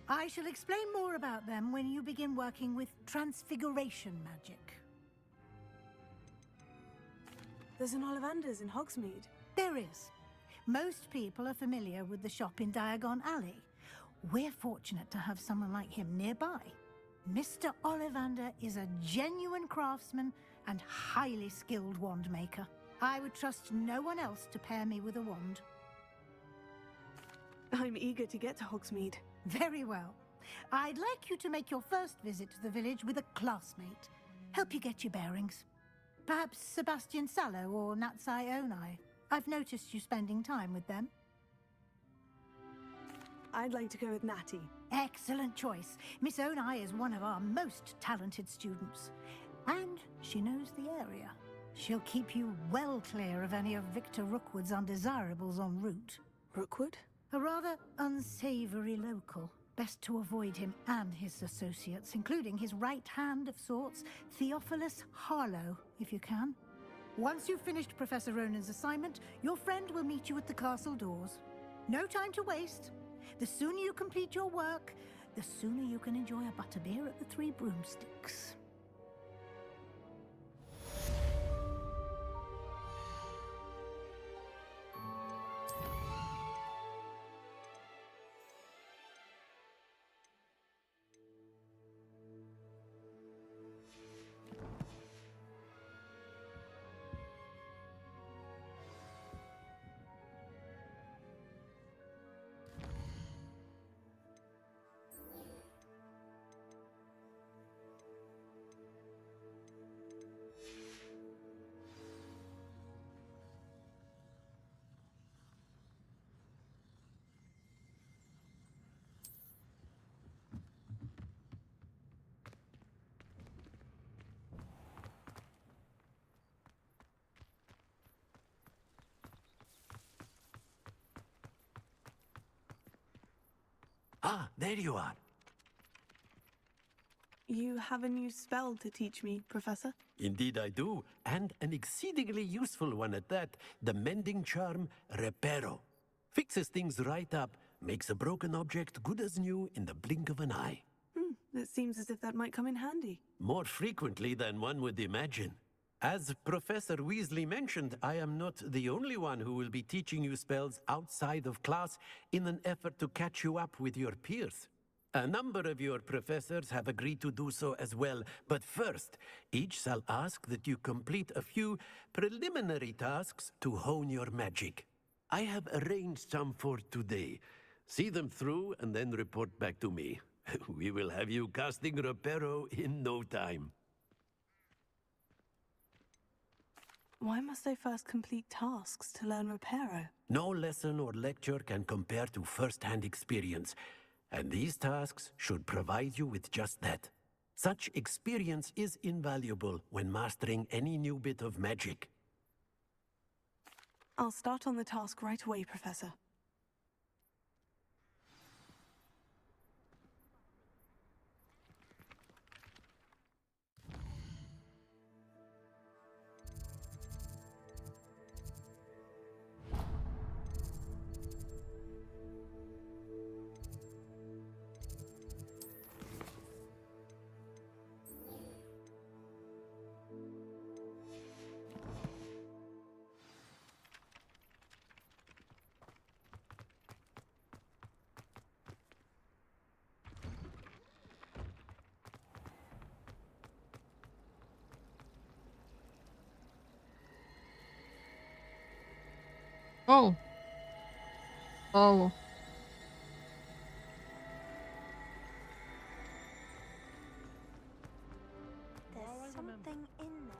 Speaker 8: I shall explain more about them when you begin working with transfiguration magic.
Speaker 19: There's an Ollivander's in Hogsmeade.
Speaker 8: There is. Most people are familiar with the shop in Diagon Alley. We're fortunate to have someone like him nearby. Mr. Ollivander is a genuine craftsman and highly skilled wand maker. I would trust no one else to pair me with a wand.
Speaker 19: I'm eager to get to Hogsmeade.
Speaker 8: Very well. I'd like you to make your first visit to the village with a classmate. Help you get your bearings. Perhaps Sebastian Sallow or Natsai Onai. I've noticed you spending time with them.
Speaker 19: I'd like to go with Natty.
Speaker 8: Excellent choice. Miss Onai is one of our most talented students. And she knows the area. She'll keep you well clear of any of Victor Rookwood's undesirables en route.
Speaker 19: Rookwood?
Speaker 8: A rather unsavory local. Best to avoid him and his associates, including his right hand of sorts, Theophilus Harlow, if you can. Once you've finished Professor Ronan's assignment, your friend will meet you at the castle doors. No time to waste. The sooner you complete your work, the sooner you can enjoy a butterbeer at the Three Broomsticks.
Speaker 9: Ah, there you are.
Speaker 19: You have a new spell to teach me, Professor?
Speaker 9: Indeed I do, and an exceedingly useful one at that. The mending charm, Reparo. Fixes things right up, makes a broken object good as new in the blink of an eye.
Speaker 19: It seems as if that might come in handy.
Speaker 9: More frequently than one would imagine. As Professor Weasley mentioned, I am not the only one who will be teaching you spells outside of class in an effort to catch you up with your peers. A number of your professors have agreed to do so as well, but first, each shall ask that you complete a few preliminary tasks to hone your magic. I have arranged some for today. See them through and then report back to me. We will have you casting Reparo in no time.
Speaker 19: Why must I first complete tasks to learn Reparo?
Speaker 9: No lesson or lecture can compare to first-hand experience, and these tasks should provide you with just that. Such experience is invaluable when mastering any new bit of magic.
Speaker 19: I'll start on the task right away, Professor.
Speaker 1: Oh. Oh.
Speaker 21: There's something in there.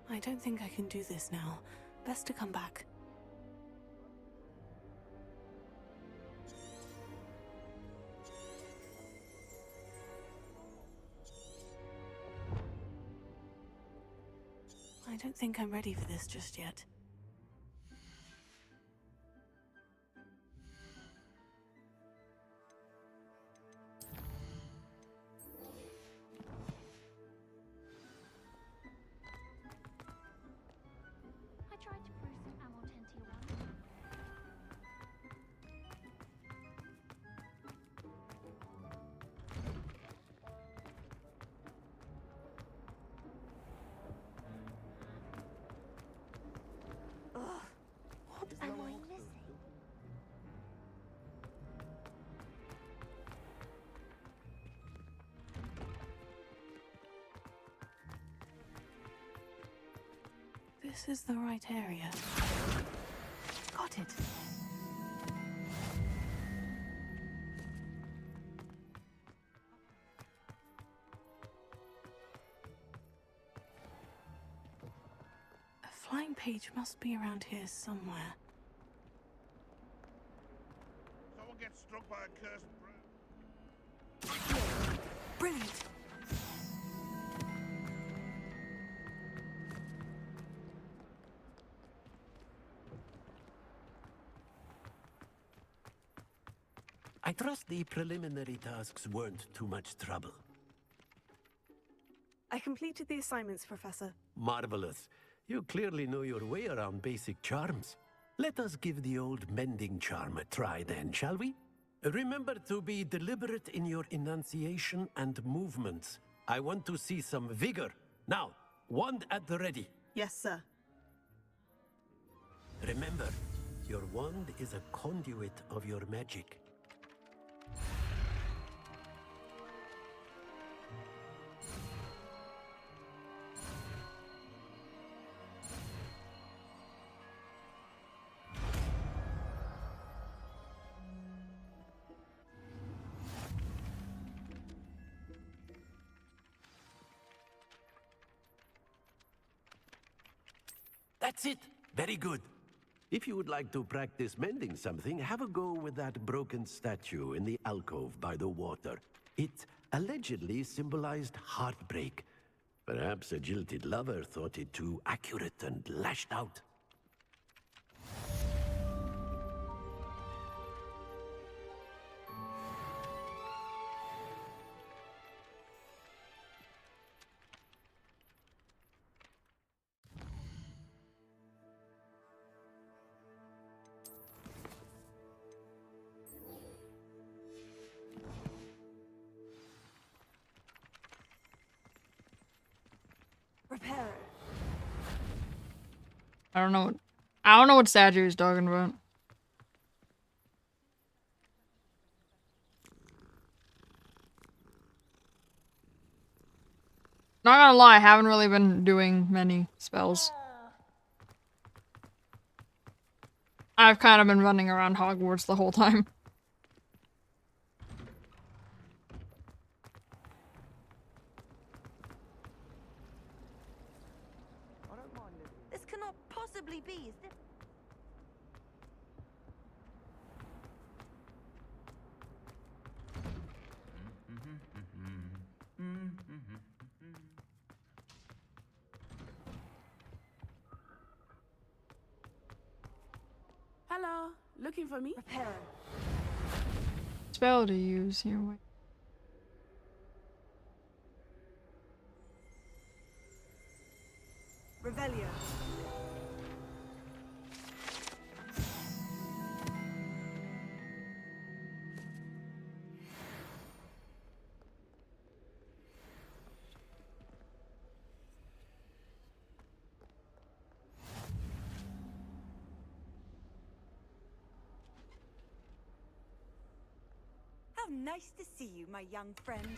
Speaker 19: I don't think I can do this now. Best to come back. I don't think I'm ready for this just yet.
Speaker 11: I tried to proust Amortentia once.
Speaker 21: Ugh. What am I missing?
Speaker 19: This is the right area. Got it. A flying page must be around here somewhere.
Speaker 18: Someone gets struck by a cursed bird.
Speaker 19: Brilliant.
Speaker 9: I trust the preliminary tasks weren't too much trouble.
Speaker 19: I completed the assignments, Professor.
Speaker 9: Marvelous. You clearly know your way around basic charms. Let us give the old mending charm a try then, shall we? Remember to be deliberate in your enunciation and movements. I want to see some vigor. Now, wand at the ready.
Speaker 19: Yes, sir.
Speaker 9: Remember, your wand is a conduit of your magic. That's it. Very good. If you would like to practice mending something, have a go with that broken statue in the alcove by the water. It allegedly symbolized heartbreak. Perhaps a jilted lover thought it too accurate and lashed out.
Speaker 19: Repair.
Speaker 1: I don't know. I don't know what statue he's talking about. Not gonna lie, I haven't really been doing many spells. I've kind of been running around Hogwarts the whole time.
Speaker 21: This cannot possibly be. Is this?
Speaker 14: Hello, looking for me?
Speaker 3: Reparo.
Speaker 1: Spell to use here. Wait.
Speaker 3: Revelio.
Speaker 21: How nice to see you, my young friend.